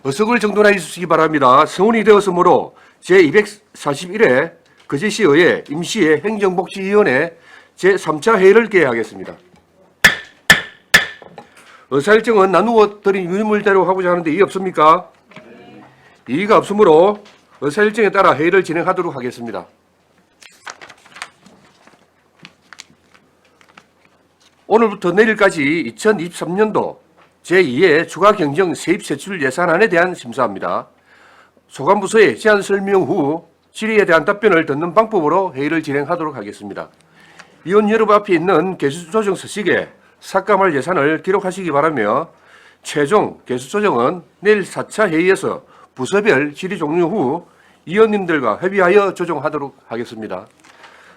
어석을 정돈해 주시기 바랍니다. 성운이 되었으므로 제241회 거제시의회 임시회 행정복지위원회 제3차 회의를 개회하겠습니다. 의사일정은 나누어 드린 유물대로 하고자 하는데 이의 없습니까? 이의가 없으므로 의사일정에 따라 회의를 진행하도록 하겠습니다. 오늘부터 내일까지 2023년도 제2회 추가경정 세입세출 예산안에 대한 심사합니다. 소관부서의 제안 설명 후 질의에 대한 답변을 듣는 방법으로 회의를 진행하도록 하겠습니다. 위원 여러분 앞에 있는 개수조정 서식에 삭감할 예산을 기록하시기 바라며 최종 개수조정은 내일 4차 회의에서 부서별 질의 종료 후 위원님들과 협의하여 조정하도록 하겠습니다.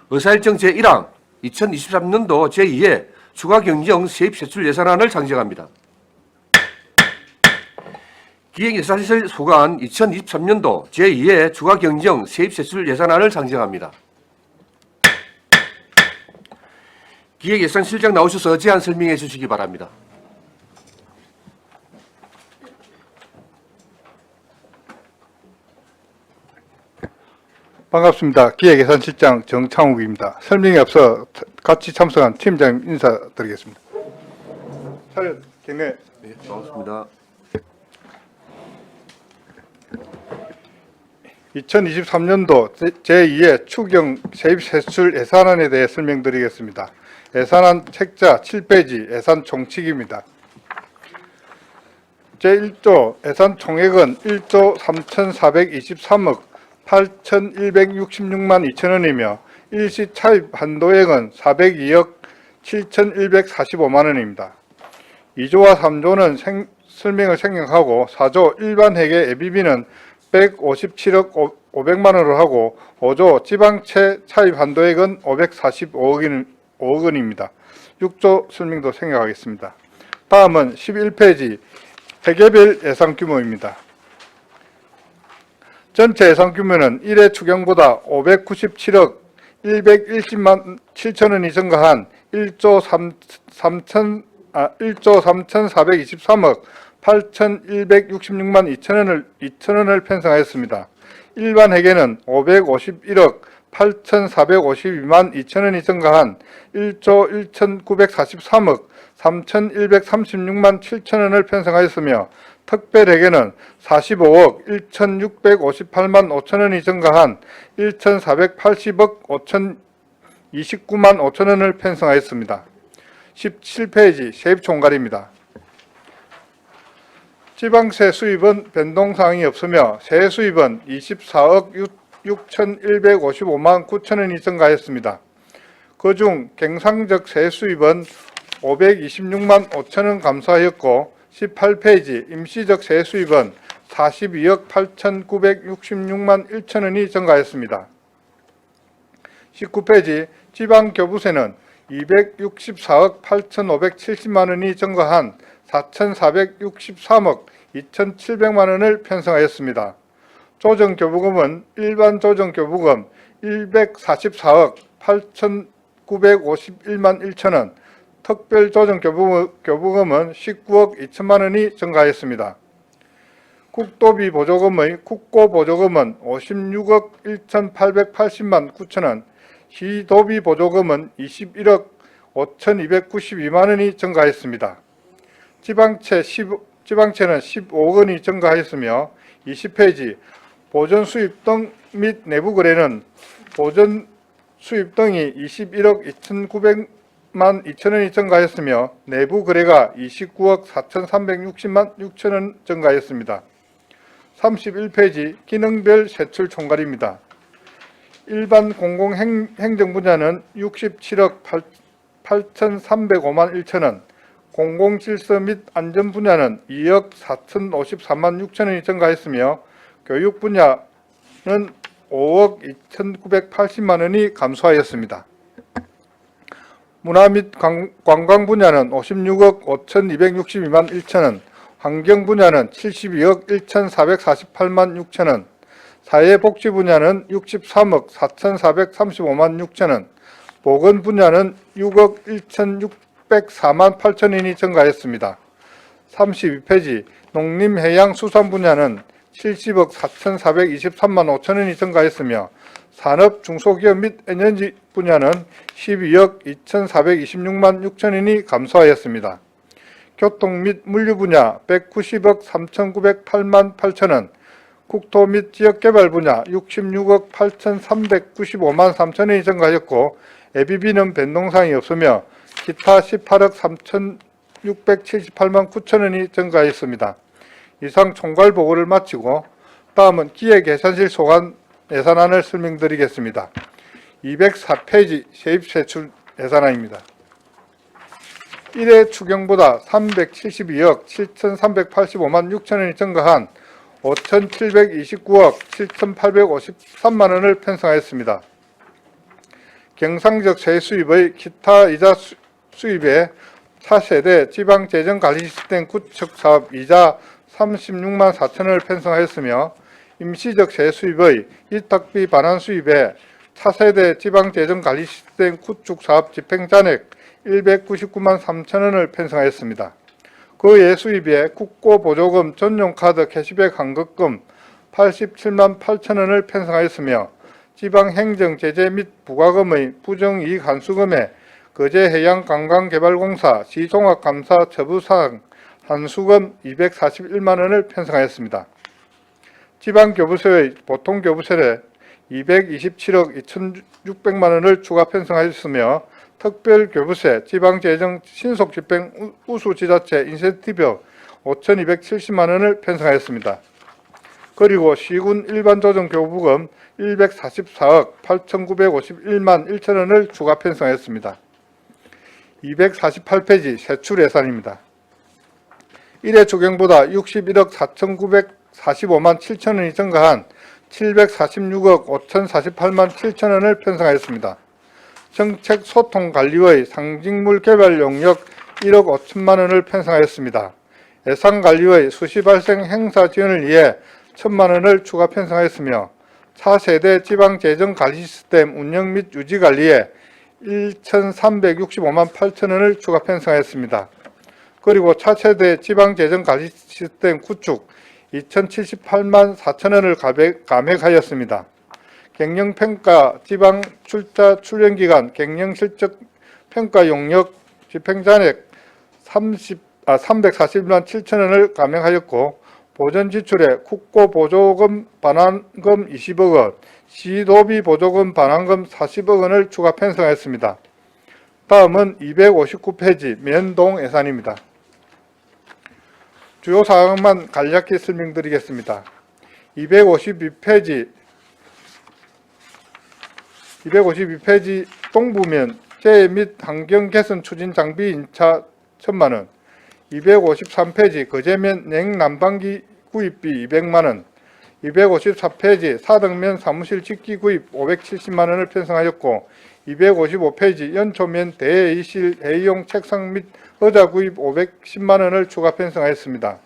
의사일정 제1항 2023년도 제2회 추가경정 세입세출 예산안을 상정합니다. 기획예산실 소관 2023년도 제2회 추가경정 세입세출 예산안을 상정합니다. 기획예산실장 나오셔서 제안 설명해 주시기 바랍니다. 반갑습니다. 기획예산실장 정창욱입니다. 설명에 앞서 같이 참석한 팀장 인사드리겠습니다. 차렷 경례. 네, 반갑습니다. 2023년도 제2회 추경 세입세출 예산안에 대해 설명드리겠습니다. 예산안 책자 7페이지 예산 총칙입니다. 제1조 예산 총액은 1조 3,423억 8,166만 2천원이며 일시 차입 한도액은 402억 7,145만 원입니다. 2조와 3조는 설명을 생략하고 4조 일반 회계 예비비는 157억 500만 원으로 하고 5조 지방채 차입 한도액은 545억 원입니다. 6조 설명도 생략하겠습니다. 다음은 11페이지 회계별 예산 규모입니다. 전체 예산 규모는 1회 추경보다 597억 110만 7천원이 증가한 1조 3,423억 8,166만 2천원을 편성하였습니다. 일반 회계는 551억 8,452만 2천원이 증가한 1조 1,943억 3,136만 7천원을 편성하였으며 특별회계는 45억 1,658만 5천원이 증가한 1,480억 5,029만 5천원을 편성하였습니다. 17페이지 세입총괄입니다. 지방세 수입은 변동사항이 없으며 세수입은 24억 6,155만 9천원이 증가했습니다. 그중 경상적 세수입은 526만 5천원 감소하였고 18페이지 임시적 세수입은 42억 8,966만 1천원이 증가했습니다. 19페이지 지방교부세는 264억 8,570만 원이 증가한 4,463억 2,700만 원을 편성하였습니다. 조정교부금은 일반 조정교부금 144억 8,951만 1천원, 특별조정교부금은 19억 2천만 원이 증가하였습니다. 국도비 보조금의 국고보조금은 56억 1,880만 9천원, 시도비 보조금은 21억 5,292만 원이 증가했습니다. 지방채는 15억 원이 증가하였으며 20페이지 보전수입 등 및 내부거래는 보전수입 등이 21억 2,900만 2천원이 증가했으며 내부거래가 29억 4,360만 6천원 증가했습니다. 31페이지 기능별 세출 총괄입니다. 일반 공공행정 분야는 67억 8,305만 1천원, 공공질서 및 안전 분야는 2억 4,053만 6천원이 증가했으며 교육 분야는 5억 2,980만 원이 감소하였습니다. 문화 및 관광 분야는 56억 5,262만 1천원, 환경 분야는 72억 1,448만 6천원, 사회복지 분야는 63억 4,435만 6천원, 보건 분야는 6억 1,604만 8천원이 증가했습니다. 32페이지 농림해양수산 분야는 70억 4,423만 5천원이 증가했으며 산업 중소기업 및 에너지 분야는 12억 2,426만 6천원이 감소하였습니다. 교통 및 물류 분야 190억 3,908만 8천원, 국토 및 지역개발 분야 66억 8,395만 3천원이 증가하였고 ABB는 변동사항이 없으며 기타 18억 3,678만 9천원이 증가했습니다. 이상 총괄 보고를 마치고 다음은 기획예산실 소관 예산안을 설명드리겠습니다. 204페이지 세입세출 예산안입니다. 1회 추경보다 372억 7,385만 6천원이 증가한 5,729억 7,853만원을 편성하였습니다. 경상적 세수입의 기타 이자 수입에 차세대 지방재정관리 시스템 구축 사업 이자 36만 4천원을 편성하였으며 임시적 세수입의 위탁비 반환 수입에 차세대 지방재정관리 시스템 구축 사업 집행잔액 199만 3천원을 편성하였습니다. 그 외 수입에 국고보조금 전용카드 캐시백 환급금 87만 8천원을 편성하였으며 지방행정제재 및 부과금의 부정이익 환수금에 거제해양관광개발공사 시종합감사 처부사항 환수금 241만원을 편성하였습니다. 지방교부세의 보통교부세에 227억 2,600만원을 추가 편성하였으며 특별교부세, 지방재정 신속집행 우수지자체 인센티브 5,270만원을 편성하였습니다. 그리고 시군 일반조정교부금 144억 8,951만 1천원을 추가 편성하였습니다. 248페이지 세출예산입니다. 1회 추경보다 61억 4,945만 7천원이 증가한 746억 5,048만 7천원을 편성하였습니다. 정책 소통 관리의 상징물 개발 용역 1억 5천만원을 편성하였습니다. 예산 관리의 수시 발생 행사 지원을 위해 1,000만원을 추가 편성하였으며 차세대 지방재정 관리 시스템 운영 및 유지 관리에 1,365만 8천원을 추가 편성하였습니다. 그리고 차세대 지방재정 관리 시스템 구축 2,078만 4천원을 감액하였습니다. 경영평가 지방 출자 출연기간 경영실적 평가 용역 집행잔액 341만 7천원을 감액하였고 보전지출에 국고보조금 반환금 20억 원, 시도비 보조금 반환금 40억 원을 추가 편성하였습니다. 다음은 259페이지 면동 예산입니다. 주요 사항만 간략히 설명드리겠습니다. 252페이지 동부면 재해 및 환경 개선 추진 장비 인차 1,000만원, 253페이지 거제면 냉난방기 구입비 200만원, 254페이지 사등면 사무실 짓기 구입 570만원을 편성하였고 255페이지 연초면 대회의실 회의용 책상 및 의자 구입 510만원을 추가 편성하였습니다.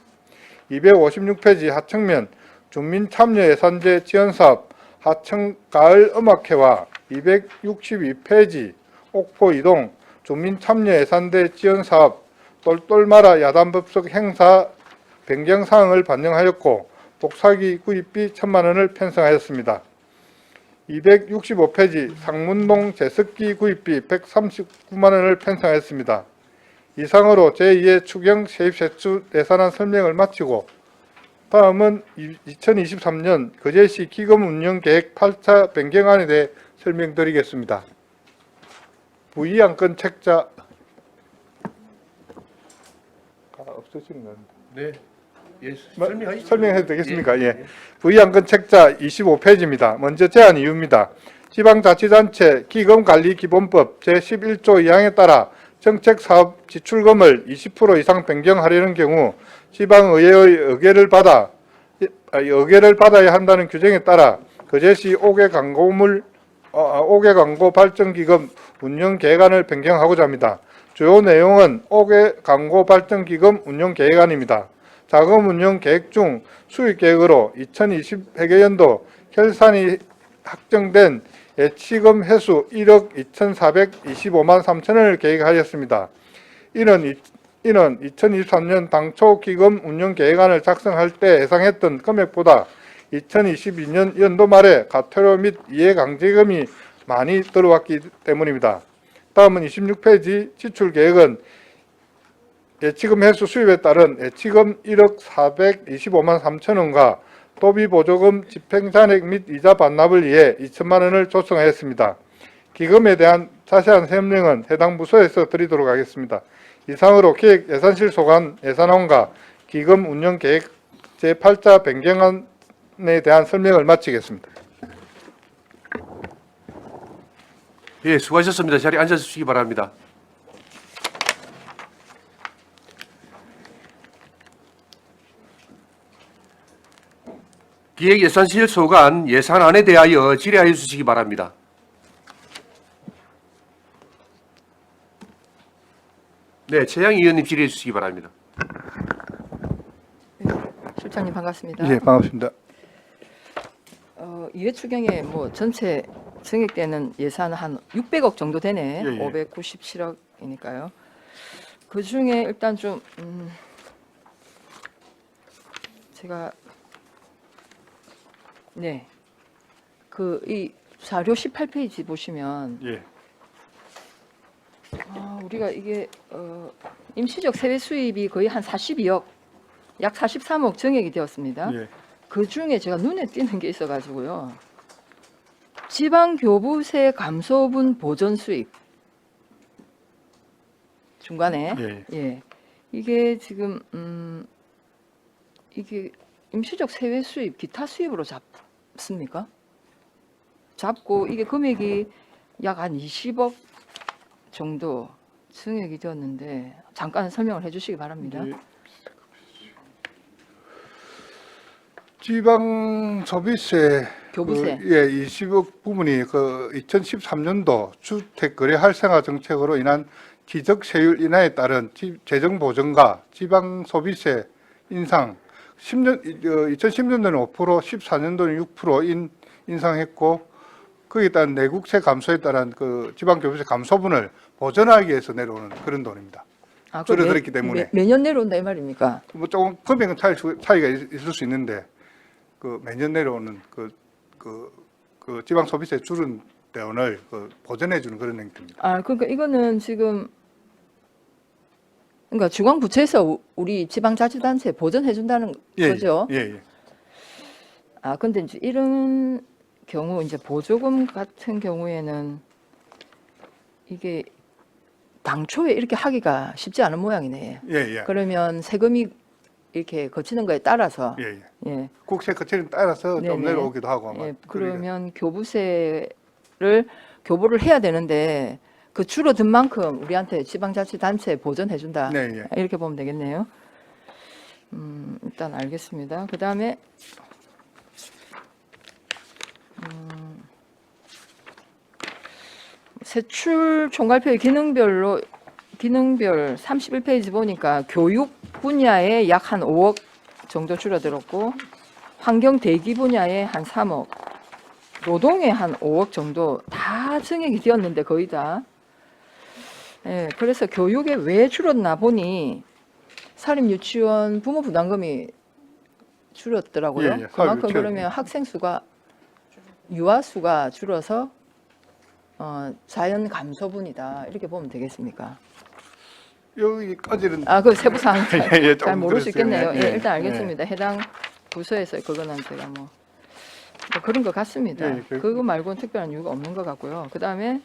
256페이지 하청면 주민참여예산제 지원사업 하청 가을음악회와 262페이지 옥포 이동 주민참여예산대 지원사업 똘똘마라 야단법석 행사 변경사항을 반영하였고 복사기 구입비 1,000만원을 편성하였습니다. 265페이지 상문동 제습기 구입비 139만원을 편성하였습니다. 이상으로 제2의 추경 세입세출 예산안 설명을 마치고 다음은 2023년 거제시 기금운영계획 8차 변경안에 대해 설명드리겠습니다. 부의안건 책자 없으신 건데. 네. 예, 설명해도 되겠습니까? 예. 부의안건 책자 25페이지입니다. 먼저 제안 이유입니다. 지방자치단체 기금관리기본법 제11조 2항에 따라 정책사업 지출금을 20% 이상 변경하려는 경우 지방의회의 의결을 받아야 한다는 규정에 따라 거제시 5개 광고 발전기금 운영계획안을 변경하고자 합니다. 주요 내용은 5개 광고 발전기금 운영계획안입니다. 자금 운영 계획 중 수익계획으로 2020회계연도 결산이 확정된 예치금 회수 1억 2,425만 3천원을 계획하였습니다. 이는 이는 2023년 당초 기금 운영 계획안을 작성할 때 예상했던 금액보다 2022년 연도 말에 과태료 및 이해강제금이 많이 들어왔기 때문입니다. 다음은 26페이지 지출 계획은 예치금 회수 수입에 따른 예치금 1억 425만 3천 원과 도비 보조금 집행잔액 및 이자 반납을 위해 2천만 원을 조성하였습니다. 기금에 대한 자세한 설명은 해당 부서에서 드리도록 하겠습니다. 이상으로 기획예산실 소관 예산안과 기금 운영 계획 제8자 변경안에 대한 설명을 마치겠습니다. 예, 수고하셨습니다. 자리에 앉아주시기 바랍니다. 기획예산실 소관 예산안에 대하여 질의하여 주시기 바랍니다. 네, 최양희 의원님 질의해 주시기 바랍니다. 실장님 반갑습니다. 예, 반갑습니다. 이회 추경에 뭐 전체 증액되는 예산 한 600억 정도 되네. 예, 예. 597억이니까요. 그 중에 일단 좀 제가 네. 그 이 자료 18페이지 보시면 예, 우리가 이게 임시적 세외 수입이 거의 한 42억, 약 43억 증액이 되었습니다. 예, 그 중에 제가 눈에 띄는 게 있어가지고요. 지방교부세 감소분 보전 수입 중간에 예, 예 이게 지금 이게 임시적 세외 수입 기타 수입으로 잡습니까? 잡고 이게 금액이 약 한 20억 정도 증액이 되었는데 잠깐 설명을 해주시기 바랍니다. 예. 지방 소비세 교부세. 20억 부분이 2013년도 주택 거래 활성화 정책으로 인한 지적 세율 인하에 따른 재정 보전과 지방 소비세 인상 2010년도는 5%, 14년도는 6% 인상했고 거기에 따른 내국세 감소에 따른 지방 교부세 감소분을 보전하기 위해서 내려오는 그런 돈입니다. 줄어들었기 때문에. 매년 내려온다 이 말입니까? 뭐 조금 금액은 차이가 있을 수 있는데 매년 내려오는 지방 소비세 줄은 대원을 보전해주는 그런 행태입니다. 그러니까 이거는 지금 그러니까 중앙부처에서 우리 지방자치단체 보전해준다는 거죠. 예. 근데 이제 이런 경우 이제 보조금 같은 경우에는 이게 당초에 이렇게 하기가 쉽지 않은 모양이네. 예. 그러면 세금이 이렇게 거치는 거에 따라서 예. 예. 국세 거치는 따라서 좀 네네. 내려오기도 하고 아마. 예, 그러면 교부를 해야 되는데 그 줄어든 만큼 우리한테 지방자치단체 보전해준다. 네, 예. 이렇게 보면 되겠네요. 일단 알겠습니다. 그 다음에 세출 총괄표의 기능별 31페이지 보니까 교육 분야에 약 한 5억 정도 줄어들었고 환경 대기 분야에 한 3억, 노동에 한 5억 정도 다 증액이 되었는데 거의 다. 예, 그래서 교육에 왜 줄었나 보니 사립 유치원 부모 부담금이 줄었더라고요. 예, 그만큼 유치원. 그러면 학생 수가 유아 수가 줄어서 자연 감소분이다 이렇게 보면 되겠습니까? 여기까지는 그 세부 사항 예, 잘 조금 모를 수 그랬어요. 있겠네요. 예, 예, 일단 알겠습니다. 해당 부서에서 그거는 제가 뭐 그런 것 같습니다. 예, 그거 말고는 특별한 이유가 없는 것 같고요. 그 다음에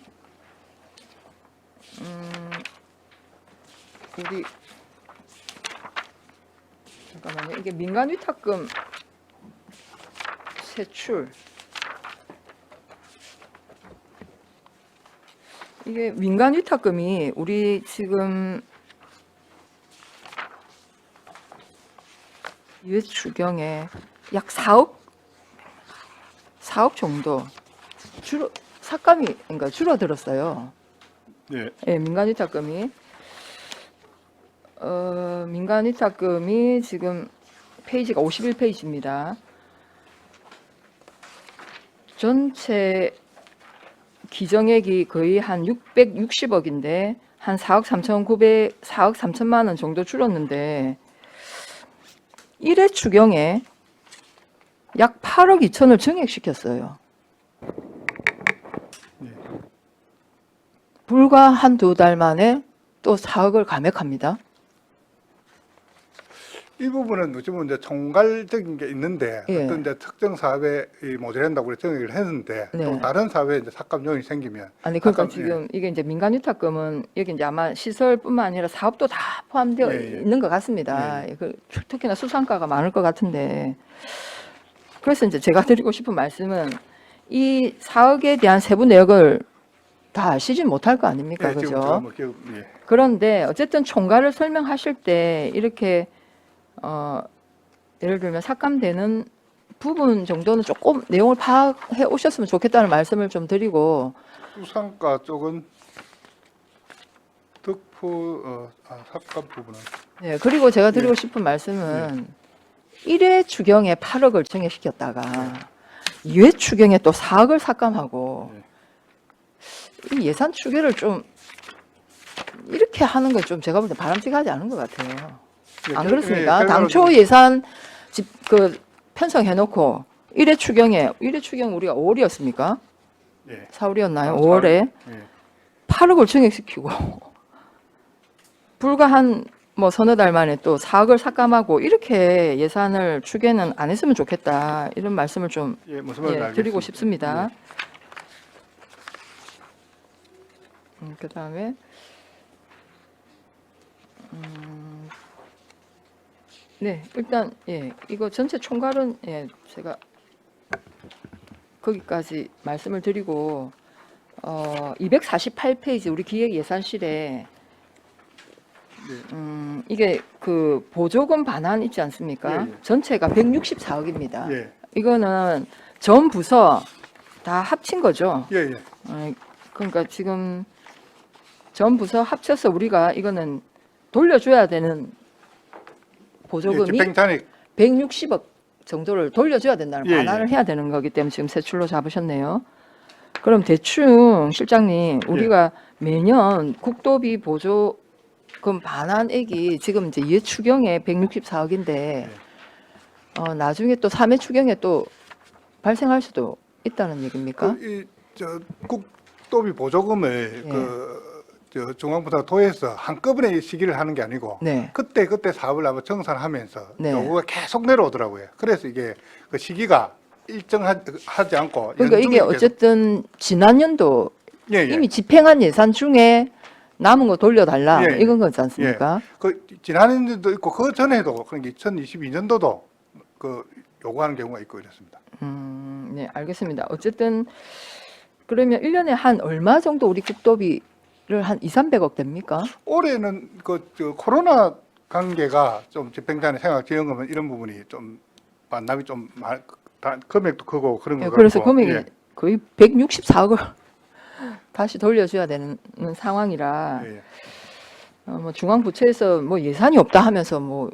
우리 잠깐만요. 이게 민간 위탁금 세출 이게 민간 위탁금이 우리 지금 이회 추경에 약 4억 정도 삭감이 그러니까 줄어들었어요. 예. 예, 민간 위탁금이 민간 위탁금이 지금 페이지가 51페이지입니다. 전체 기정액이 거의 한 660억인데 한 4억 3,900, 4억 3천만 원 정도 줄었는데 1회 추경에 약 8억 2천을 증액시켰어요. 불과 한두 달 만에 또 4억을 감액합니다. 이 부분은 요즘은 이제 총괄적인 게 있는데 예. 어떤 이제 특정 사업에 모자란다고 그래 정액을 했는데 네. 또 다른 사업에 이제 삭감 요인이 생기면 아니 그러니까 삭감- 지금 이게 이제 민간 위탁금은 여기 이제 아마 시설뿐만 아니라 사업도 다 포함되어 예, 예. 있는 것 같습니다. 특히나 수상가가 많을 것 같은데 그래서 이제 제가 드리고 싶은 말씀은 이 4억에 대한 세부 내역을 다 아시진 못할 거 아닙니까, 예, 지금 그죠? 제가 뭐 기억, 예. 그런데 어쨌든 총괄을 설명하실 때 이렇게 예를 들면 삭감되는 부분 정도는 조금 내용을 파악해 오셨으면 좋겠다는 말씀을 좀 드리고 수상가 쪽은 삭감 부분은 네, 그리고 제가 드리고 싶은 말씀은 1회 추경에 8억을 증액시켰다가 2회 추경에 또 4억을 삭감하고 이 예산 추계를 좀 이렇게 하는 건 좀 제가 볼 때 바람직하지 않은 것 같아요. 안 그렇습니까? 당초 예산 편성해놓고 1회 추경에 1회 추경 우리가 5월이었습니까? 예. 4월이었나요? 아, 5월에 예. 8억을 증액시키고 불과 한 뭐 서너 달 만에 또 4억을 삭감하고 이렇게 예산을 추계는 안 했으면 좋겠다 이런 말씀을 좀 예, 무슨 말인지 알겠습니다. 드리고 싶습니다. 예. 그다음에 네 일단 이거 전체 총괄은 제가 거기까지 말씀을 드리고 248페이지 우리 기획예산실에 이게 그 보조금 반환 있지 않습니까? 예. 전체가 164억입니다. 예. 이거는 전 부서 다 합친 거죠. 예, 예. 그러니까 지금 전 부서 합쳐서 우리가 이거는 돌려줘야 되는 보조금이 집행찬익 160억 정도를 돌려줘야 된다는 예, 반환을 해야 되는 거기 때문에 지금 세출로 잡으셨네요. 그럼 대충 실장님 우리가 매년 국도비 보조금 반환액이 지금 이제 2회 추경에 164억인데 나중에 또 3회 추경에 또 발생할 수도 있다는 얘기입니까? 국도비 보조금을 중앙부가 도에서 한꺼번에 시기를 하는 게 아니고 네. 그때 사업을 아마 정산하면서 네. 요구가 계속 내려오더라고요. 그래서 이게 그 시기가 일정하지 않고 그러니까 연중이 이게 계속- 어쨌든 지난 연도 예, 예. 이미 집행한 예산 중에 남은 거 돌려달라 예, 예. 이건 거지 않습니까? 그 지난해도 있고 그 전에도 그러니까 2022년도도 그 요구하는 경우가 있고 이렇습니다. 네, 알겠습니다. 어쨌든 그러면 1년에 한 얼마 정도 우리 국도비를 한 2, 300억 됩니까? 올해는 코로나 관계가 좀 집행자의 생활지원금 이런 부분이 좀 만남이 좀 금액도 크고 그런 거 그래서 같고. 금액이 예. 거의 164억을 다시 돌려줘야 되는 상황이라 예. 뭐 중앙부처에서 뭐 예산이 없다 하면서 뭐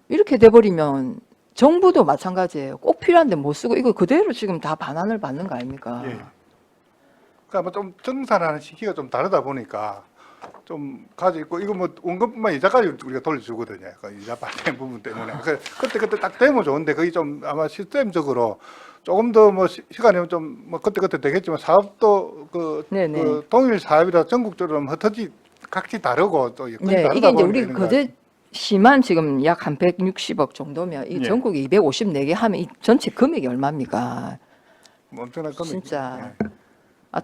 이렇게 돼버리면 정부도 마찬가지예요. 꼭 필요한데 못 쓰고 이거 그대로 지금 다 반환을 받는 거 아닙니까? 예. 그러니까 뭐 좀 정산하는 시기가 좀 다르다 보니까 좀 가지고 있고 이거 뭐 원금뿐만 이자까지 우리가 돌려주거든요. 그 이자 발생 부분 때문에 그때 딱 되면 좋은데 그게 좀 아마 시스템적으로 조금 더 뭐 시간이 좀 뭐 그때 되겠지만 사업도 네네. 그 동일 사업이라 전국적으로 흩어지 각지 다르고 또 여건이 네, 다르다 이게 이제 보니까 우리 이런 거 거제 시만 지금 약 한 160억 정도면 이 예. 전국에 254개 하면 이 전체 금액이 얼마입니까? 뭐 엄청난 금액. 진짜.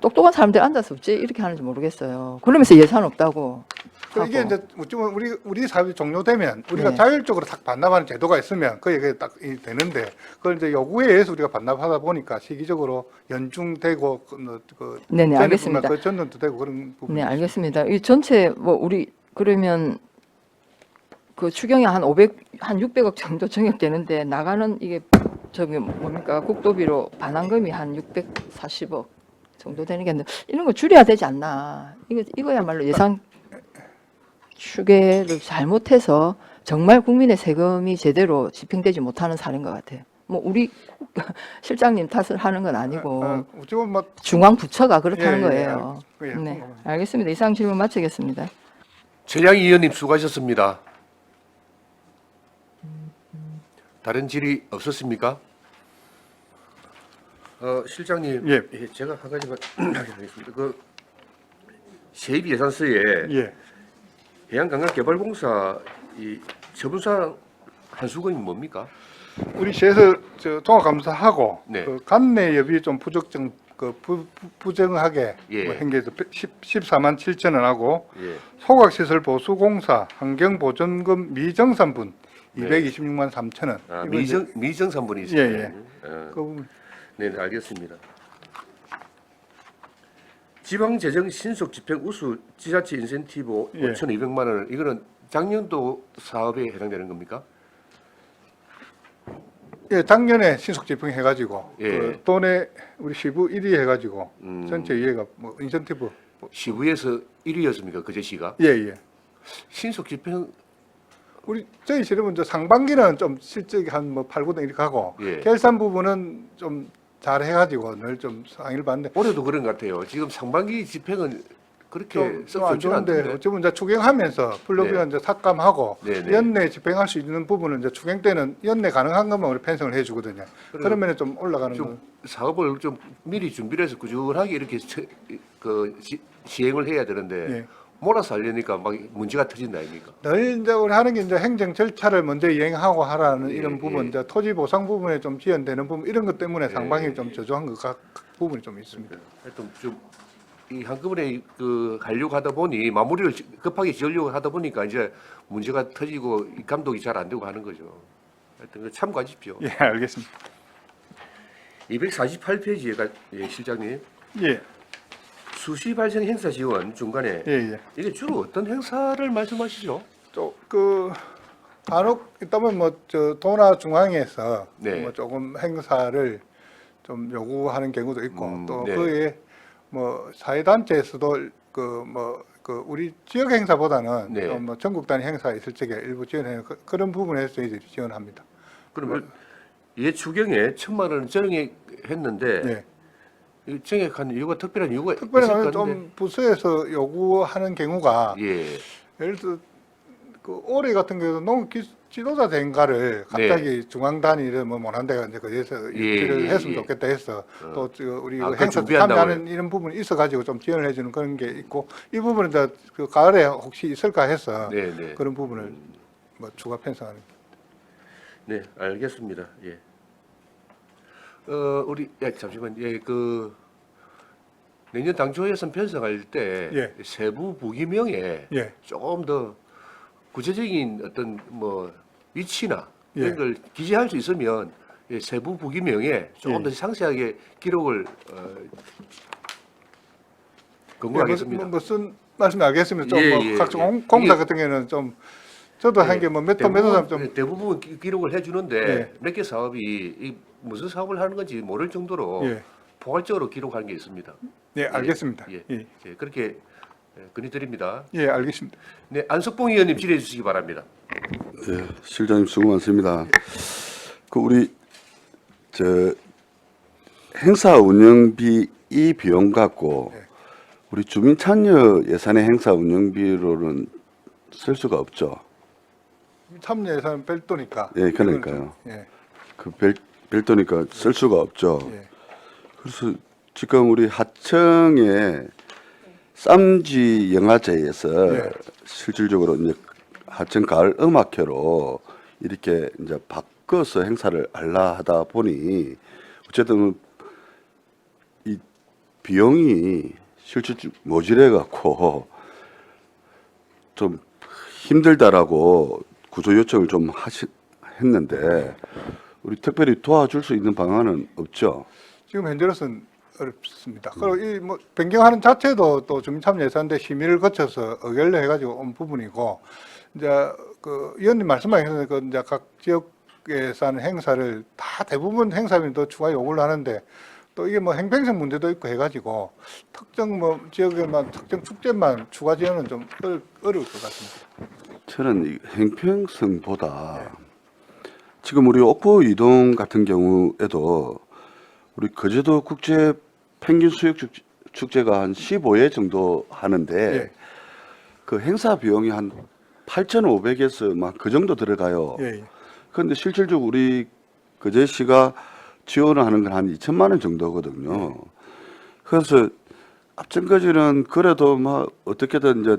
똑똑한 사람들 앉아서 어째 이렇게 하는지 모르겠어요. 그러면서 예산 없다고. 이게 하고. 이제 어쩌면 우리 사업이 종료되면 우리가 네. 자율적으로 딱 반납하는 제도가 있으면 그게 딱 되는데 그걸 이제 요구에 의해서 우리가 반납하다 보니까 시기적으로 연중되고 네네, 전에뿐만 알겠습니다. 그 전년도 되고 그런 부분이 네, 알겠습니다. 이 전체 뭐 우리 그러면 그 추경이 한 600억 정도 증액되는데 나가는 이게 저기 뭡니까 국도비로 반환금이 한 640억 정도 되는 게 있는데 이런 거 줄여야 되지 않나? 이거야말로 예산 추계를 잘못해서 정말 국민의 세금이 제대로 집행되지 못하는 사례인 것 같아요. 뭐 우리 실장님 탓을 하는 건 아니고 지금 뭐 중앙 부처가 그렇다는 예, 예, 거예요. 예, 네, 알겠습니다. 이상 질문 마치겠습니다. 최양희 의원님 수고하셨습니다. 다른 질의 없었습니까? 실장님, 예. 제가 한 가지만 하겠습니다. 그 세입 예산서에 예. 해양관광개발공사 이 처분사항 한 수건이 뭡니까? 우리 시에서 종합감사하고 네. 그 관내 여비 좀 부정하게 예. 뭐 행계에서 14만 7천 원하고 예. 소각시설 보수공사 환경보전금 미정산분 네. 226만 3천 원. 아, 이거 이제 미정산분이 있어요. 예, 그 부분. 네, 알겠습니다. 지방재정 신속 집행 우수 지자체 인센티브 예. 5,200만 원을 이거는 작년도 사업에 해당되는 겁니까? 예, 작년에 신속 집행해가지고 예. 그 돈에 우리 시부 1위 해가지고 전체 이해가 뭐 인센티브 시부에서 1위였습니까? 그제 시가? 예예. 신속 집행 우리 저희 시는 이제 상반기는 좀 실적이 한 뭐 8, 9등 이렇게 하고 예. 결산 부분은 좀 잘 해가지고 늘 좀 상의를 받는데 올해도 그런 것 같아요. 지금 상반기 집행은 그렇게 좀안 썩 좋지는 좋은데 않던데. 어쩌면 이제 추경하면서 플러그가 이제 삭감하고 네, 네. 연내 집행할 수 있는 부분은 이제 추경 때는 연내 가능한 것만 우리 편성을 해주거든요. 그러면 좀 올라가는 거. 좀 사업을 좀 미리 준비를 해서 꾸준하게 이렇게 시행을 해야 되는데 예. 몰아서 하려니까 막 문제가 터진다 아닙니까? 늘 이제 우리 하는 게 이제 행정 절차를 먼저 이행하고 하라는 예, 이런 부분, 예. 이제 토지 보상 부분에 좀 지연되는 부분 이런 것 때문에 상방이 예. 좀 저조한 것 부분이 좀 있습니다. 하여튼 좀 이 한꺼번에 그 가려고 하다 보니 마무리를 급하게 지으려고 하다 보니까 이제 문제가 터지고 이 감독이 잘 안 되고 하는 거죠. 하여튼 그 참고하십시오. 예, 알겠습니다. 248페이지가 실장님 예, 수시 발생 행사 지원 중간에 예, 예. 이게 주로 어떤 행사를 말씀하시죠? 그 간혹 있다면 뭐 저 도나 중앙에서 네. 뭐 조금 행사를 좀 요구하는 경우도 있고 또 네. 그에 뭐 사회단체에서도 그 우리 지역 행사보다는 네. 좀 뭐 전국 단위 행사 있을 적에 일부 지원해 그런 부분에서 저희들이 지원합니다. 그러면 얘 추경에 1,000만 원을 정액했는데 예. 이 정액한 이유가 특별한 이유가 특별히 있을 것 좀 같은데. 부서에서 요구하는 경우가 예. 예를 들어 그 올해 같은 경우도 농업 지도자 대행가를 갑자기 중앙 단위를 뭐 못한 데가 이제 거기에서 예, 유치를 예, 했으면 예. 좋겠다 해서 또 우리 아, 그 그거 행사 준비한다고요? 참여하는 이런 부분이 있어가지고 좀 지원을 해주는 그런 게 있고 이 부분은 이제 그 가을에 혹시 있을까 해서 네, 네. 그런 부분을 뭐 추가 편성하는. 네, 알겠습니다. 예. 우리 잠시만. 예, 그 내년 당초 예산 편성할 때 예. 세부 부기명에 예. 조금 더 구체적인 어떤 뭐 위치나 예. 이런 걸 기재할 수 있으면 예, 세부 부기명에 조금 예. 더 상세하게 기록을 권고하겠습니다. 무슨 말씀 알겠습니다. 좀 예, 뭐 예, 각종 예. 공사 이게- 같은 경우는 좀 저도 한 게 뭐 몇 톤 좀 대부분 기록을 해주는데 예. 몇 개 사업이 이 무슨 사업을 하는 건지 모를 정도로 예. 포괄적으로 기록하는 게 있습니다. 예, 알겠습니다. 예, 예. 예, 그렇게 건의드립니다. 예, 알겠습니다. 네, 안석봉 의원님 질의해 주시기 바랍니다. 예, 실장님 수고 많습니다. 그 우리 저 행사 운영비 이 비용 갖고 네. 우리 주민 참여 예산의 행사 운영비로는 쓸 수가 없죠. 참여 예산 별도니까. 예, 그러니까요. 예, 그 별도니까 쓸 수가 없죠. 예. 그래서 지금 우리 하청의 쌈지 영화제에서 예. 실질적으로 이제 하청 가을 음악회로 이렇게 이제 바꿔서 행사를 하려 하다 보니 어쨌든 이 비용이 실질 모자래 갖고 좀 힘들다라고 구조 요청을 좀 했는데 우리 특별히 도와줄 수 있는 방안은 없죠. 지금 현재로서는 어렵습니다. 그리고 이 뭐 변경하는 자체도 또 주민참여예산인데 심의를 거쳐서 의결을 해가지고 온 부분이고 이제 그 의원님 말씀하신 그 이제 각 지역 예산 행사를 다 대부분 행사비도 추가 요구를 하는데 또 이게 뭐 행평성 문제도 있고 해가지고 특정 뭐 지역에만 특정 축제만 추가 지원은 좀 어려울 것 같습니다. 저는 이 행평성보다 지금 우리 옥포 이동 같은 경우에도 우리 거제도 국제 펭귄 수육 축제가 한 15회 정도 하는데 예. 그 행사 비용이 한 8,500에서 막 그 정도 들어가요. 예, 예. 그런데 실질적으로 우리 거제시가 지원을 하는 건 한 2천만 원 정도거든요. 그래서 앞전까지는 그래도 막 어떻게든 이제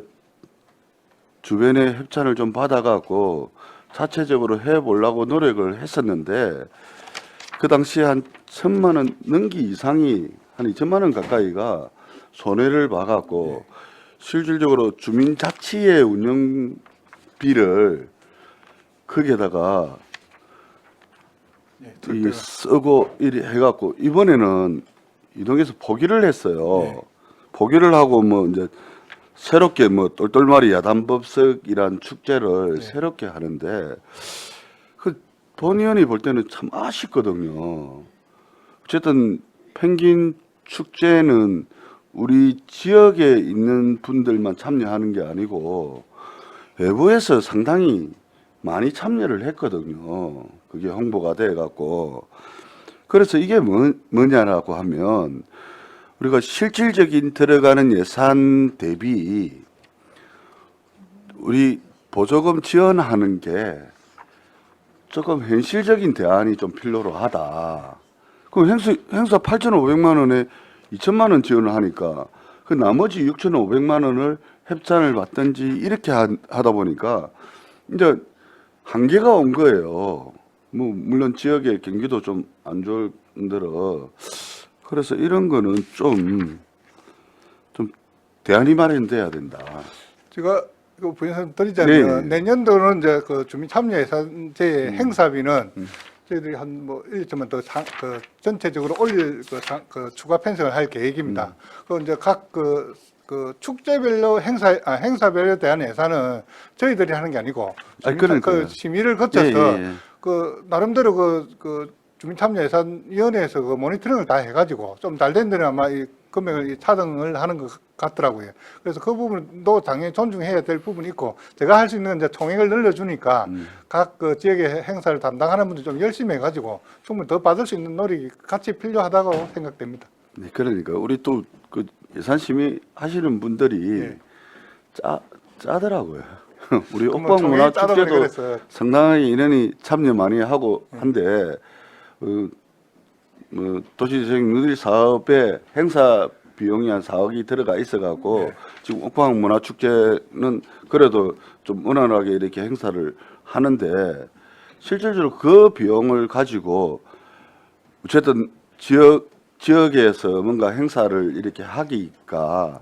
주변의 협찬을 좀 받아갖고 자체적으로 해보려고 노력을 했었는데 그 당시에 한 1,000만 원 넘기 이상이 한 2천만 원 가까이가 손해를 봐갖고 실질적으로 주민자치의 운영비를 거기에다가 예, 이 쓰고 이리 해갖고 이번에는 이동해서 포기를 했어요. 네. 포기를 하고 뭐 이제 새롭게 뭐 똘똘마리 야단법석이란 축제를 네. 새롭게 하는데 그 본의원이 볼 때는 참 아쉽거든요. 어쨌든 펭귄 축제는 우리 지역에 있는 분들만 참여하는 게 아니고 외부에서 상당히 많이 참여를 했거든요. 그게 홍보가 돼 갖고 그래서 이게 뭐냐라고 하면 우리가 실질적인 들어가는 예산 대비 우리 보조금 지원하는 게 조금 현실적인 대안이 좀 필요로 하다. 그럼 행사 8,500만 원에 2천만 원 지원을 하니까 그 나머지 6,500만 원을 협찬을 받든지 이렇게 하다 보니까 이제 한계가 온 거예요. 뭐 물론 지역의 경기도 좀 안 좋을 들어 그래서 이런 거는 좀 대안이 마련돼야 된다. 제가 이거 부연설 드리자면 네. 내년도는 이제 그 주민 참여 예산제 행사비는 저희들이 한 뭐 1점만 더 그 전체적으로 올릴 그 추가 편성을 할 계획입니다. 그 이제 각 그 축제별로 행사별에 대한 예산은 저희들이 하는 게 아니고 주민 그러니까요. 그 심의를 거쳐서 예. 그 나름대로 그 주민참여예산위원회에서 그 모니터링을 다 해가지고 좀 잘 된 데는 아마 이 금액을 차등을 하는 것 같더라고요. 그래서 그 부분도 당연히 존중해야 될 부분이 있고 제가 할 수 있는 이제 총액을 늘려주니까 각 그 지역의 행사를 담당하는 분들이 좀 열심히 해가지고 충분히 더 받을 수 있는 노력이 같이 필요하다고 생각됩니다. 네, 그러니까 우리 또 그 예산 심의 하시는 분들이 예. 짜더라고요. 우리 뭐 옥방 문화 총액이 짜다 보니 축제도 그랬어요. 상당히 인원이 참여 많이 하고 한데 뭐 도시재생 누리 사업에 행사 비용이 한 4억이 들어가 있어갖고 네. 지금 옥방 문화 축제는 그래도 좀 원활하게 이렇게 행사를 하는데 실질적으로 그 비용을 가지고 어쨌든 지역에서 뭔가 행사를 이렇게 하기가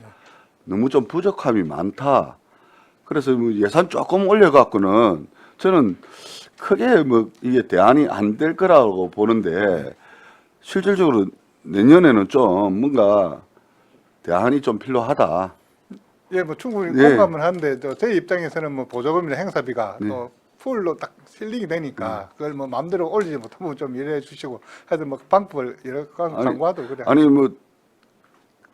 너무 좀 부족함이 많다. 그래서 뭐 예산 조금 올려갖고는 저는 크게 뭐 이게 대안이 안 될 거라고 보는데 실질적으로 내년에는 좀 뭔가 대안이 좀 필요하다. 예, 뭐 충분히 네. 공감을 하는데 제 입장에서는 뭐 보조금이나 행사비가 네. 또 풀로 딱 실리게 되니까 그걸 뭐 마음대로 올리지 못하면 좀 이래해 주시고 하여튼 뭐 방법을 여러 가지 아니, 강구하도록 그래. 아니 뭐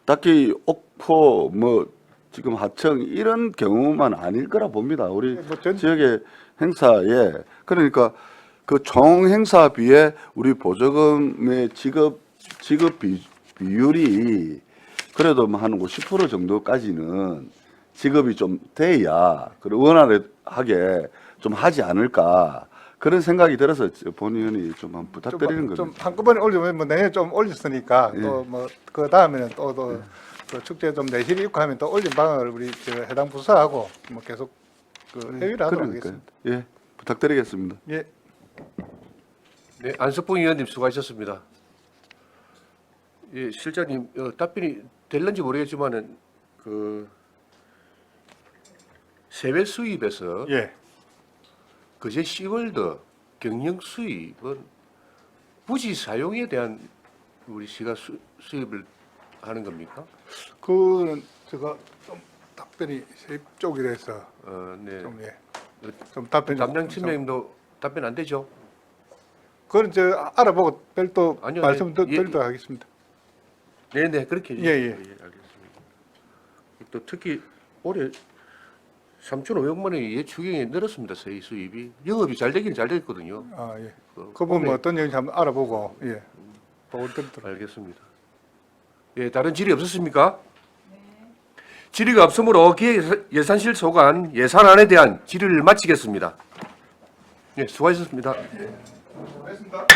딱히 옥포 뭐 지금 하청 이런 경우만 아닐 거라 봅니다. 우리 뭐 지역의 행사에 그러니까 그 총 행사비에 우리 보조금의 지급 비율이 그래도 뭐 한 50% 정도까지는 지급이 좀 돼야 그리고 원활하게 좀 하지 않을까 그런 생각이 들어서 본 의원이 좀 한번 부탁드리는 겁니다. 좀 한꺼번에 올리면 뭐 내년에 좀 올렸으니까 예. 또 뭐 그 다음에는 또 그 축제 좀 내실이 있고 하면 또 올린 방안을 우리 저 해당 부서하고 뭐 계속 그 회의를 하도록 그러니까요. 하겠습니다. 예, 부탁드리겠습니다. 예. 네, 안석봉 의원님 수고하셨습니다. 예, 실장님 답변이 될는지 모르겠지만은 그 세외 수입에서 예. 그제 시월드 경영 수입은 부지 사용에 대한 우리 시가 수입을 하는 겁니까? 그는 제가 좀 답변이 세 쪽이라서 네. 좀 예. 좀 답변이 담당 좀- 팀장님도 답변 안 되죠? 그건 제가 알아보고 별도 아니요, 말씀 예. 드리도록 하겠습니다. 네네 그렇게 예, 예. 알겠습니다. 또 특히 올해 3,500만 원이 추경이 늘었습니다. 세입 수입이. 영업이 잘 되긴 잘 됐거든요. 아, 예. 그 그 부분 어떤 얘기인지 한번 알아보고, 예. 보고 드리도록. 알겠습니다. 예, 다른 질의 없었습니까? 질의가 없으므로 기획예산실 소관 예산안에 대한 질의를 마치겠습니다. 예, 수고하셨습니다. 알겠습니다.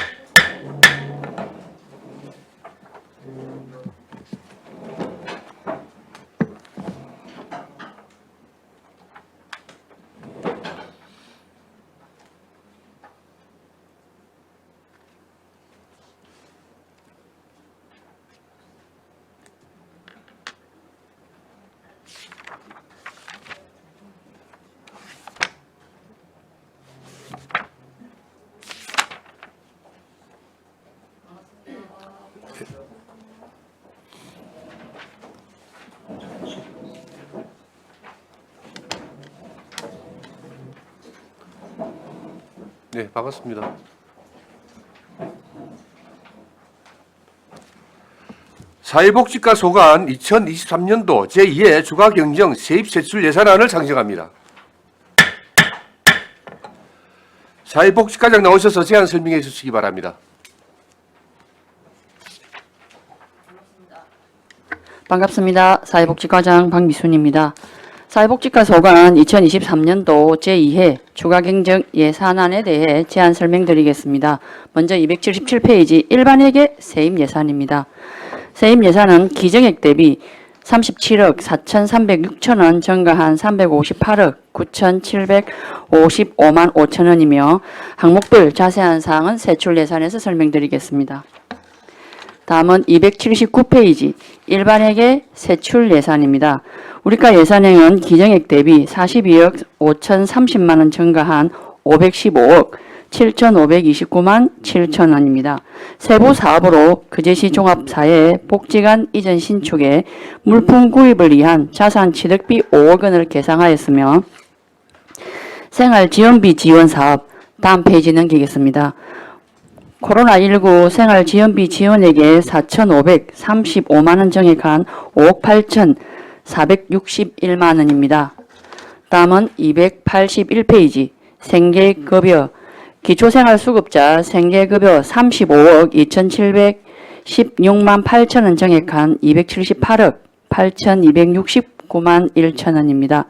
네, 반갑습니다. 사회복지과 소관 2023년도 제2회 주가경정 세입세출 예산안을 상정합니다. 사회복지과장 나오셔서 제안 설명해 주시기 바랍니다. 반갑습니다. 사회복지과장 박미순입니다. 사회복지과 소관 2023년도 제2회 추가경정 예산안에 대해 제안 설명드리겠습니다. 먼저 277페이지 일반회계 세입 예산입니다. 세입 예산은 기정액 대비 37억 4,306천원 증가한 358억 9,755만 5천원이며 항목별 자세한 사항은 세출 예산에서 설명드리겠습니다. 다음은 279페이지 일반회계 세출 예산입니다. 우리과 예산액은 기정액 대비 42억 5,030만 원 증가한 515억 7,529만 7천원입니다. 세부 사업으로 그제시 종합사회 복지관 이전 신축에 물품 구입을 위한 자산 취득비 5억 원을 계상하였으며 생활지원비 지원 사업 다음 페이지 넘기겠습니다. 코로나19 생활지원비 지원액에 4,535만 원 정액한 5억 8,461만 원입니다. 다음은 281페이지 생계급여 기초생활수급자 생계급여 35억 2,716만 8천 원 정액한 278억 8,269만 1천 원입니다.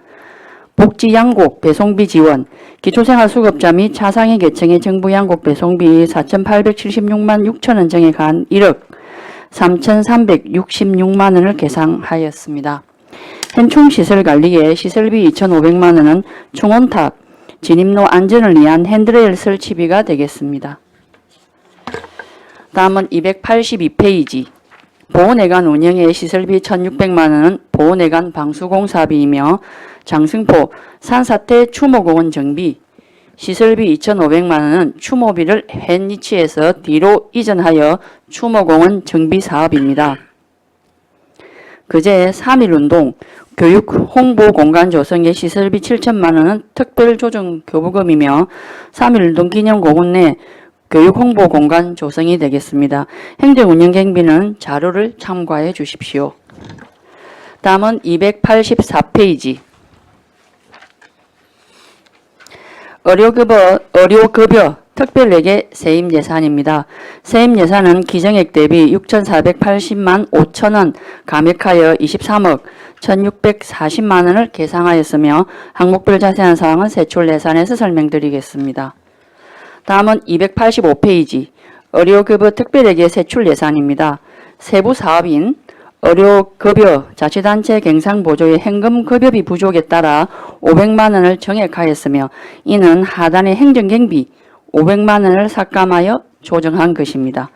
복지양곡 배송비 지원 기초생활수급자 및 차상위 계층의 정부양곡 배송비 4,876만 6천 원 정액한 1억 3,366만 원을 계상하였습니다. 현충시설관리에 시설비 2,500만 원은 충원탑 진입로 안전을 위한 핸드레일 설치비가 되겠습니다. 다음은 282페이지 보훈회관 운영에 시설비 1,600만 원은 보훈회관 방수공사비이며 장승포 산사태 추모공원 정비 시설비 2,500만 원은 추모비를 현 위치에서 뒤로 이전하여 추모공원 정비 사업입니다. 그제 3.1운동 교육 홍보 공간 조성에 시설비 7천만 원은 특별조정 교부금이며 3.1운동 기념공원 내 교육 홍보 공간 조성이 되겠습니다. 행정운영 경비는 자료를 참고해 주십시오. 다음은 284페이지 의료급여 특별회계 세입예산입니다. 세입예산은 기정액 대비 6,480만 5천 원 감액하여 23억 1,640만 원을 계상하였으며 항목별 자세한 사항은 세출 예산에서 설명드리겠습니다. 다음은 285페이지 의료급여 특별회계 세출 예산입니다. 세부 사업인 의료급여 자치단체 갱상보조의 현금급여비 부족에 따라 500만 원을 정액하였으며 이는 하단의 행정경비 500만 원을 삭감하여 조정한 것입니다.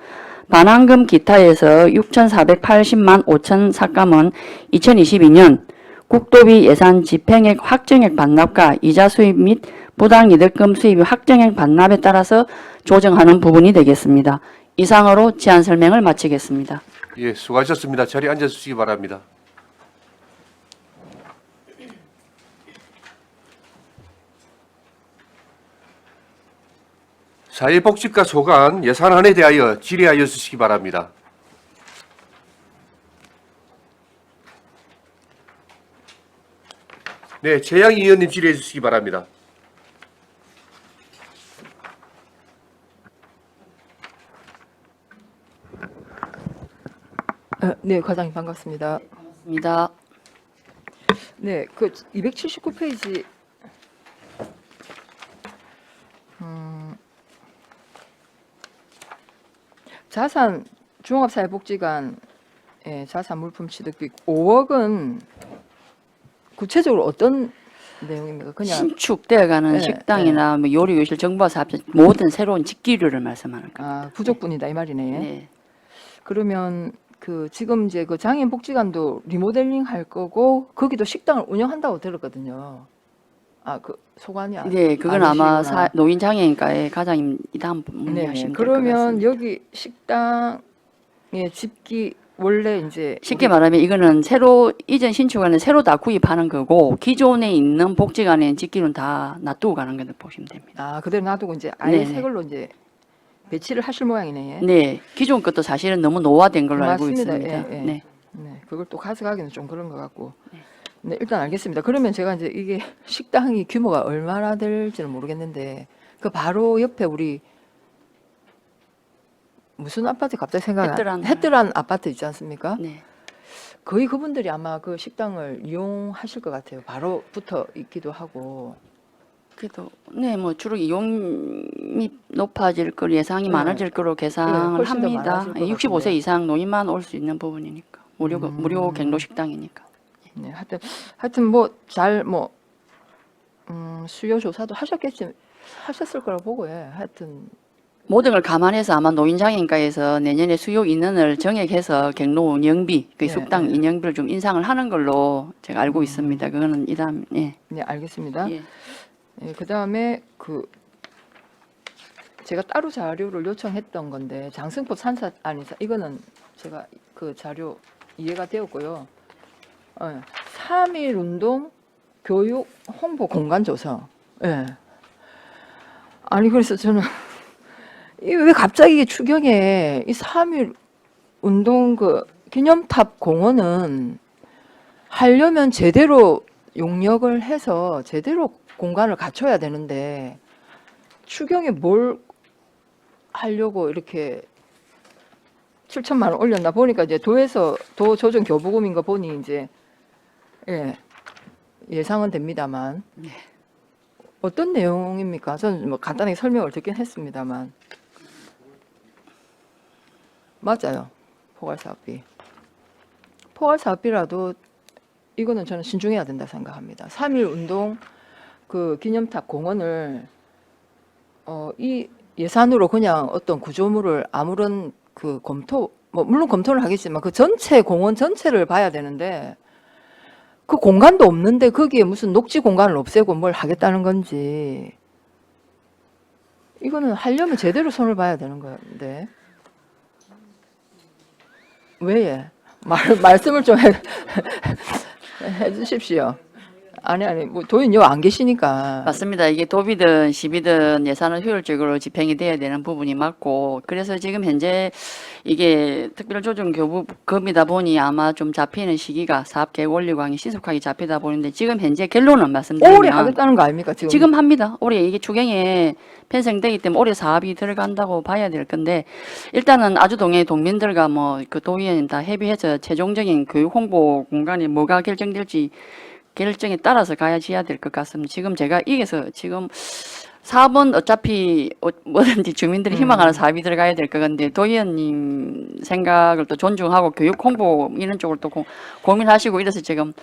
반환금 기타에서 6,480만 5천 삭감은 2022년 국도비 예산 집행액 확정액 반납과 이자 수입 및 부당이득금 수입 확정액 반납에 따라서 조정하는 부분이 되겠습니다. 이상으로 제안 설명을 마치겠습니다. 예, 수고하셨습니다. 자리에 앉아주시기 바랍니다. 사회복지과 소관 예산안에 대하여 질의하여 주시기 바랍니다. 네, 최양희 의원님 질의해 주시기 바랍니다. 네, 과장님 반갑습니다. 입니다. 네, 그 279페이지 자산 종합사회복지관 자산 물품 취득비 5억은 구체적으로 어떤 내용입니까? 그냥 신축되어가는 네, 식당이나 뭐 요리 요실 정보화 사업체 모든 새로운 직기류를 말씀하는 거예요. 부족분이다 이 말이네. 네. 그러면 그 지금 이제 그 장애인 복지관도 리모델링 할 거고 거기도 식당을 운영한다고 들었거든요. 그 소관이 네, 그건 아마 아니시구나. 노인 장애인과의 과장님 이다음 네, 문의하시면 될 것 그러면 같습니다. 여기 식당의 집기 원래 이제 쉽게 말하면 이거는 새로 이전 신축안은 새로 다 구입하는 거고 기존에 있는 복지관에 직기는 다 놔두고 가는 거를 보시면 됩니다. 그대로 놔두고 이제 아예 네네. 새 걸로 이제 배치를 하실 모양이네. 네, 기존 것도 사실은 너무 노화된 걸로 알고 맞습니다. 있습니다. 예, 예. 네. 네, 그걸 또 가져가기는 좀 그런 것 같고. 네, 일단 알겠습니다. 그러면 제가 이제 이게 식당이 규모가 얼마나 될지는 모르겠는데 그 바로 옆에 우리 무슨 아파트 갑자기 생각이 햇들한 아파트 있지 않습니까? 네. 거의 그분들이 아마 그 식당을 이용하실 것 같아요. 바로 붙어 있기도 하고. 그래도 네, 뭐 주로 이용이 높아질 걸 예상이 네. 많아질 거로 계산을 훨씬 더 합니다. 많아질 것 65세 같은데. 이상 노인만 올 수 있는 부분이니까 무료 갱로 식당이니까. 네, 하여튼 뭐 잘 수요 조사도 하셨을 거라고 보고 해. 하여튼 모든 걸 감안해서 아마 노인장애인과에서 내년에 수요 인원을 정액해서 갱로 운영비, 그 네, 숙당 네. 인영비를 좀 인상을 하는 걸로 제가 알고 있습니다. 그거는 이다음 예. 네, 알겠습니다. 예. 네, 그다음에 제가 따로 자료를 요청했던 건데 장승포 산사 이거는 제가 그 자료 이해가 되었고요. 3.1 운동 교육 홍보 공간 조성. 예. 아니 그래서 저는 이 왜 갑자기 추경에 이 3.1 운동 그 기념탑 공원은 하려면 제대로 용역을 해서 제대로 공간을 갖춰야 되는데 추경에 뭘 하려고 이렇게 7천만 원 올렸나 보니까 이제 도에서 도 조정 교부금인 거 보니 이제 예상은 됩니다만 어떤 내용입니까? 저는 뭐 간단하게 설명을 듣긴 했습니다만 맞아요. 포괄사업비. 포괄사업비라도 이거는 저는 신중해야 된다 생각합니다. 3.1 운동 그 기념탑 공원을 이 예산으로 그냥 어떤 구조물을 아무런 그 검토 물론 검토를 하겠지만 그 전체 공원 전체를 봐야 되는데 그 공간도 없는데 거기에 무슨 녹지 공간을 없애고 뭘 하겠다는 건지 이거는 하려면 제대로 손을 봐야 되는 건데 왜 말씀을 좀 해주십시오. 아니 뭐 도인요 안 계시니까. 맞습니다. 이게 도비든 시비든 예산은 효율적으로 집행이 돼야 되는 부분이 맞고 그래서 지금 현재 이게 특별조정교부금이다 보니 아마 좀 잡히는 시기가 사업 계획 원리광이 신속하게 잡히다 보는데 지금 현재 결론은 말씀드리면 올해 하겠다는 거 아닙니까 지금 합니다. 올해 이게 추경에 편성되기 때문에 올해 사업이 들어간다고 봐야 될 건데 일단은 아주동의 동민들과 뭐 그 도의원 다 협의해서 최종적인 교육 홍보 공간이 뭐가 결정될지 결정에 따라서 가야지야 될 것 같습니다. 지금 제가 이게서 지금 사업은 어차피 뭐든지 주민들이 희망하는 사업이 들어가야 될 것 같은데 도의원님 생각을 또 존중하고 교육 홍보 이런 쪽을 또 고민하시고 이래서 지금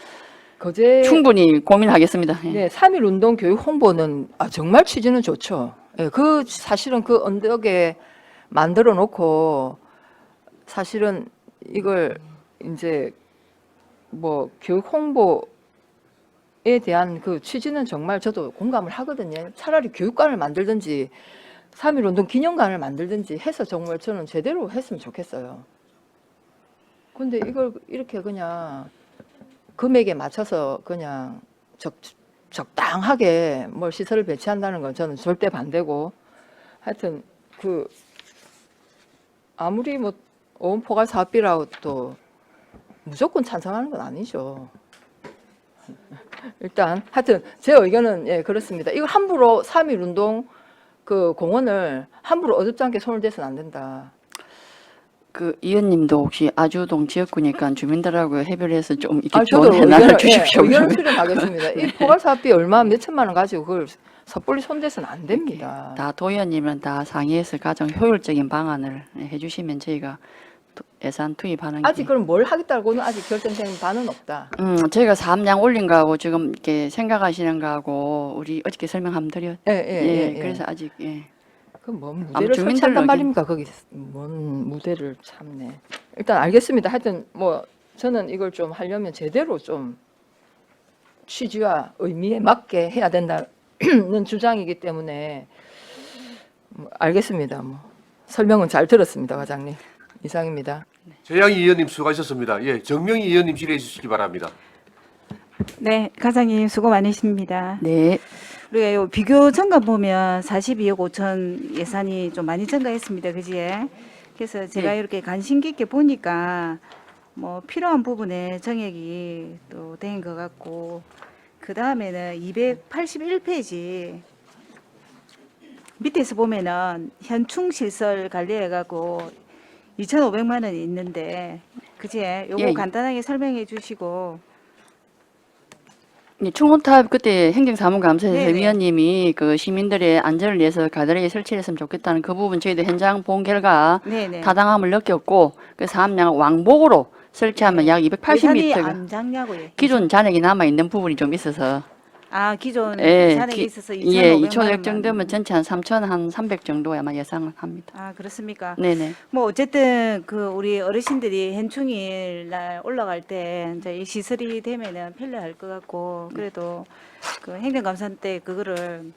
거제 충분히 고민하겠습니다. 예. 네, 3.1 운동 교육 홍보는 정말 취지는 좋죠. 예, 사실은 그 언덕에 만들어 놓고 사실은 이걸 이제 뭐 교육 홍보에 대한 그 취지는 정말 저도 공감을 하거든요. 차라리 교육관을 만들든지 3.1 운동 기념관을 만들든지 해서 정말 저는 제대로 했으면 좋겠어요. 근데 이걸 이렇게 그냥 금액에 맞춰서 그냥 적당하게 뭘 시설을 배치한다는 건 저는 절대 반대고 하여튼 아무리 뭐 어원포괄 사업비라고 또 무조건 찬성하는 건 아니죠. 일단 하여튼 제 의견은 예 그렇습니다. 이거 함부로 3.1 운동 그 공원을 함부로 어줍잖게 손을 대서는 안 된다. 그 의원님도 혹시 아주동 지역구니까 주민들하고 협의를 해서 좀 이렇게 아, 좋은 저도 해나가 의견을, 주십시오. 예, 의견을 수렴하겠습니다. 이 포괄 사업비 얼마 몇 천만 원 가지고 그걸 섣불리 손대서는 안 됩니다. 다 도의원님은 다 상의해서 가장 효율적인 방안을 해주시면 저희가 예산 투입하는 아직 게. 그럼 뭘 하겠다고는 아직 결정된 바는 없다. 저희가 사업량 올린 거하고 지금 이렇게 생각하시는 거하고 우리 어저께 설명 한번 드렸. 예, 예, 예. 그래서 아직 예. 그뭔 아무 무대를 주민들로 설치한단 이렇게- 말입니까? 거기 뭔 무대를 참네. 일단 알겠습니다. 하여튼 뭐 저는 이걸 좀 하려면 제대로 좀 취지와 의미에 맞게 해야 된다는 주장이기 때문에 알겠습니다. 뭐 설명은 잘 들었습니다, 과장님. 이상입니다. 최양희 의원님 수고하셨습니다. 예, 정명희 의원님 질의해 주시기 바랍니다. 네, 과장님 수고 많으십니다. 네. 우리가 요 비교 점검 보면 42억 5천 예산이 좀 많이 증가했습니다. 그지에? 그래서 제가 네. 이렇게 관심 깊게 보니까 뭐 필요한 부분에 정액이 또 된 것 같고 그 다음에는 281페이지 밑에서 보면은 현충 시설 관리해가고 2,500만 원이 있는데 그지에? 요거 예, 예. 간단하게 설명해 주시고 충원탑 그때 행정사무감사에서 네네. 위원님이 그 시민들의 안전을 위해서 가드레일 설치를 했으면 좋겠다는 그 부분 저희도 현장 본 결과 네네. 타당함을 느꼈고 그 사업량 왕복으로 설치하면 약 예산이 280m가 안 작냐고요. 기존 잔액이 남아 있는 부분이 좀 있어서 아 기존 예, 잔액이 있어서 예, 2,500만 2,500 원만. 정도면 전체 한 3,300 정도에 아마 예상을 합니다. 아 그렇습니까? 네네. 뭐 어쨌든 그 우리 어르신들이 현충일 날 올라갈 때 이제 이 시설이 되면은 편리할 것 같고 그래도 그 행정감사 때 그거를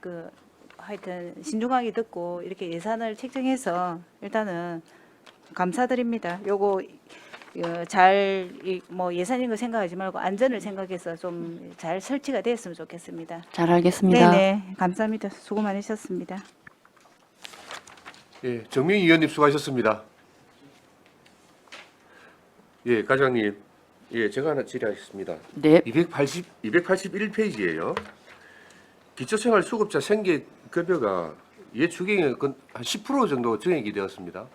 그 하여튼 신중하게 듣고 이렇게 예산을 책정해서 일단은 감사드립니다. 요거 잘 뭐 예산인 거 생각하지 말고 안전을 생각해서 좀 잘 설치가 됐으면 좋겠습니다. 잘 알겠습니다. 네네 감사합니다. 수고 많으셨습니다. 예, 정명희 의원님 수고하셨습니다. 예, 과장님. 예, 제가 하나 질의하겠습니다. 네. 281페이지예요. 기초생활수급자 생계급여가 예 추경의 한 10% 정도 증액이 되었습니다.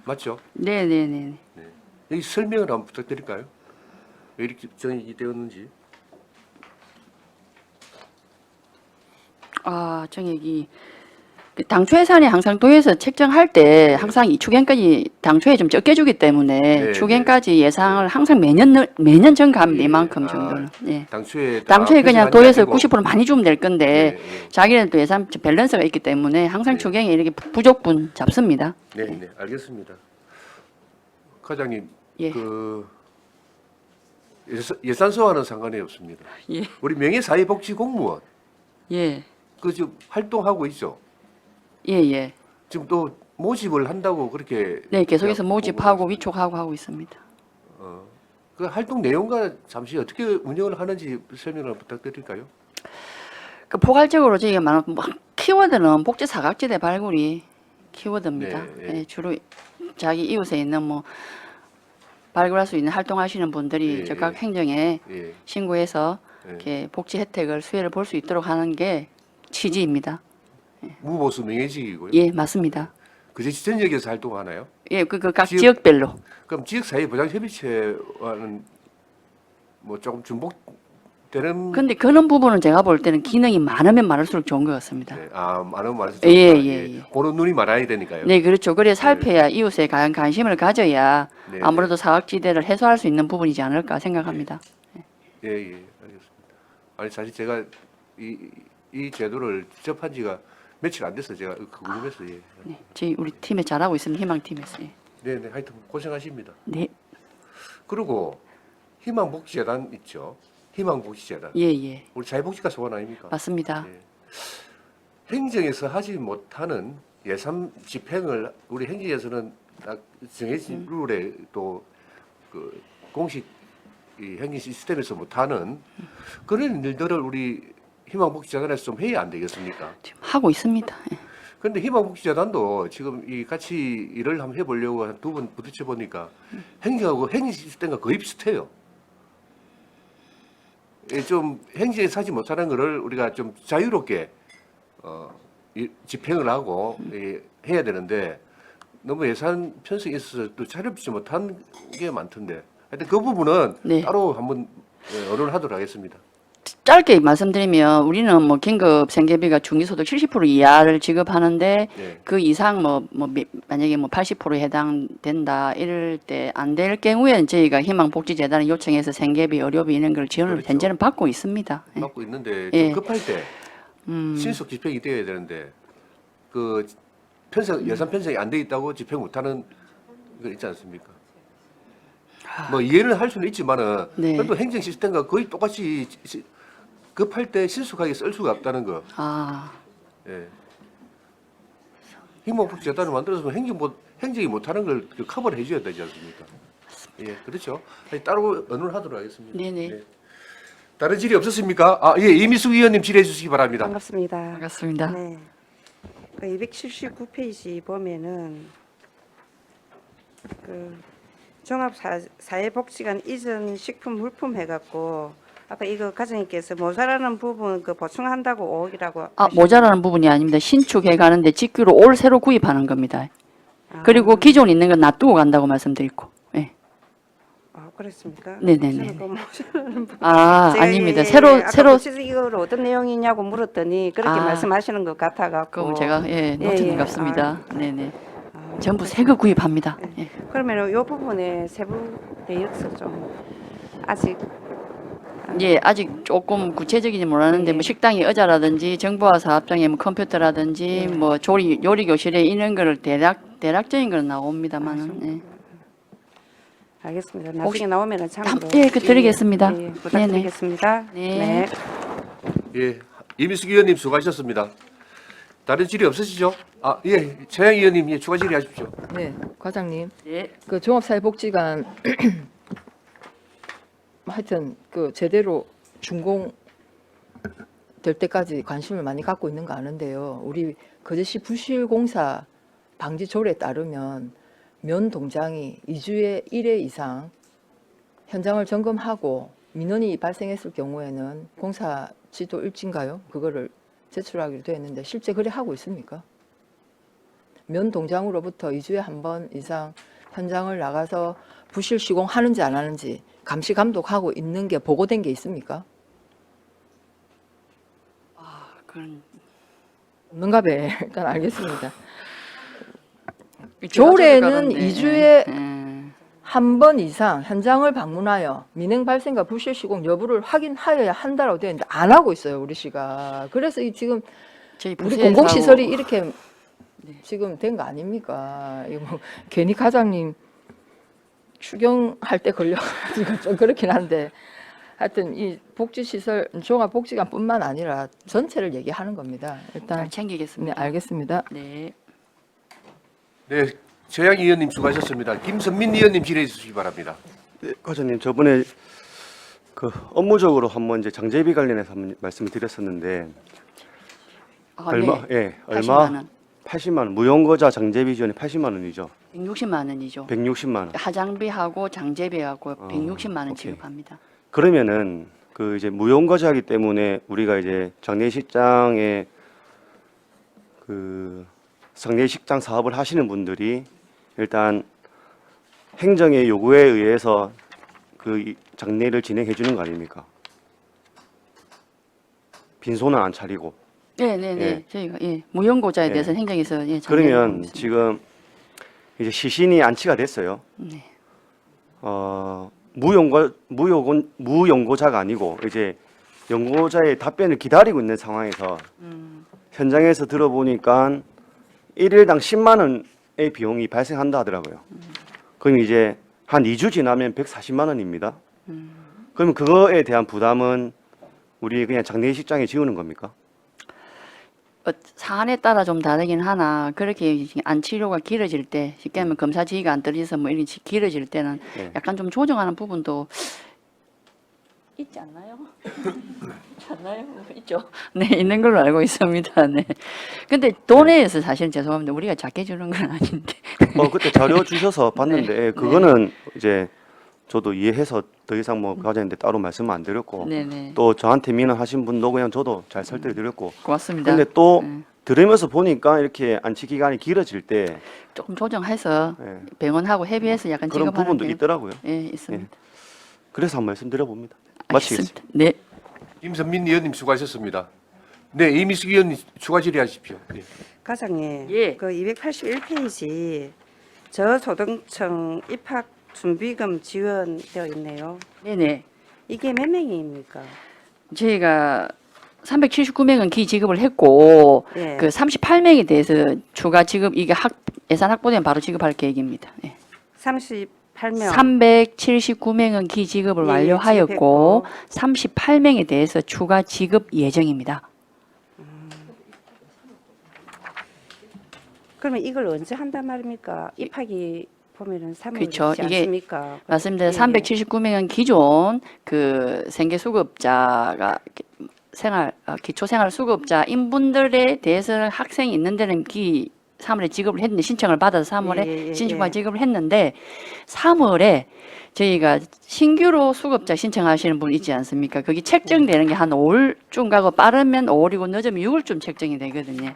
맞죠? 네네네. 네. 여기 설명을 한번 부탁드릴까요? 왜 이렇게 증액이 되었는지. 아, 정액이 그 당초 예산이 항상 도에서 책정할 때 항상 이 추경까지 당초에 좀 적게 주기 때문에 네, 추경까지 예상을 항상 매년 증가합니다. 예, 이만큼 아, 정도는. 예. 당초에 당초에 그냥 표시한 게 도에서 아니고, 90% 많이 주면 될 건데 네, 자기는 또 예산 밸런스가 있기 때문에 항상 네. 추경이 이렇게 부족분 잡습니다. 네, 네, 알겠습니다. 과장님, 예. 그 예산서와는 상관이 없습니다. 예. 우리 명예사회복지공무원 예. 그 지금 활동하고 있죠. 예, 예. 지금 또 모집을 한다고 그렇게 네, 계속해서 보고 모집하고 있습니다. 위촉하고 하고 있습니다. 그 활동 내용과 잠시 어떻게 운영을 하는지 설명을 부탁드릴까요? 그 포괄적으로 저희가 말하는 키워드는 복지 사각지대 발굴이 키워드입니다. 네, 네. 예, 주로 자기 이웃에 있는 뭐 발굴할 수 있는 활동하시는 분들이 예, 즉각 예. 행정에 예, 신고해서 예. 이렇게 복지 혜택을 수혜를 볼 수 있도록 하는 게 취지입니다. 무보수 명예직이고요. 예, 맞습니다. 그제 전역에서 활동하나요? 예, 각 지역- 지역별로. 그럼 지역사회보장협의체와는 뭐 조금 중복되는 근데 그런 부분은 제가 볼 때는 기능이 많으면 많을수록 좋은 것 같습니다. 네, 많은 말씀 예, 예, 예. 보는 눈이 많아야 되니까요. 네, 그렇죠. 그래 살펴야 이웃에 관심을 가져야 네, 아무래도 사각지대를 해소할 수 있는 부분이지 않을까 생각합니다. 예, 예, 알겠습니다. 아니 사실 제가 이 제도를 접한 지가 며칠 안 돼서 제가 궁금해서 예. 네, 저희 우리 팀에 잘하고 있습니다. 희망팀에서. 예. 네, 네, 하여튼 고생하십니다. 네, 그리고 희망복지재단 있죠. 희망복지재단. 예, 예, 우리 자유복지가 소관 아닙니까? 맞습니다. 예. 행정에서 하지 못하는 예산 집행을 우리 행정에서는 딱 정해진 룰에 또 그 공식 이 행정 시스템에서 못하는 그런 일들을 우리 희망복지재단에서 좀 해야 안 되겠습니까? 지금 하고 있습니다. 예. 그런데 희망복지재단도 지금 이 같이 일을 한번 해보려고 한 두 번 부딪혀 보니까 행정하고 행정 시스템과 거의 비슷해요. 좀 행정에 사지 못하는 거를 우리가 좀 자유롭게 집행을 하고 해야 되는데 너무 예산 편성에 있어서 또 자유롭지 못한 게 많던데 하여튼 그 부분은 네. 따로 한번 언론을 하도록 하겠습니다. 짧게 말씀드리면 우리는 뭐 긴급 생계비가 중위소득 70% 이하를 지급하는데 네. 그 이상 만약에 80%에 해당된다 이럴 때 안 될 경우에는 저희가 희망복지재단에 요청해서 생계비, 의료비 이런 걸 지원을 그렇죠. 현재는 받고 있습니다. 예. 맡고 있는데 좀 예. 급할 때 신속 집행이 되어야 되는데 그 예산 편성이 안 돼 있다고 집행 못하는 거 있지 않습니까? 뭐 이해는 할 수는 있지만은 네. 그래도 행정 시스템과 거의 똑같이 급할 때 신속하게 쓸 수가 없다는 거. 아, 예. 희망복지재단을 만들어서 행정이 못하는 걸 커버를 해줘야 되지 않습니까? 예, 그렇죠. 아니, 따로 언론을 하도록 하겠습니다. 네네. 예. 다른 질의 없었습니까? 아, 예, 이미숙 의원님 질의해 주시기 바랍니다. 반갑습니다. 반갑습니다. 네. 279페이지 보면은 그 종합사회복지관 이전 식품 물품 해갖고 아까 이거 과장님께서 모자라는 부분 그 보충한다고 5억이라고. 아, 모자라는 부분이 아닙니다. 신축해 가는데 직규로 올 새로 구입하는 겁니다. 그리고 기존 있는 건 놔두고 간다고 말씀드리고. 예. 그랬습니까? 네네네. 저는 그 모자라는 부분. 아, 제가 아닙니다. 예, 새로 아까 구체적으로 어떤 내용이냐고 물었더니 그렇게 아. 말씀하시는 것 같아갖고. 그럼 제가 놓친 것 같습니다. 아, 네네. 전부 새 거 구입합니다. 예. 그러면 이 부분에 세부 내역서 좀 아직 예, 아직 조금 구체적인지 몰랐는데 뭐 식당이 의자라든지 정보화 사업장에 뭐 컴퓨터라든지 뭐 요리 교실에 이런 거를 대략적인 건 나옵니다만은. 예. 알겠습니다. 혹시 나중에 나오면은 참고로. 예, 그 드리겠습니다. 예, 부탁드리겠습니다. 네. 예, 이미숙 의원님 수고하셨습니다. 다른 질의 없으시죠? 아, 예, 최양 의원님 예, 추가 질의하십시오. 네, 과장님. 예. 그 종합사회복지관 하여튼 그 제대로 준공 될 때까지 관심을 많이 갖고 있는 거 아는데요. 우리 거제시 부실공사 방지조례에 따르면 면 동장이 2주에 1회 이상 현장을 점검하고 민원이 발생했을 경우에는 공사 지도 일지인가요? 그거를 제출하기로 되어 있는데 실제 그래 하고 있습니까? 면 동장으로부터 2주에 한 번 이상 현장을 나가서 부실 시공하는지 안 하는지 감시 감독하고 있는 게 보고된 게 있습니까? 그런 없는가 봐. 일단 알겠습니다. 조례는 2주에 한 번 이상 현장을 방문하여 민행 발생과 부실 시공 여부를 확인하여야 한다라고 되어 있는데 안 하고 있어요, 우리 시가. 그래서 이 지금 저희 우리 부서에서 공공시설이 이렇게 지금 된 거 아닙니까? 이거 뭐 괜히 과장님 추경할 때 걸려가지고 좀 그렇긴 한데 하여튼 이 복지시설 종합복지관뿐만 아니라 전체를 얘기하는 겁니다. 일단 잘 챙기겠습니다. 네, 알겠습니다. 네. 네, 최양 의원님 수고하셨습니다. 김선민 의원님 질의해 주시기 바랍니다. 네, 과장님 저번에 그 업무적으로 한번 이제 장제비 관련해서 한번 말씀을 드렸었는데 아, 얼마 네. 예 80만 얼마 원. 80만 원 무용거자 장제비 지원이 80만 원이죠. 160만 원이죠. 160만 원. 하장비하고 장제비하고 160만 원 오케이. 지급합니다. 그러면은 그 이제 무용거자이기 때문에 우리가 이제 장례식장에 그 장례식장 사업을 하시는 분들이 일단 행정의 요구에 의해서 그 장례를 진행해 주는 거 아닙니까? 빈소는 안 차리고. 네네네. 예. 저희가 무용고자에 예. 대해서 행정에서 장려를 하고 그러면 있습니다. 지금 이제 시신이 안치가 됐어요. 네. 무용고자가 아니고 이제 연고자의 답변을 기다리고 있는 상황에서 현장에서 들어보니까 1일당 10만 원의 비용이 발생한다 하더라고요. 그럼 이제 한 2주 지나면 140만 원입니다. 그러면 그거에 대한 부담은 우리 그냥 장례식장에 지우는 겁니까? 사안에 따라 좀 다르긴 하나 그렇게 안치료가 길어질 때 쉽게 하면 검사 지휘가 안 떨어져서 뭐 이런 길어질 때는 네. 약간 좀 조정하는 부분도 있지 않나요? 있지 않나요? 있죠. 네, 있는 걸로 알고 있습니다. 네. 근데 돈에 대해서 사실은 죄송합니다. 우리가 작게 주는 건 아닌데. 그때 자료 주셔서 봤는데 그거는 이제 저도 이해해서 더 이상 뭐 과장님한테 따로 말씀은 안 드렸고 네네. 또 저한테 민원하신 분도 그냥 저도 잘 설득드렸고 고맙습니다. 근데 또 네. 들으면서 보니까 이렇게 안치 기간이 길어질 때 조금 조정해서 예, 병원하고 협의해서 약간 그런 지급하는 부분도 게 있더라고요. 예, 있습니다. 그래서 한 말씀 드려봅니다. 마치겠습니다. 알겠습니다. 네. 임선민 의원님 수고하셨습니다. 네, 이미숙 의원님 추가 질의하십시오. 예. 과장님, 예. 그 281페이지 저초등청 입학 준비금 지원되어 있네요. 네네. 이게 몇 명입니까? 저희가 379명은 기지급을 했고 예. 그 38명에 대해서 추가 지급 이게 예산 확보되면 바로 지급할 계획입니다. 예. 38명. 379명은 기지급을 예, 완료하였고 지급했고. 38명에 대해서 추가 지급 예정입니다. 그러면 이걸 언제 한단 말입니까? 입학이 보면은 3월이지 그렇죠. 이게 않습니까? 맞습니다. 예, 379명은 기존 그 생계수급자가 기초생활수급자인 분들에 대해서 학생이 있는 데는 3월에 지급을 했는데 신청을 받아서 3월에 예. 신청과 지급을 했는데 3월에 저희가 신규로 수급자 신청하시는 분 있지 않습니까? 거기 책정되는 게 한 5월쯤 가고 빠르면 5월이고 늦으면 6월쯤 책정이 되거든요.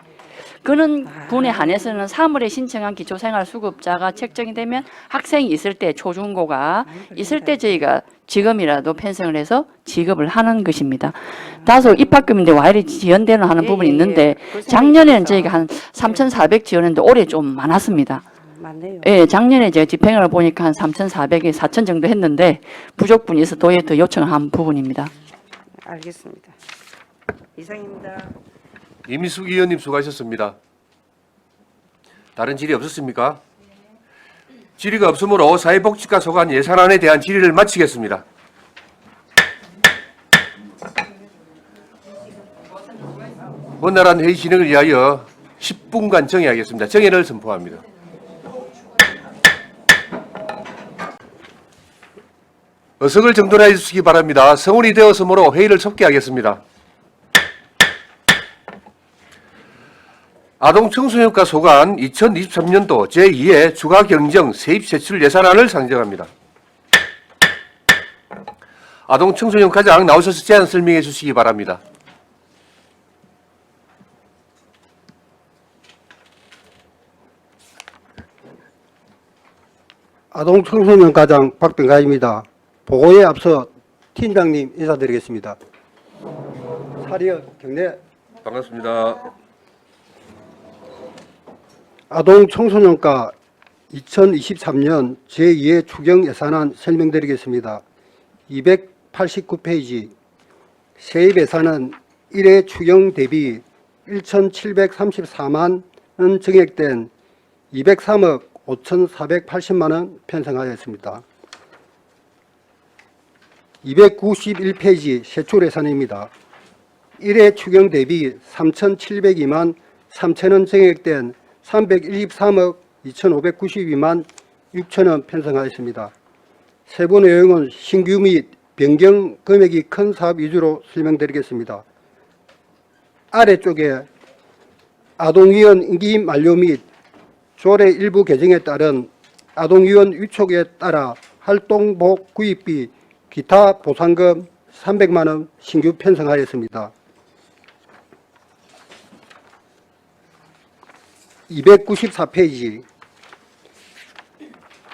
그런 분에 한해서는 3월에 신청한 기초생활수급자가 책정이 되면 학생이 있을 때 초중고가 있을 때 저희가 지금이라도 편성을 해서 지급을 하는 것입니다. 다소 입학금인데 와 이리 지연되는 하는 예, 부분이 예, 있는데 그 생각이 작년에는 있어서. 저희가 한 3,400 지원했는데 올해 좀 많았습니다. 맞네요. 예, 작년에 제가 집행을 보니까 한 3,400에 4,000 정도 했는데 부족분이 있어 도에 더 요청한 부분입니다. 알겠습니다. 이상입니다. 이미숙 의원님 수고하셨습니다. 다른 질의 없었습니까? 질의가 없으므로 사회복지과 소관 예산안에 대한 질의를 마치겠습니다. 원활한 회의 진행을 위하여 10분간 정회하겠습니다. 정회를 선포합니다. 어석을 정돈해 주시기 바랍니다. 성운이 되었으므로 회의를 속개하겠습니다. 아동청소년과 소관 2023년도 제2회 추가경정 세입세출 예산안을 상정합니다. 아동청소년 과장 나오셔서 제안 설명해 주시기 바랍니다. 아동청소년 과장 박병가입니다. 보고에 앞서 팀장님 인사드리겠습니다. 사리어 경례 반갑습니다. 아동청소년과 2023년 제2회 추경 예산안 설명드리겠습니다. 289페이지 세입 예산은 1회 추경 대비 1,734만 원 증액된 203억 5,480만 원 편성하였습니다. 291페이지 세출 예산입니다. 1회 추경 대비 3,702만 3천 원 증액된 313억 2,592만 6천 원 편성하였습니다. 세부 내용은 신규 및 변경 금액이 큰 사업 위주로 설명드리겠습니다. 아래쪽에 아동위원 임기 만료 및 조례 일부 개정에 따른 아동위원 위촉에 따라 활동복 구입비 기타 보상금 300만 원 신규 편성하였습니다. 294페이지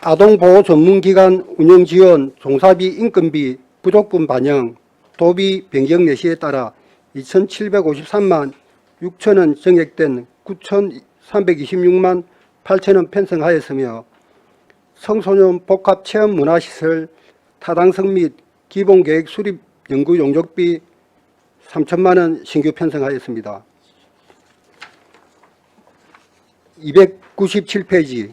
아동보호 전문기관 운영지원 종사비 인건비 부족분 반영 도비 변경 예시에 따라 2,753만 6천 원 증액된 9,326만 8천 원 편성하였으며 청소년 복합체험문화시설 타당성 및 기본계획 수립 연구 용적비 3천만 원 신규 편성하였습니다. 297페이지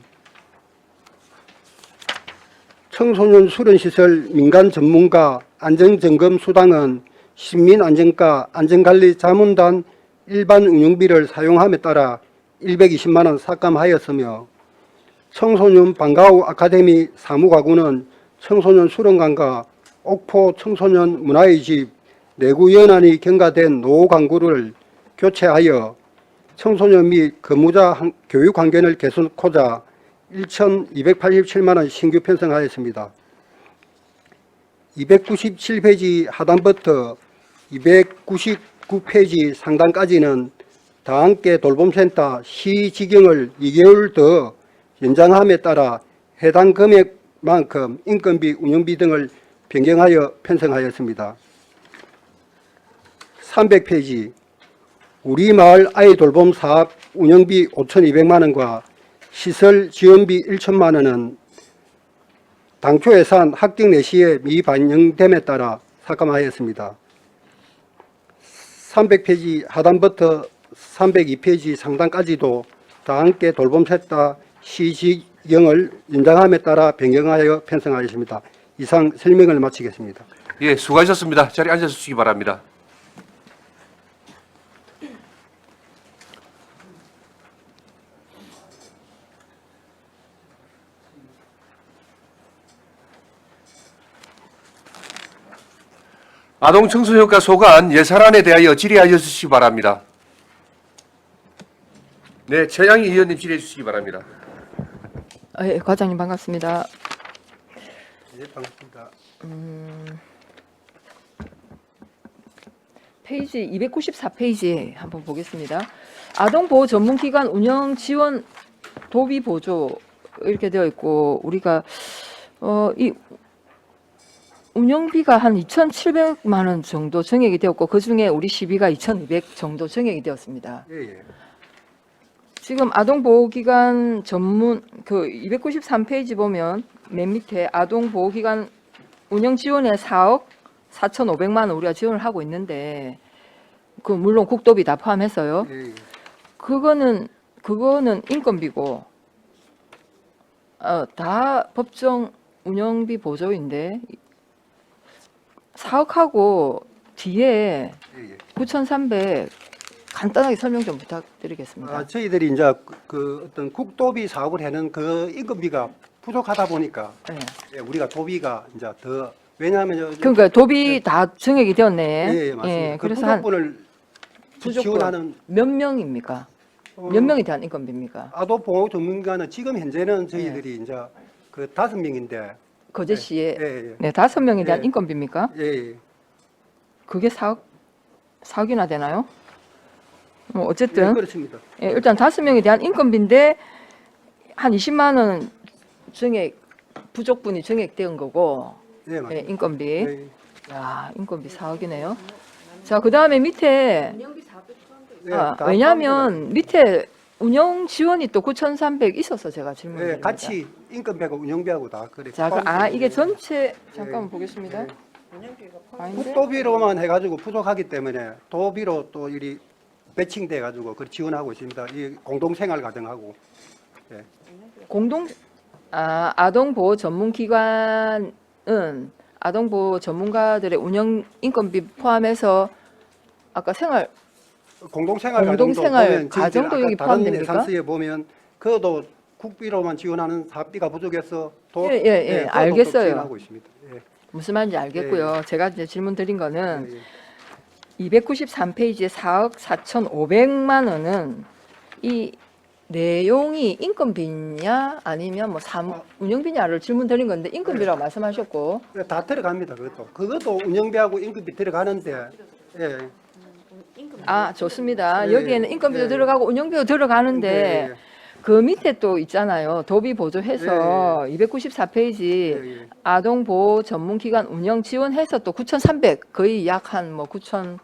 청소년 수련시설 민간 전문가 안전점검 수당은 시민안전과 안전관리자문단 일반 운영비를 사용함에 따라 120만 원 삭감하였으며 청소년 방과후 아카데미 사무가구는 청소년 수련관과 옥포 청소년 문화의 집 내구 연한이 경과된 노후 강구를 교체하여 청소년 및 근무자 교육 환경을 개선하고자 1,287만 원 신규 편성하였습니다. 297페이지 하단부터 299페이지 상단까지는 다 함께 돌봄센터 시지경을 2개월 더 연장함에 따라 해당 금액만큼 인건비, 운영비 등을 변경하여 편성하였습니다. 300페이지 우리 마을 아이 돌봄 사업 운영비 5,200만 원과 시설 지원비 1천만 원은 당초 예산 합격 내시에 미반영됨에 따라 삭감하였습니다. 300페이지 하단부터 302페이지 상단까지도 다 함께 돌봄센터 시지경을 연장함에 따라 변경하여 편성하였습니다. 이상 설명을 마치겠습니다. 예, 수고하셨습니다. 자리에 앉아주시기 바랍니다. 아동 청소년과 소관 예산안에 대하여 질의하여 주시기 바랍니다. 네, 최양희 의원님 질의해 주시기 바랍니다. 예, 과장님 반갑습니다. 네, 반갑습니다. 페이지 294페이지 한번 보겠습니다. 아동보호 전문기관 운영 지원 도비 보조 이렇게 되어 있고 우리가 이 운영비가 한 2,700만 원 정도 정액이 되었고 그중에 우리 시비가 2,200 정도 정액이 되었습니다. 예. 지금 아동보호기관 전문 그 293페이지 보면 맨 밑에 아동보호기관 운영 지원에 4억 4,500만 원 우리가 지원을 하고 있는데 그 물론 국도비 다 포함해서요. 예. 그거는 인건비고 다 법정 운영비 보조인데 4억하고 뒤에 예. 9,300 간단하게 설명 좀 부탁드리겠습니다. 저희들이 이제 그 어떤 국도비 사업을 하는 그 인건비가 부족하다 보니까 네. 예, 우리가 도비가 이제 더 왜냐하면 그러니까 도비 다 정액이 되었네. 예, 맞습니다. 그 그래서 한 부족분을 부족분 지원하는 몇 명입니까? 몇 명에 대한 인건비입니까? 아동보호 전문가는 지금 현재는 저희들이 이제 그 5명인데 거제시에 예, 네, 5명에 대한 예. 인건비입니까? 예. 그게 4억이나 되나요? 예, 어쨌든 그렇습니다. 예, 일단 5명에 대한 인건비인데 한 20만 원 정액 부족분이 정액된 거고 예, 예, 맞습니다. 인건비. 예, 야, 인건비 4억이네요. 자, 그다음에 밑에 예, 다 왜냐하면 밑에 운영 지원이 또 9,300 있어서 제가 예, 질문드립니다. 같이 인건비하고 운영비하고 다 그래. 자, 이게 전체 잠깐만 보겠습니다. 예. 아닌데? 국도비로만 해가지고 부족하기 때문에 도비로 또 이리 배칭돼 가지고 그 지원하고 있습니다. 이 공동생활 가정하고 아동보호 전문기관은 아동보호 전문가들의 운영 인건비 포함해서 아까 공동생활 공동생활 가정도 아까 여기 다른 포함됩니까? 예산서에 보면 그것도 국비로만 지원하는 사업비가 부족해서 예, 그것도 또 알겠어요. 지원하고 있습니다. 예, 무슨 말인지 알겠고요. 제가 이제 질문 드린 거는 예, 293페이지에 4억 4,500만 원은 이 내용이 인건비냐 아니면 뭐 운영비냐를 질문 드린 건데 인건비라고 말씀하셨고 예. 다 들어갑니다. 그것도 운영비하고 인건비 들어가는데 예, 좋습니다. 예, 여기에는 인건비도 예. 들어가고 운영비도 들어가는데 예, 그 밑에 또 있잖아요. 도비 보조해서 294페이지 예, 예. 아동보호 전문기관 운영 지원해서 또 9,300 거의 약 한 뭐 9천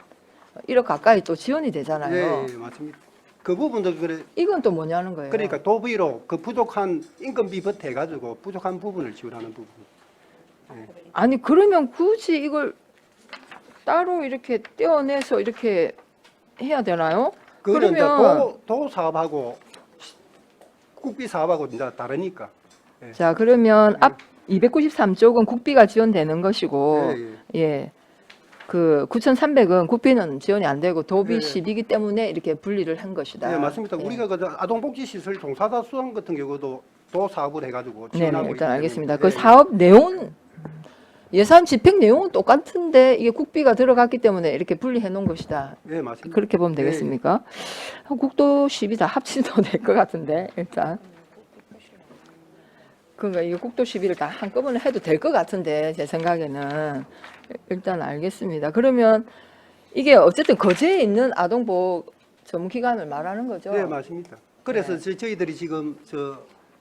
1억 가까이 또 지원이 되잖아요. 예, 예, 맞습니다. 그 부분도 그래. 이건 또 뭐냐는 거예요. 그러니까 도비로 그 부족한 인건비부터 해가지고 부족한 부분을 지원하는 부분. 아니 그러면 굳이 이걸 따로 이렇게 떼어내서 이렇게 해야 되나요? 그거는 이제 그러면 도 사업하고 국비 사업하고 이제 다르니까. 자 그러면 앞 293쪽은 국비가 지원되는 것이고 예, 예. 그 9,300은 국비는 지원이 안 되고 도비 예. 10이기 때문에 이렇게 분리를 한 것이다. 네, 맞습니다. 예. 우리가 그 아동복지시설 종사자 수당 같은 경우도 도 사업을 해가지고 네네, 지원하고 일단 있기 알겠습니다. 때문에. 그 사업 내용 예산 집행 내용은 똑같은데 이게 국비가 들어갔기 때문에 이렇게 분리해 놓은 것이다. 네, 맞습니다. 그렇게 보면 되겠습니까? 국도 10이 다 합치도 될 것 같은데 일단 그러니까 이 국도 시비를 다 한꺼번에 해도 될 것 같은데 제 생각에는 일단 알겠습니다. 그러면 이게 어쨌든 거제에 있는 아동보호 전문기관을 말하는 거죠? 네, 맞습니다. 그래서 저희들이 지금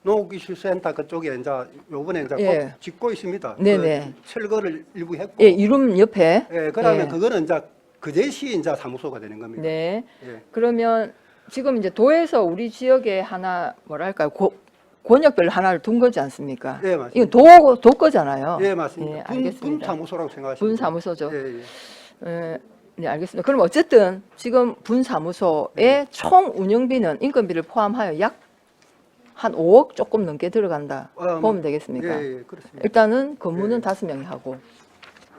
농업기술센터 그쪽에 이제 요번에 이제 예. 꼭 짓고 있습니다. 네네. 그 철거를 일부 했고. 예, 이름 옆에. 예, 그다음에 예. 그거는 이제 거제시 이제 사무소가 되는 겁니다. 네. 예. 그러면 지금 이제 도에서 우리 지역에 하나 뭐랄까요? 권역별 하나를 둔 거지 않습니까? 예, 맞습니다. 이건 도 거잖아요. 예, 맞습니다. 예, 분 알겠습니다. 사무소라고 생각하시면 분 사무소죠. 예, 예. 네, 알겠습니다. 그럼 어쨌든 지금 분 사무소의 총 운영비는 인건비를 포함하여 약 한 5억 조금 넘게 들어간다 보면 되겠습니까? 예, 예, 그렇습니다. 일단은 근무는 예. 5명이 하고.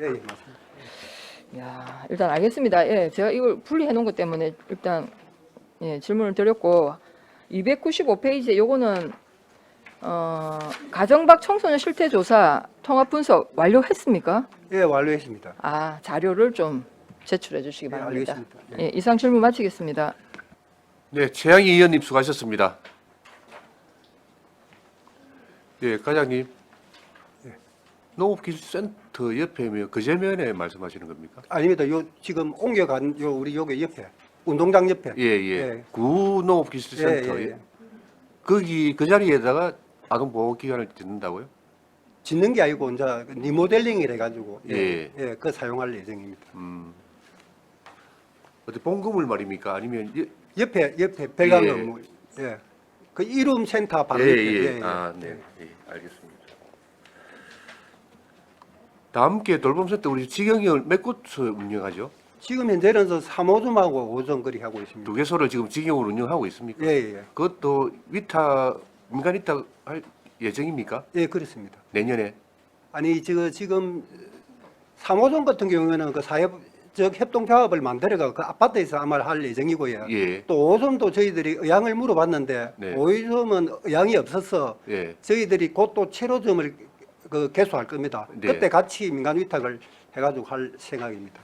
예, 예, 맞습니다. 야, 일단 알겠습니다. 예, 제가 이걸 분리해 놓은 것 때문에 일단 예, 질문을 드렸고 295페이지에 요거는 가정박 청소년 실태 조사 통합 분석 완료했습니까? 예, 완료했습니다. 아, 자료를 좀 제출해 주시기 예, 바랍니다. 알겠습니다. 예, 이상 질문 마치겠습니다. 네, 최양희 의원님 수고하셨습니다. 예, 과장님. 농업기술센터 옆에면 거제면에 말씀하시는 겁니까? 아닙니다. 요 지금 옮겨간 요 우리 여기 옆에 운동장 옆에. 예, 예. 구농업기술센터. 예, 예, 예. 거기 그 자리에다가 아동보호기관을 짓는다고요? 짓는 게 아니고 이제 리모델링을 해가지고 예. 예, 그 사용할 예정입니다. 어디 봉금을 말입니까? 아니면 옆에 배관 예. 업무. 예. 그 이룸 센터 바로 예, 옆에. 예. 예, 예. 아, 네. 예, 알겠습니다. 다음 기회에 돌봄센터 우리 직영을 몇 곳 운영하죠? 지금 현재는 3호점하고 5점 거리 하고 있습니다. 두 개소를 지금 직영으로 운영하고 있습니까? 예, 예, 그것도 위탁 민간 위탁 할 예정입니까? 예, 그렇습니다. 내년에? 아니 지금 3호점 같은 경우에는 그 사회적 협동조합을 만들어가 그 아파트에서 아마 할 예정이고요. 예. 또 5점도 저희들이 의향을 물어봤는데 네. 5점은 의향이 없어서 예. 저희들이 곧 또 7호점을 그 개소할 겁니다. 네. 그때 같이 민간 위탁을 해가지고 할 생각입니다.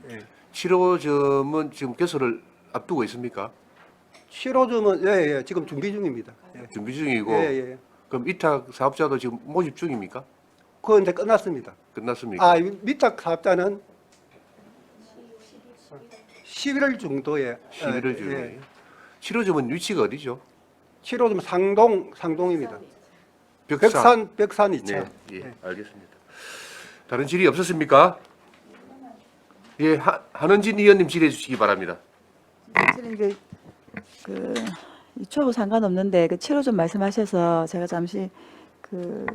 예. 7호점은 지금 개설을 앞두고 있습니까? 7호점은 예, 지금 준비 중입니다. 예. 준비 중이고. 예, 예. 그럼 위탁 사업자도 지금 모집 중입니까? 그건 이제 끝났습니다. 끝났습니까? 아, 위탁 사업자는 11월 정도에 11월 예, 중에. 예. 7호점은 위치가 어디죠? 7호점 상동입니다. 벽산. 벽산 2차. 네, 예, 알겠습니다. 다른 질의 없었습니까? 예, 한은진 의원님 질의해 주시기 바랍니다. 사실은 그 유초하고 상관없는데 그 7호점 말씀하셔서 제가 잠시 그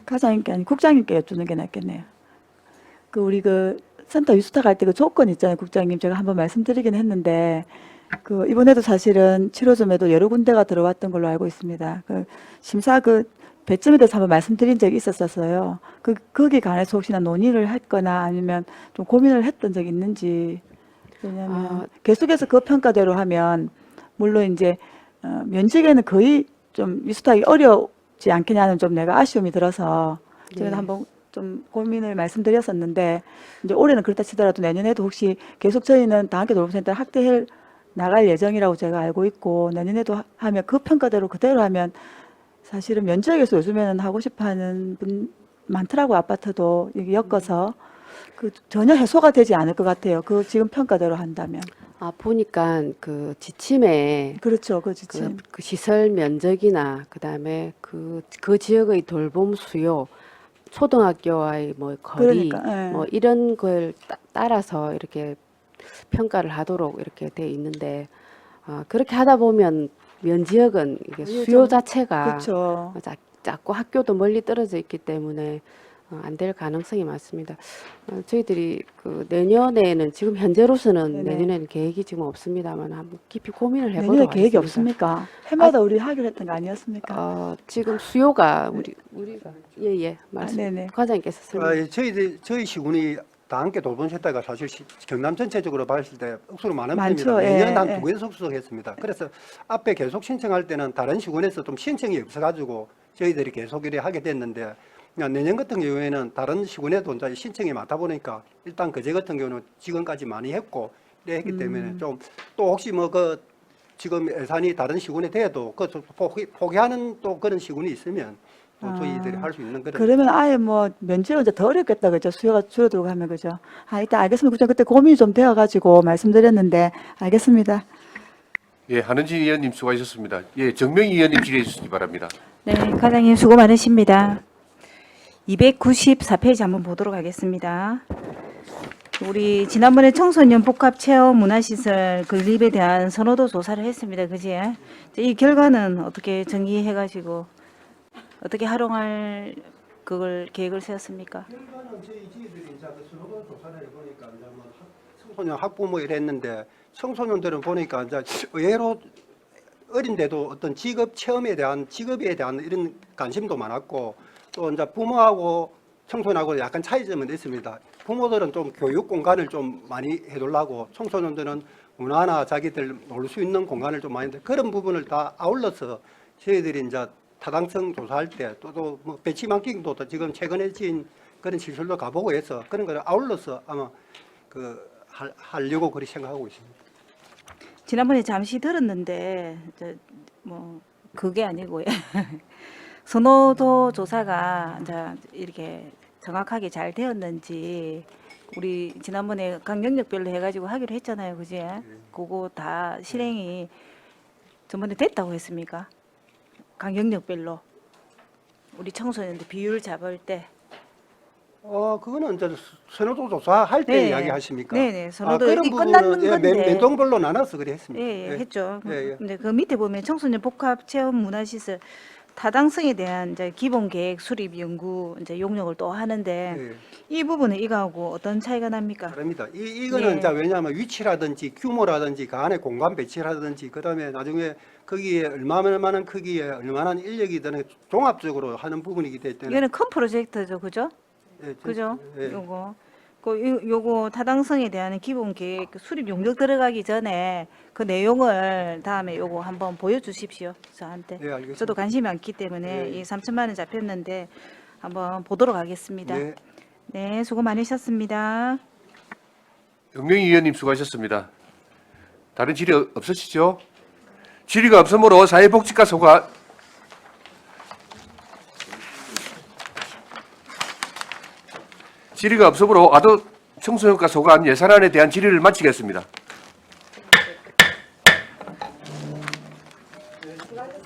과장님께 아니 국장님께 여쭈는 게 낫겠네요. 그 우리 그 센터 위수탁할 때 그 조건 있잖아요, 국장님. 제가 한번 말씀드리긴 했는데 그 이번에도 사실은 7호점에도 여러 군데가 들어왔던 걸로 알고 있습니다. 그 심사 그 배점에 대해서 한번 말씀드린 적이 있었어요. 거기에 관해서 혹시나 논의를 했거나 아니면 좀 고민을 했던 적이 있는지. 왜냐하면 계속해서 그 평가대로 하면 물론 이제 면직에는 거의 좀 위수탁이 어렵지 않겠냐는 좀 내가 아쉬움이 들어서 제가 네. 한번 좀 고민을 말씀드렸었는데 이제 올해는 그렇다 치더라도 내년에도 혹시 계속 저희는 다학교 돌봄센터 확대해 나갈 예정이라고 제가 알고 있고 내년에도 하면 그 평가대로 그대로 하면 사실은 면적에서 요즘에는 하고 싶어하는 분 많더라고요. 아파트도 여기 엮어서 그 전혀 해소가 되지 않을 것 같아요. 그 지금 평가대로 한다면. 아, 보니까 그 지침에 그렇죠. 그 지침. 그 시설 면적이나 그다음에 그 지역의 돌봄 수요, 초등학교와의 뭐 거리, 그러니까, 예. 뭐 이런 걸 따라서 이렇게 평가를 하도록 이렇게 돼 있는데 그렇게 하다 보면 면지역은 이게 수요 자체가 그렇죠. 작고 학교도 멀리 떨어져 있기 때문에 안 될 가능성이 많습니다. 저희들이 그 내년에는 지금 현재로서는 네네. 내년에는 계획이 지금 없습니다만 한번 깊이 고민을 해보도록 내년에 계획이 하겠습니다. 없습니까? 해마다 우리 하기로 했던 거 아니었습니까? 지금 수요가 우리가 예예 말씀 네네. 과장님께서 설명. 예, 저희 시군이 다함께 돌봄센터가 사실 경남 전체적으로 봤을 때 억수로 많은 많죠. 편입니다. 매년 예, 한 예. 2개 접수했습니다. 그래서 앞에 계속 신청할 때는 다른 시군에서 좀 신청이 없어가지고 저희들이 계속 이래 하게 됐는데 내년 같은 경우에는 다른 시군에도 이제 신청이 많다 보니까 일단 그제 같은 경우는 지금까지 많이 했고 이래 했기 때문에 좀 또 혹시 뭐 그 지금 예산이 다른 시군에 돼도 그 포기하는 또 그런 시군이 있으면 또 저희들이 할 수 있는 그런. 그러면 아예 뭐 면제가 이제 더 어렵겠다 그죠? 수요가 줄어들고 하면 그죠? 일단 알겠습니다. 국장 그때 고민이 좀 되어가지고 말씀드렸는데 알겠습니다. 예, 한은진 의원님 수고하셨습니다. 예, 정명희 의원님 질의해 주시기 바랍니다. 네, 과장님 수고 많으십니다. 294페이지 한번 보도록 하겠습니다. 우리 지난번에 청소년 복합 체험 문화시설 건립에 대한 선호도 조사를 했습니다. 그지? 이 결과는 어떻게 정리해가지고 어떻게 활용할 그걸 계획을 세웠습니까? 결과는 저희들이 이제 그 선호도 조사를 해보니까 이제 뭐 청소년 학부모 이랬는데 청소년들은 보니까 이제 의외로 어린데도 어떤 직업에 대한 이런 관심도 많았고 또 이제 부모하고 청소년하고 약간 차이점은 있습니다. 부모들은 좀 교육 공간을 좀 많이 해달라고 청소년들은 문화나 자기들 놀 수 있는 공간을 좀 많이 했는데 그런 부분을 다 아울러서 저희들이 이제 타당성 조사할 때 또 뭐 배치만킹도 지금 최근에 지은 그런 시설도 가보고 해서 그런 거를 아울러서 아마 하려고 그렇게 생각하고 있습니다. 지난번에 잠시 들었는데 뭐 그게 아니고요. 선호도 조사가 이제 이렇게 정확하게 잘 되었는지 우리 지난번에 각 영역별로 해가지고 하기로 했잖아요, 그지? 그거 다 실행이 전번에 됐다고 했습니까? 각 영역별로 우리 청소년들 비율 잡을 때. 그거는 이제 선호도 조사할 때 네. 이야기하십니까? 네네. 선호도 그런 이 부분은 끝났는 건데. 면동별로 나눠서 그래 했습니다. 예, 했죠. 예, 예. 근데 그 밑에 보면 청소년 복합 체험 문화시설 타당성에 대한 이제 기본 계획 수립 연구 이제 용역을 또 하는데 예. 이 부분은 이거하고 어떤 차이가 납니까? 다릅니다. 이거는 네. 이제 왜냐하면 위치라든지 규모라든지 그 안에 공간 배치라든지 그다음에 나중에 거기에 얼마만한 크기에 얼마나 인력이 드는 종합적으로 하는 부분이기 때문에 이거는 큰 프로젝트죠, 그죠? 예, 그죠? 예. 요거 타당성에 대한 기본 계획 수립 용역 들어가기 전에 그 내용을 다음에 요거 한번 보여주십시오, 저한테. 네, 알겠습니다. 저도 관심이 많기 때문에 네. 이 3천만 원 잡혔는데 한번 보도록 하겠습니다. 네. 네, 수고 많으셨습니다. 정명희 의원님 수고하셨습니다. 다른 질의 없으시죠? 질의가 없으므로 사회복지과 소관 질의가 없으므로 아동 청소년과 소관 예산안에 대한 질의를 마치겠습니다.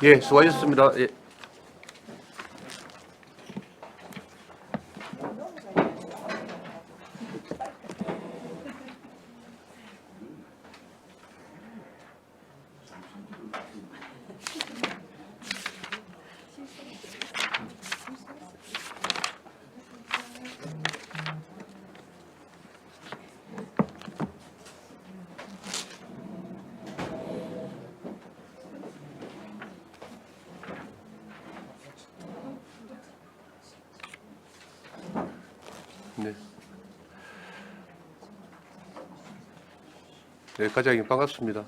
예, 수고하셨습니다. 예. 네. 네, 과장님 반갑습니다.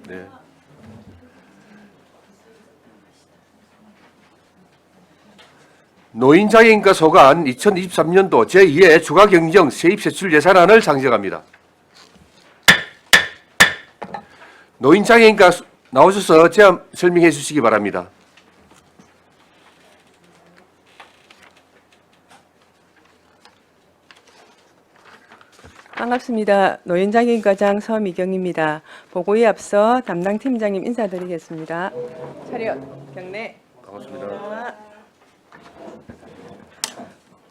네. 노인장애인과 소관 2023년도 제2회 추가경정 세입세출 예산안을 상정합니다. 노인장애인과 나오셔서 제안 설명해 주시기 바랍니다. 반갑습니다. 노인장애인과장 서미경입니다. 보고에 앞서 담당 팀장님 인사드리겠습니다. 차렷, 경례. 반갑습니다.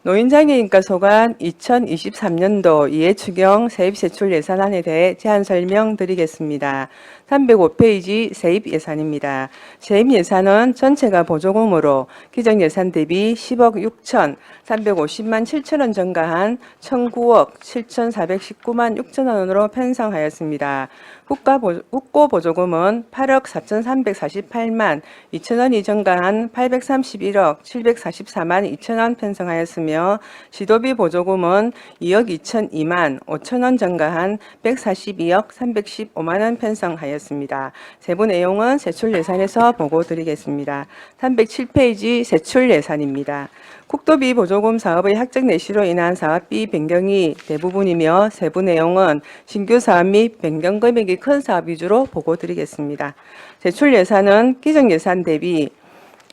노인장애인과 소관 2023년도 이해추경 세입세출 예산안에 대해 제안 설명드리겠습니다. 305페이지 세입 예산입니다. 세입 예산은 전체가 보조금으로 기정 예산 대비 10억 6천 350만 7천 원 증가한 1,009억 7,419만 6천 원으로 편성하였습니다. 국고 보조금은 8억 4,348만 2천 원이 증가한 831억 744만 2천 원 편성하였으며 지도비 보조금은 2억 2,002만 5천 원 증가한 142억 315만 원 편성하였습니다. 세부 내용은 세출 예산에서 보고드리겠습니다. 307페이지 세출 예산입니다. 국도비 보조금 사업의 학적 내시로 인한 사업비 변경이 대부분이며 세부 내용은 신규 사업 및 변경 금액이 큰 사업 위주로 보고드리겠습니다. 제출 예산은 기정 예산 대비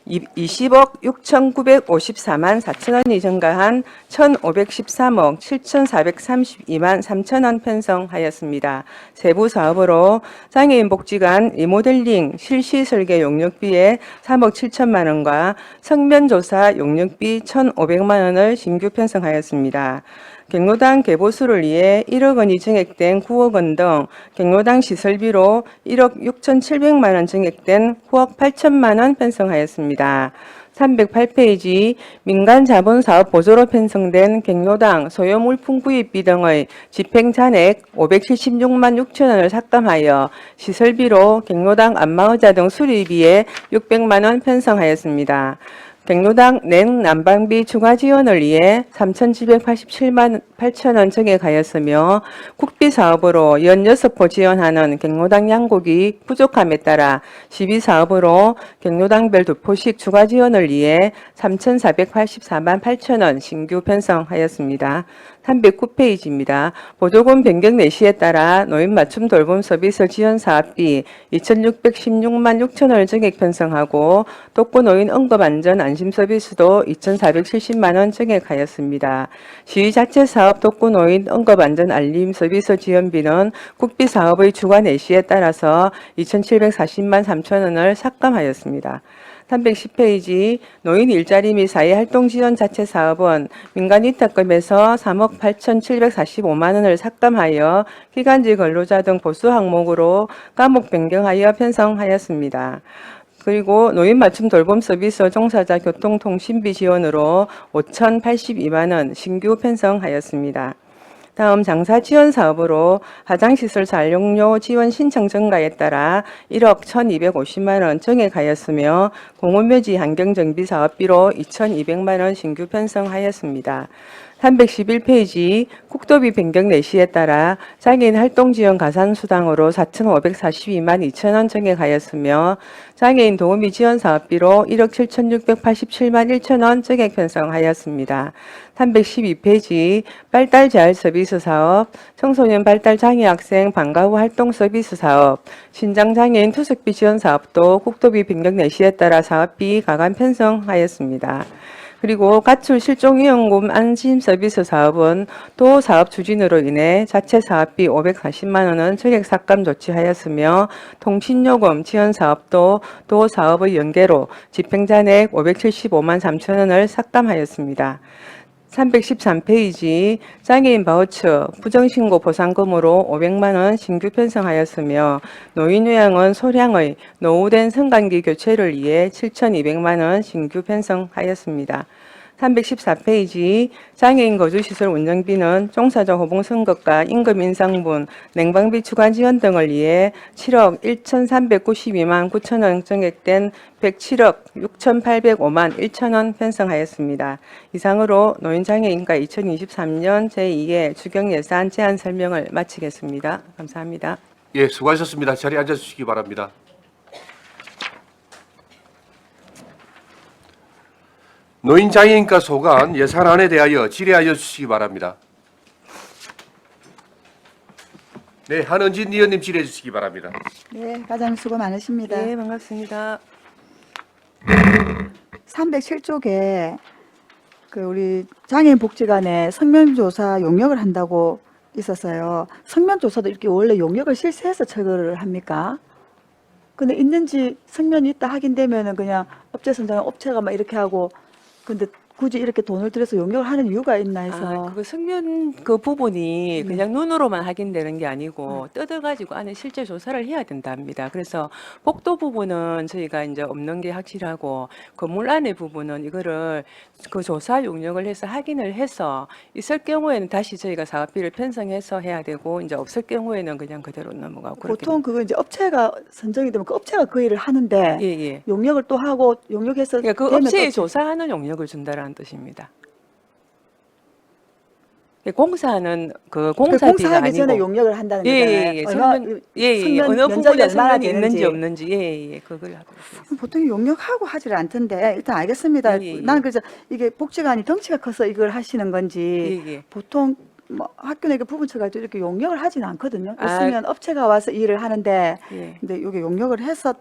20억 6,954만 4천 원이 증가한 1,513억 7,432만 3천 원 편성하였습니다. 세부 사업으로 장애인 복지관 리모델링 실시 설계 용역비에 3억 7천만 원과 성면조사 용역비 1,500만 원을 신규 편성하였습니다. 경로당 개보수를 위해 1억 원이 증액된 9억 원 등 경로당 시설비로 1억 6,700만 원 증액된 9억 8천만 원 편성하였습니다. 308페이지 민간 자본 사업 보조로 편성된 경로당 소요 물품 구입비 등의 집행 잔액 576만 6천 원을 삭감하여 시설비로 경로당 안마의자 등 수리비에 600만 원 편성하였습니다. 경로당 냉난방비 추가 지원을 위해 3,787만 8천 원 증액하였으며 국비 사업으로 연 6포 지원하는 경로당 양곡이 부족함에 따라 시비 사업으로 경로당별 2포씩 추가 지원을 위해 3,484만 8천 원 신규 편성하였습니다. 309페이지입니다. 보조금 변경 내시에 따라 노인 맞춤 돌봄 서비스 지원 사업비 2,616만 6천 원을 증액 편성하고 독거 노인 응급 안전 안심 서비스도 2,470만 원 증액하였습니다. 시의 자체 사업 독거 노인 응급 안전 알림 서비스 지원비는 국비 사업의 주관 내시에 따라서 2,740만 3천 원을 삭감하였습니다. 310페이지 노인 일자리 및 사회활동 지원 자체 사업은 민간 위탁금에서 3억 8,745만 원을 삭감하여 기간직 근로자 등 보수 항목으로 과목 변경하여 편성하였습니다. 그리고 노인 맞춤 돌봄 서비스 종사자 교통통신비 지원으로 5,082만 원 신규 편성하였습니다. 다음 장사 지원 사업으로 화장시설 사용료 지원 신청 증가에 따라 1억 1,250만 원 증액하였으며 공원묘지 환경정비 사업비로 2,200만 원 신규 편성하였습니다. 311페이지 국도비 변경 내시에 따라 장애인 활동지원 가산수당으로 4,542만 2천 원 증액하였으며 장애인 도우미 지원 사업비로 1억 7,687만 1천 원 증액 편성하였습니다. 312페이지 빨달 재활 서비스 사업, 청소년 발달 장애 학생 방과 후 활동 서비스 사업, 신장 장애인 투숙비 지원 사업도 국도비 변경 내시에 따라 사업비 가관 편성하였습니다. 그리고 가출 실종위험금 안심 서비스 사업은 도 사업 추진으로 인해 자체 사업비 540만 원은 증액 삭감 조치하였으며 통신요금 지원 사업도 도 사업의 연계로 집행잔액 575만 3천 원을 삭감하였습니다. 313페이지 장애인 바우처 부정신고 보상금으로 500만 원 신규 편성하였으며 노인요양원 소량의 노후된 성관계 교체를 위해 7,200만 원 신규 편성하였습니다. 314페이지 장애인 거주시설 운영비는 종사자 호봉 선급과 임금 인상분, 냉방비 추가 지원 등을 위해 7억 1,392만 9천 원 증액된 107억 6,805만 1천 원 편성하였습니다. 이상으로 노인장애인과 2023년 제2회 추경예산 제안 설명을 마치겠습니다. 감사합니다. 예, 수고하셨습니다. 자리에 앉아주시기 바랍니다. 노인장애인과 소관 예산안에 대하여 질의하여 주시기 바랍니다. 네, 한은진 의원님 질의해 주시기 바랍니다. 네, 과장님 수고 많으십니다. 네, 반갑습니다. 307쪽에 그 우리 장애인 복지관에 성면조사 용역을 한다고 있었어요. 성면조사도 이렇게 원래 용역을 실시해서 처리를 합니까? 근데 있는지 성면이 있다 확인되면은 그냥 업체 선정 업체가 막 이렇게 하고 근데 굳이 이렇게 돈을 들여서 용역을 하는 이유가 있나 해서. 그 성면 그 부분이 그냥 눈으로만 확인되는 게 아니고 뜯어가지고 안에 실제 조사를 해야 된답니다. 그래서 복도 부분은 저희가 이제 없는 게 확실하고 건물 안의 부분은 이거를 그 조사 용역을 해서 확인을 해서 있을 경우에는 다시 저희가 사업비를 편성해서 해야 되고 이제 없을 경우에는 그냥 그대로 넘어가고 그렇게 보통 그거 이제 업체가 선정이 되면 그 업체가 그 일을 하는데 예. 용역을 또 하고 용역해서 그러니까 그 되면 업체에 또 조사하는 용역을 준다라는 뜻입니다. 공사는 그 공사비가 공사하기 아니고 전에 용역을 한다는 예, 거잖아요. 성면, 어느 면적이 부분에 얼마나 성면이 있는지 되는지. 없는지 그걸 하고 있습니다. 보통 용역하고 하지를 않던데 일단 알겠습니다. 예. 난 그래서 이게 복지관이 덩치가 커서 이걸 하시는 건지 예. 보통 뭐 학교 내가 부분처가 이렇게 용역을 하지는 않거든요. 아. 있으면 업체가 와서 일을 하는데 예. 근데 이게 용역을 해서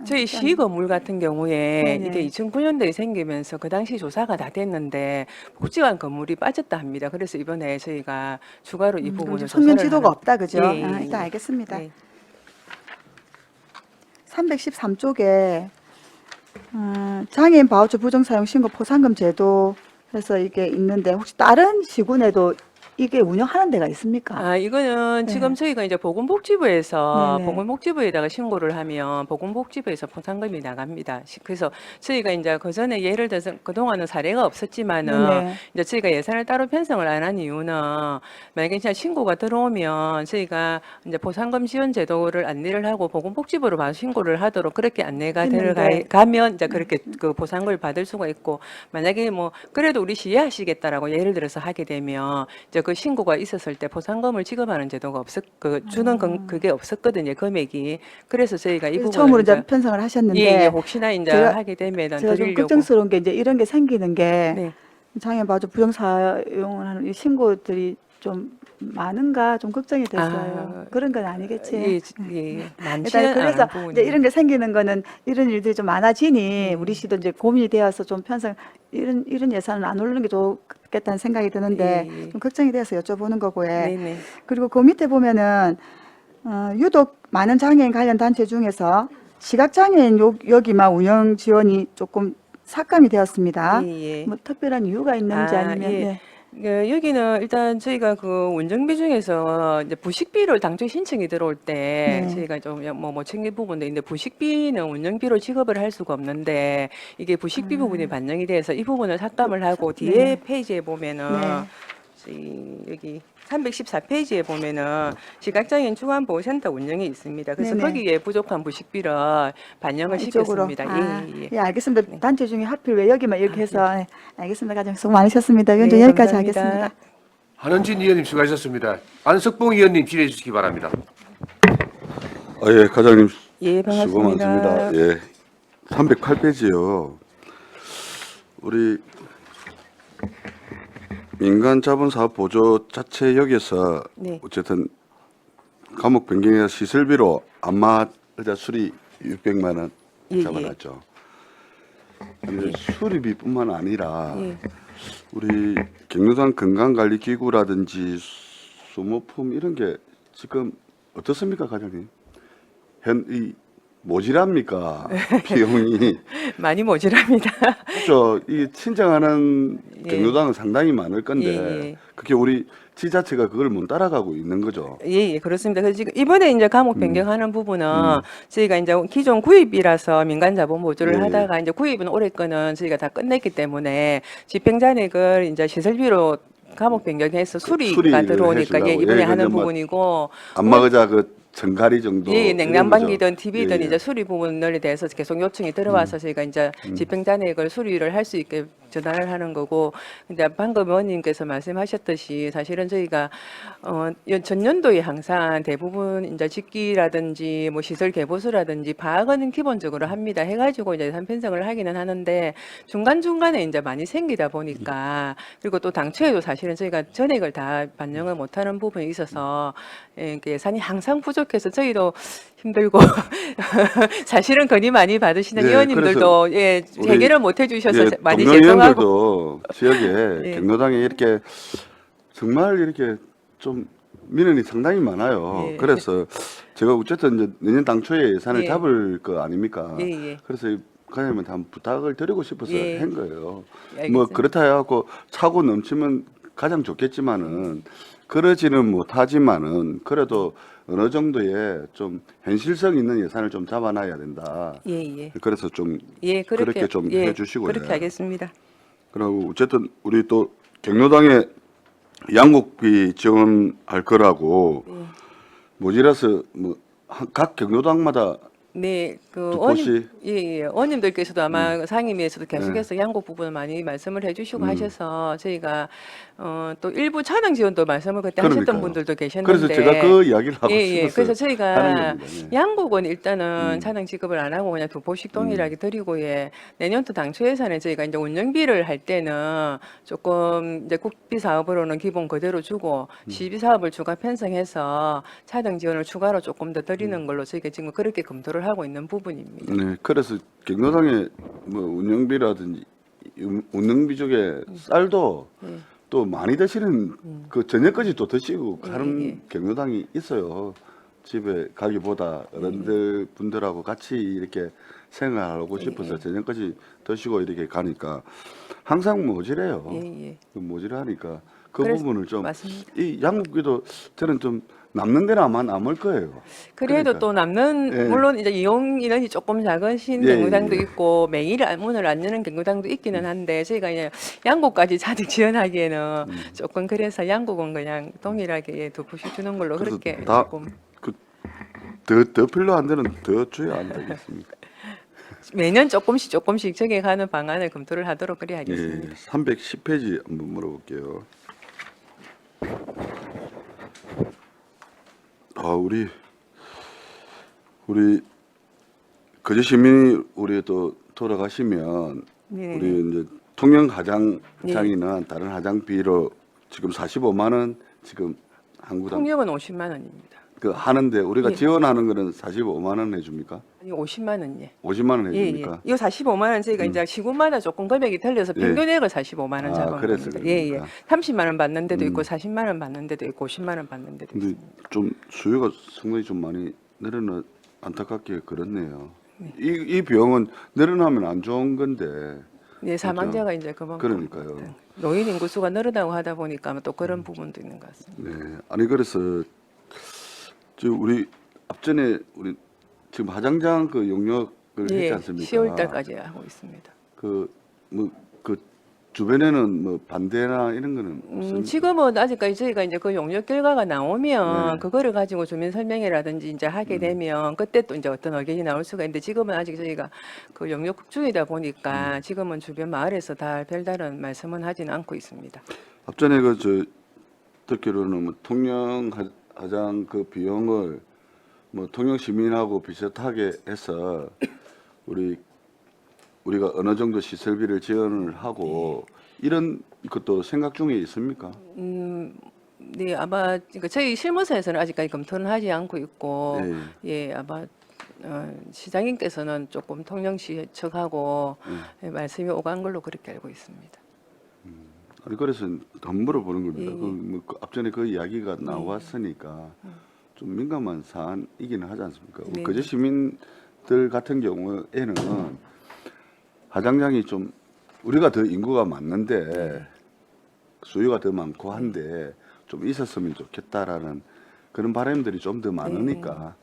저희 시 건물 같은 경우에 네네. 이게 2009년도에 생기면서 그 당시 조사가 다 됐는데 복지관 건물이 빠졌다 합니다. 그래서 이번에 저희가 추가로 이 부분을 성면 조사를 지도가 하는- 없다, 그죠? 예, 예, 아, 일단 예. 알겠습니다. 예. 313쪽에 장애인 바우처 부정사용 신고 포상금 제도 해서 이게 있는데 혹시 다른 시군에도 이게 운영하는 데가 있습니까? 아, 이거는 네. 지금 저희가 이제 보건복지부에서 네네. 보건복지부에다가 신고를 하면 보건복지부에서 포상금이 나갑니다. 그래서 저희가 이제 그 전에 예를 들어서 그동안은 사례가 없었지만은 네네. 이제 저희가 예산을 따로 편성을 안 한 이유는 만약에 진짜 신고가 들어오면 저희가 이제 포상금 지원 제도를 안내를 하고 보건복지부로 바로 신고를 하도록 그렇게 안내가 했는데. 들어가면 이제 그렇게 그 보상금을 받을 수가 있고 만약에 뭐 그래도 우리 시 이해하시겠다라고 예를 들어서 하게 되면 이제 그 신고가 있었을 때 포상금을 지급하는 제도가 주는 그게 없었거든요, 금액이. 그래서 저희가 이 그래서 부분을 처음으로 이제 편성을 하셨는데 예, 혹시나 이제 제가- 하게 되면 제가 좀 드리려고. 걱정스러운 게 이제 이런 게 생기는 게 네. 장애인 바우처 부정사용을 하는 이 신고들이 좀 많은가 좀 걱정이 됐어요. 아, 그런 건 아니겠지? 예, 예, 일단 많지는 그래서 않은 부분이. 이제 이런 게 생기는 거는 이런 일들이 좀 많아지니 음. 우리 시도 이제 고민이 되어서 좀 편성 이런 예산은 안 오르는 게 좋겠다는 생각이 드는데 예, 예. 좀 걱정이 돼서 여쭤보는 거고요. 네네. 그리고 그 밑에 보면은 유독 많은 장애인 관련 단체 중에서 시각장애인 여기만 운영 지원이 조금 삭감이 되었습니다. 예, 예. 뭐 특별한 이유가 있는지 아, 아니면 예. 네. 여기는 일단 저희가 그 운전비 중에서 이제 부식비를 당초 신청이 들어올 때 네. 저희가 좀 뭐 챙길 부분도 있는데 부식비는 운전비로 지급을 할 수가 없는데 이게 부식비 부분이 반영이 돼서 이 부분을 삭감을 하고 뒤에 네. 페이지에 보면은 네. 여기 314페이지에 보면은 시각장애인 주간보호센터 운영이 있습니다. 그래서 네네. 거기에 부족한 부식비를 반영을 이쪽으로. 시켰습니다. 아, 예, 예. 예, 알겠습니다. 네. 단체 중에 하필 왜 여기만 이렇게 아, 해서 네. 알겠습니다. 가장 수고 많으셨습니다. 위원장 네, 여기까지 감사합니다. 하겠습니다. 한은진 의원님 수고하셨습니다. 안석봉 의원님 질의해 주시기 바랍니다. 예, 과장님 예, 수고 반갑습니다. 많습니다. 예, 308페이지요. 우리 민간 자본사업 보조 자체 여기서 네. 어쨌든 감옥 변경해서 시설비로 안마 의자 수리 600만 원 예, 잡아놨죠. 근데 수리비뿐만 아니라 예. 우리 경로당 건강관리기구라든지 소모품 이런 게 지금 어떻습니까, 과장님? 이 모질합니까? 비용이 많이 모자랍니다. 그렇죠. 이 신청하는 예. 경로당은 상당히 많을 건데 예, 예. 그게 우리 지자체가 그걸 못 따라가고 있는 거죠. 예, 예, 그렇습니다. 그래서 지금 이번에 이제 감옥 변경하는 부분은 저희가 이제 기존 구입이라서 민간 자본 보조를 예. 하다가 이제 구입은 올해 거는 저희가 다 끝냈기 때문에 집행잔액을 이제 시설비로 감옥 변경해서 수리가 수리를 들어오니까 예, 해주려고. 이번에 예, 하는 그건 뭐 부분이고 안마 의자 그 전가리 정도. 예, 이런 냉난방기든 거죠. TV든 예, 예. 이제 수리 부분에 대해서 계속 요청이 들어와서 저희가 이제 집행잔액을 수리를 할 수 있게 전환을 하는 거고, 근데 방금 의원님께서 말씀하셨듯이 사실은 저희가 전년도에 항상 대부분 이제 집기라든지 뭐 시설 개보수라든지 파악은 기본적으로 합니다. 해가지고 이제 예산 편성을 하기는 하는데 중간 중간에 이제 많이 생기다 보니까 그리고 또 당초에도 사실은 저희가 전액을 다 반영을 못하는 부분이 있어서 예산이 항상 부족해서 저희도 힘들고 사실은 건의 많이 받으시는 예, 의원님들도 예, 우리, 해결을 못 해주셔서 예, 많이 동료 죄송하고 의원들도 지역에 예. 경로당에 이렇게 정말 이렇게 좀 민원이 상당히 많아요. 예. 그래서 제가 어쨌든 이제 내년 당초에 예산을 예. 잡을 거 아닙니까? 예, 예. 그래서 과장님한테 한번 부탁을 드리고 싶어서 예. 한 거예요. 알겠습니다. 뭐 그렇다 해갖고 차고 넘치면 가장 좋겠지만은 그러지는 못하지만은 그래도 어느 정도의 좀 현실성 있는 예산을 좀 잡아놔야 된다. 예, 예. 그래서 좀 예, 그렇게 좀 예, 해주시고요. 그렇게 하겠습니다. 그리고 어쨌든 우리 또 경로당에 양곡비 지원할 거라고 예. 모지라서 뭐 각 경로당마다 네, 그 듣고시. 예, 의원님들께서도 아마 상임위에서도 계속해서 양곡 부분을 많이 말씀을 해주시고 하셔서 저희가 또 일부 차량 지원도 말씀을 그때 하셨던 그러니까요. 분들도 계셨는데 그래서 제가 그 이야기를 하고 예, 예. 싶었어요. 그래서 저희가 하는 겁니다. 예. 양곡은 일단은 차량 지급을 안 하고 그냥 두포식 동일하게 드리고 예. 내년도 당초 예산에 저희가 이제 운영비를 할 때는 조금 이제 국비 사업으로는 기본 그대로 주고 시비 사업을 추가 편성해서 차등 지원을 추가로 조금 더 드리는 걸로 저희가 지금 그렇게 검토를 검토를 하고 있는 부분입니다. 네, 그래서 경로당의 뭐 운영비라든지 운영비 쪽에 쌀도 예. 또 많이 드시는 그 저녁까지 또 드시고 예, 가는 예. 경로당이 있어요. 집에 가기보다 어른들 분들하고 같이 이렇게 생활하고 싶어서 저녁까지 드시고 이렇게 가니까 항상 모질해요. 예, 예. 모질하니까 그 그래서- 부분을 좀 맞습니다. 이 양국기도 저는 좀 남는 데는 아마 남을 거예요. 그래도 그러니까. 또 남는 예. 물론 이제 이용 인원이 조금 작으신 예, 경로당도 예. 있고 매일 문을 안 여는 경로당도 있기는 한데 저희가 이제 양국까지 자택 지원하기에는 조금 그래서 양국은 그냥 동일하게 두 푸시 주는 걸로 그래서 그렇게 다 조금 더 필요한 데는 더 줘야 안 되겠습니까? 매년 조금씩 적용하는 방안을 검토를 하도록 그래 예, 하겠습니다. 310페이지 한번 물어볼게요. 아, 우리 거제 시민이 우리 또 돌아가시면 네. 우리 이제 통영 하장장이나 다른 하장비로 지금 45만 원 지금 한구당 통역은 50만 원입니다. 그 하는데 우리가 예. 지원하는 거는 45만 원 해줍니까? 아니 50만 원 예. 50만 원 예, 예. 해줍니까? 이거 45만 원 저희가 이제 시군마다 조금 금액이 틀려서 예. 평균액을 45만 원 아, 잡은 그래서 겁니다. 예, 예. 그럽니까? 30만 원 받는 데도 있고 40만 원 받는 데도 있고 50만 원 받는 데도 근데 있습니다. 좀 수요가 상당히 좀 많이 늘어나 안타깝게 그렇네요. 이 비용은 늘어나면 안 좋은 건데. 예, 사망자가 이제 그만큼 그러니까요. 노인 인구수가 늘어나고 하다 보니까 또 그런 부분도 있는 것 같습니다. 네. 아니 그래서 저 우리 앞전에 우리 지금 하장장 그 용역을 했지 예, 않습니까? 10월 달까지 하고 있습니다. 그 주변에는 뭐 반대나 이런 거는 없습니까? 지금은 아직까지 저희가 이제 그 용역 결과가 나오면 네. 그거를 가지고 주민 설명회라든지 이제 하게 되면 그때 또 이제 어떤 의견이 나올 수가 있는데 지금은 아직 저희가 그 용역 중이다 보니까 지금은 주변 마을에서 다 별다른 말씀은 하지는 않고 있습니다. 앞전에 듣기로는 뭐 통영 하장 그 비용을 뭐 통영 시민하고 비슷하게 해서 우리가 어느 정도 시설비를 지원을 하고 이런 것도 생각 중에 있습니까? 네, 아마 그러니까 저희 실무서에서는 아직까지 검토는 하지 않고 있고 예, 아마 시장님께서는 조금 통영시 측하고 말씀이 오간 걸로 그렇게 알고 있습니다. 아니 그래서 더 물어보는 겁니다. 예, 예. 그 앞전에 그 이야기가 나왔으니까 좀 민감한 사안이기는 하지 않습니까? 네. 거제 시민들 같은 경우에는 하장장이 좀 우리가 더 인구가 많는데 수요가 더 많고 한데 좀 있었으면 좋겠다라는 그런 바람들이 좀 더 많으니까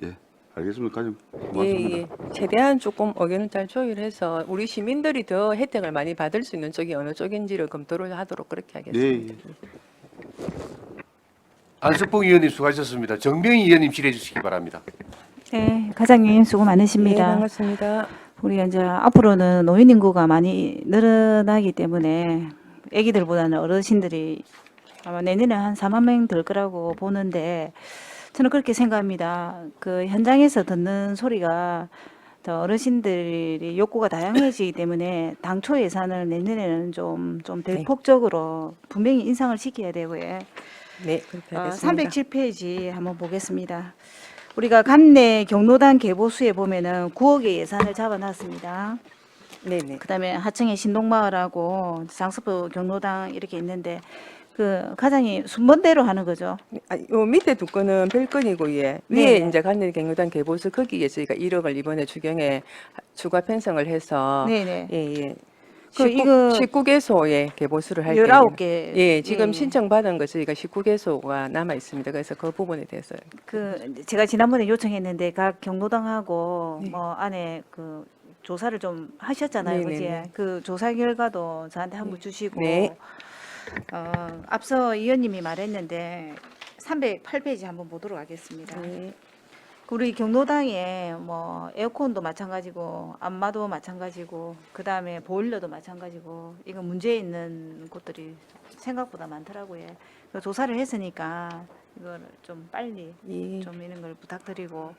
예 알겠습니다. 가지 고맙습니다. 예, 예. 최대한 조금 의견을 잘 조율해서 우리 시민들이 더 혜택을 많이 받을 수 있는 쪽이 어느 쪽인지를 검토를 하도록 그렇게 하겠습니다. 안석봉 의원님 수고하셨습니다. 정명희 의원님 질의해 주시기 바랍니다. 네, 과장님 수고 네, 많으십니다. 반갑습니다. 우리 이제 앞으로는 노인 인구가 많이 늘어나기 때문에 아기들보다는 어르신들이 아마 내년에 한 4만 명 될 거라고 보는데 저는 그렇게 생각합니다. 그 현장에서 듣는 소리가 더 어르신들이 욕구가 다양해지기 때문에 당초 예산을 내년에는 좀 대폭적으로 분명히 인상을 시켜야 되고요. 네, 그렇게 하겠습니다. 307페이지 한번 보겠습니다. 우리가 관내 경로당 개보수에 보면은 9억의 예산을 잡아놨습니다. 네네. 그다음에 하청의 신동마을하고 장수부 경로당 이렇게 있는데 그 과장이 순번대로 하는 거죠. 요 밑에 두 건은 별건이고 예. 위에 네네. 이제 관내 경로당 개보수 거기에 저희가 1억을 이번에 추경에 추가 편성을 해서 네네. 예. 그 이거 19개소에 개보수를 할 19개. 예, 지금 예. 신청받은 거 저희가 19개소가 남아 있습니다. 그래서 그 부분에 대해서 그 제가 지난번에 요청했는데 각 경로당하고 네. 뭐 안에 그 조사를 좀 하셨잖아요. 그지? 네네네. 그 조사 결과도 저한테 한번 주시고 네. 앞서 의원님이 말했는데 308페이지 한번 보도록 하겠습니다. 네. 우리 경로당에 뭐 에어컨도 마찬가지고 안마도 마찬가지고 그 다음에 보일러도 마찬가지고 이거 문제 있는 곳들이 생각보다 많더라고요. 그 조사를 했으니까 이걸 좀 빨리 예. 좀 이런 걸 부탁드리고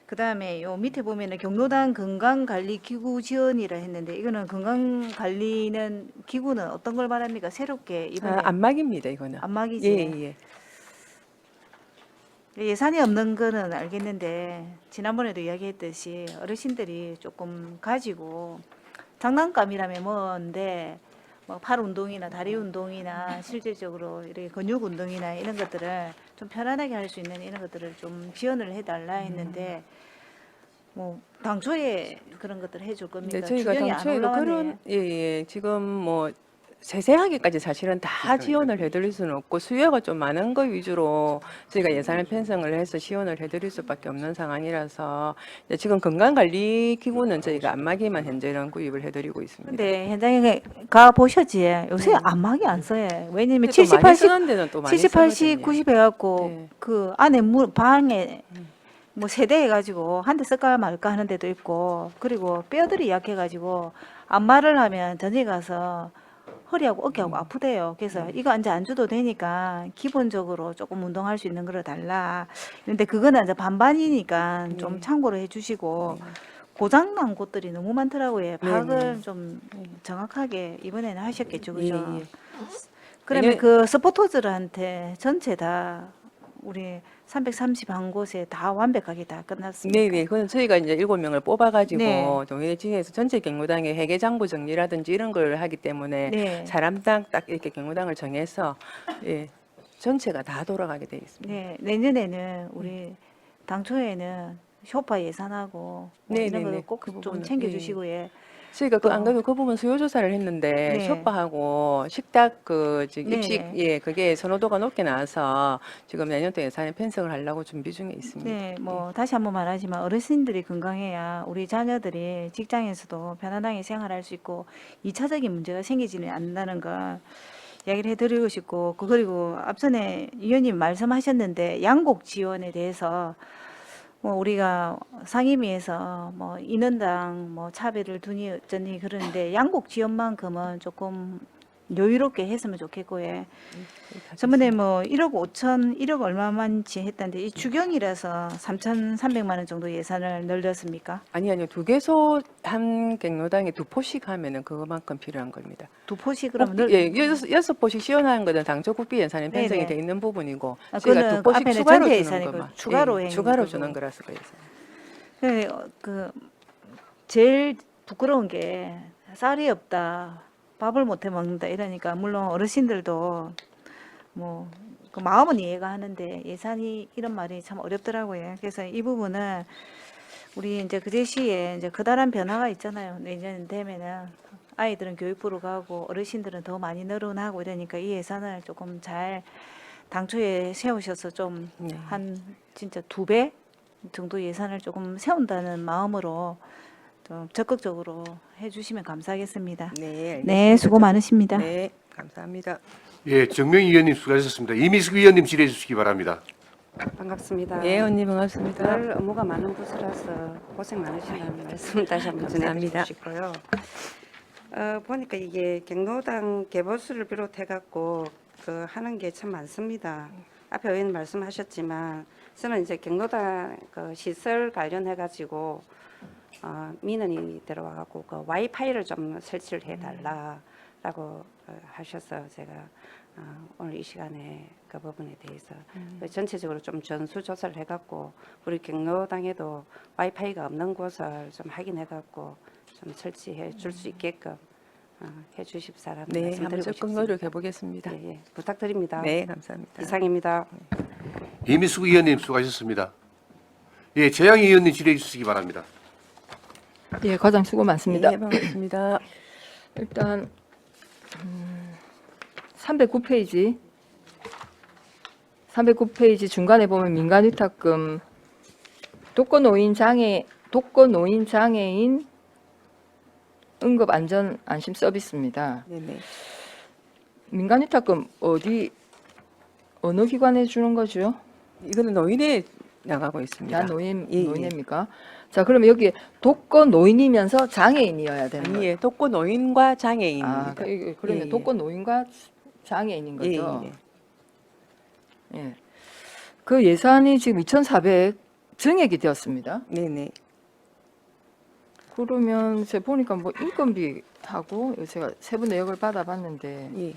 그 다음에 요 밑에 보면은 경로당 건강관리기구 지원이라 했는데 이거는 건강관리는 기구는 어떤 걸 말합니까? 새롭게 이번에 안막입니다, 이거는. 안막이지. 예, 예. 예산이 없는 거는 알겠는데 지난번에도 이야기했듯이 어르신들이 조금 가지고 장난감이라면 뭔데 뭐 팔 운동이나 다리 운동이나 실질적으로 이렇게 근육 운동이나 이런 것들을 좀 편안하게 할 수 있는 이런 것들을 좀 지원을 해달라 했는데 뭐 당초에 그런 것들을 해줄 겁니까? 네, 저희가 주경이 안 당초에도 올라왔네. 그런 지금 뭐 세세하게까지 사실은 다 지원을 해드릴 수는 없고 수요가 좀 많은 거 위주로 저희가 예산을 편성을 해서 지원을 해드릴 수밖에 없는 상황이라서 이제 지금 건강관리기구는 저희가 안마기만 현재는 구입을 해드리고 있습니다. 근데 현장에 가 보셨지? 요새 안마기 안 써요. 왜냐면 근데 또 70, 많이 80, 쓰는 데는 또 많이 70, 80, 쓰거든요. 90 해갖고 네. 그 안에 방에 뭐 세대 해가지고 한 대 쓸까 말까 하는 데도 있고 그리고 뼈들이 약해가지고 안마를 하면 전에 가서 허리하고 어깨하고 아프대요. 그래서 이거 이제 안 줘도 되니까 기본적으로 조금 운동할 수 있는 거를 달라. 근데 그거는 이제 반반이니까 좀 참고로 해주시고 고장난 곳들이 너무 많더라고요. 파악을 좀 정확하게 이번에는 하셨겠죠, 그죠? 예, 예. 그러면 왜냐- 그 스포터즈들한테 전체 다 우리 331곳에 다 완벽하게 다 끝났습니다. 네네. 그건 저희가 이제 7명을 뽑아가지고 네. 동해진에서 전체 경로당의 회계장부 정리라든지 이런 걸 하기 때문에 네. 사람당 딱 이렇게 경로당을 정해서 전체가 다 돌아가게 되어 있습니다. 네, 내년에는 우리 당초에는 쇼파 예산하고 뭐 네, 이런 네, 거 네. 꼭 그 좀 부분은, 챙겨주시고 예. 저희가 또- 안 그래도 그 부분 수요 조사를 했는데 네. 쇼파하고 식탁 네, 입식 네. 그게 선호도가 높게 나와서 지금 내년도 예산에 편성을 하려고 준비 중에 있습니다. 네, 뭐 다시 한번 말하지만 어르신들이 건강해야 우리 자녀들이 직장에서도 편안하게 생활할 수 있고 2차적인 문제가 생기지는 않는다는 걸 이야기를 해드리고 싶고 그리고 앞전에 위원님 말씀하셨는데 양곡 지원에 대해서 뭐 우리가 상임위에서 뭐 인원당 뭐 차별을 두니 어쩌니 그러는데 양곡 지원만큼은 조금 여유롭게 했으면 좋겠고 예. 저번에 뭐 1억 5천, 1억 얼마만치 했다는데 이 주경이라서 3,300만 원 정도 예산을 늘렸습니까? 아니요. 두 개소 한 경로당에 2포씩 하면은 그거만큼 필요한 겁니다. 두 포씩 그러면 여섯 포씩 시원한 거는 당초 국비 예산에 편성이 네네. 돼 있는 부분이고 아, 저희가 그거는 두 포씩 앞에는 추가로 전체 주는 예산이고 것만 추가로 행 추가로 그거. 주는 거라서 그래서 그 제일 부끄러운 게 쌀이 없다, 밥을 못해 먹는다 이러니까 물론 어르신들도 뭐 그 마음은 이해가 하는데 예산이 이런 말이 참 어렵더라고요. 그래서 이 부분은 우리 이제 그 제시에 이제 커다란 변화가 있잖아요. 내년 되면은 아이들은 교육부로 가고 어르신들은 더 많이 늘어나고 이러니까 이 예산을 조금 잘 당초에 세우셔서 좀 네. 한 진짜 2배 정도 예산을 조금 세운다는 마음으로 좀 적극적으로 해주시면 감사하겠습니다. 네, 알겠습니다. 네, 수고 많으십니다. 네, 감사합니다. 예, 정명희 의원님 수고하셨습니다. 이미숙 의원님 질의해 주시기 바랍니다. 반갑습니다. 예, 언니 반갑습니다. 늘 업무가 많은 부서라서 고생 많으시다는 말씀 다시 한번 감사합니다. 전해드리고 싶고요. 보니까 이게 경로당 개보수를 비롯해 갖고 그 하는 게 참 많습니다. 앞에 의원 말씀하셨지만 저는 이제 경로당 그 시설 관련해 가지고 민원이 들어와 갖고 그 와이파이를 좀 설치를 해달라라고 하셔서 제가 오늘 이 시간에 그 부분에 대해서 전체적으로 좀 전수조사를 해갖고 우리 경로당에도 와이파이가 없는 곳을 좀 확인해갖고 좀 설치해 줄 수 있게끔 해주실 사람 네, 한번 말씀드리고 적극 싶습니다. 노력해 보겠습니다. 예, 예. 부탁드립니다. 네, 감사합니다. 이상입니다. 이미숙 의원님 수고하셨습니다. 예, 재양희 의원님 질의해 주시기 바랍니다. 예, 과장 수고 많습니다. 네, 반갑습니다. 일단 309페이지 중간에 보면 민간위탁금 독거노인 장애인 응급 안전 안심 서비스입니다. 네네. 민간위탁금 어느 기관에 주는 거죠? 이거는 노인에 나가고 있습니다. 노인입니까? 자, 그러면 여기 독거노인이면서 장애인이어야 되는 거예요? 아니에요. 독거 노인과 장애인입니다. 그러면 예, 독거노인과 장애인인 예, 거죠? 예. 예. 그 예산이 지금 2,400 증액이 되었습니다. 네네. 그러면 제가 보니까 뭐 인건비하고 제가 세부 내역을 받아봤는데 예.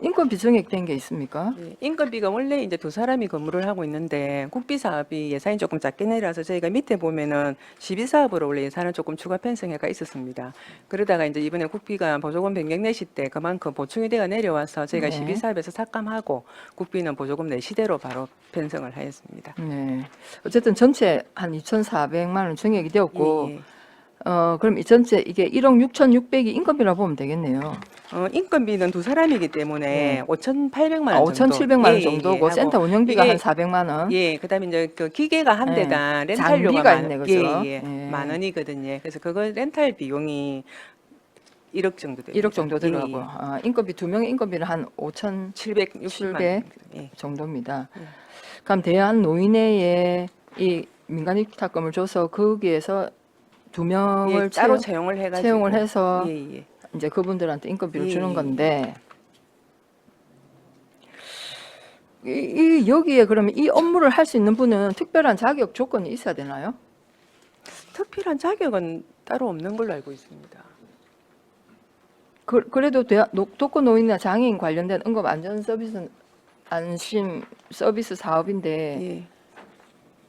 인건비 증액된 게 있습니까? 네, 인건비가 원래 이제 두 사람이 근무를 하고 있는데 국비 사업이 예산이 조금 작게 내려서 저희가 밑에 보면은 시비 사업으로 원래 예산을 조금 추가 편성해가 있었습니다. 그러다가 이제 이번에 국비가 보조금 변경 내실 때 그만큼 보충이 돼가 내려와서 저희가 네. 시비 사업에서 삭감하고 국비는 보조금 내시대로 바로 편성을 하였습니다. 네. 어쨌든 전체 한 2,400만 원 증액이 되었고, 예, 예. 그럼 이 전체 이게 1억 6,600이 인건비라고 보면 되겠네요. 인건비는 두 사람이기 때문에 네. 5,800만 원 정도. 5,700만 원 예, 예, 정도고 하고 센터 운영비가 이게 한 400만 원. 예, 그다음에 이제 그 기계가 한 예. 대당 렌탈료가 장비가 있네, 그죠? 예, 예, 예. 만 원이거든요. 그래서 그거 렌탈 비용이 1억 정도 됩니다. 1억 정도 들어가고, 예, 예. 인건비 두 명의 인건비는 한 5,000 760만 700. 예. 정도입니다. 예. 그럼 대한 노인회에 이 민간 위탁금을 줘서 거기에서 두 명을 예, 따로 채용을 해가지고 채용을 해서 예, 예. 이제 그분들한테 인건비를 예, 주는 예. 건데 여기에 그러면 이 업무를 할 수 있는 분은 특별한 자격 조건이 있어야 되나요? 특별한 자격은 따로 없는 걸로 알고 있습니다. 그래도 독거 노인이나 장애인 관련된 응급 안전 서비스는 안심 서비스 사업인데 예.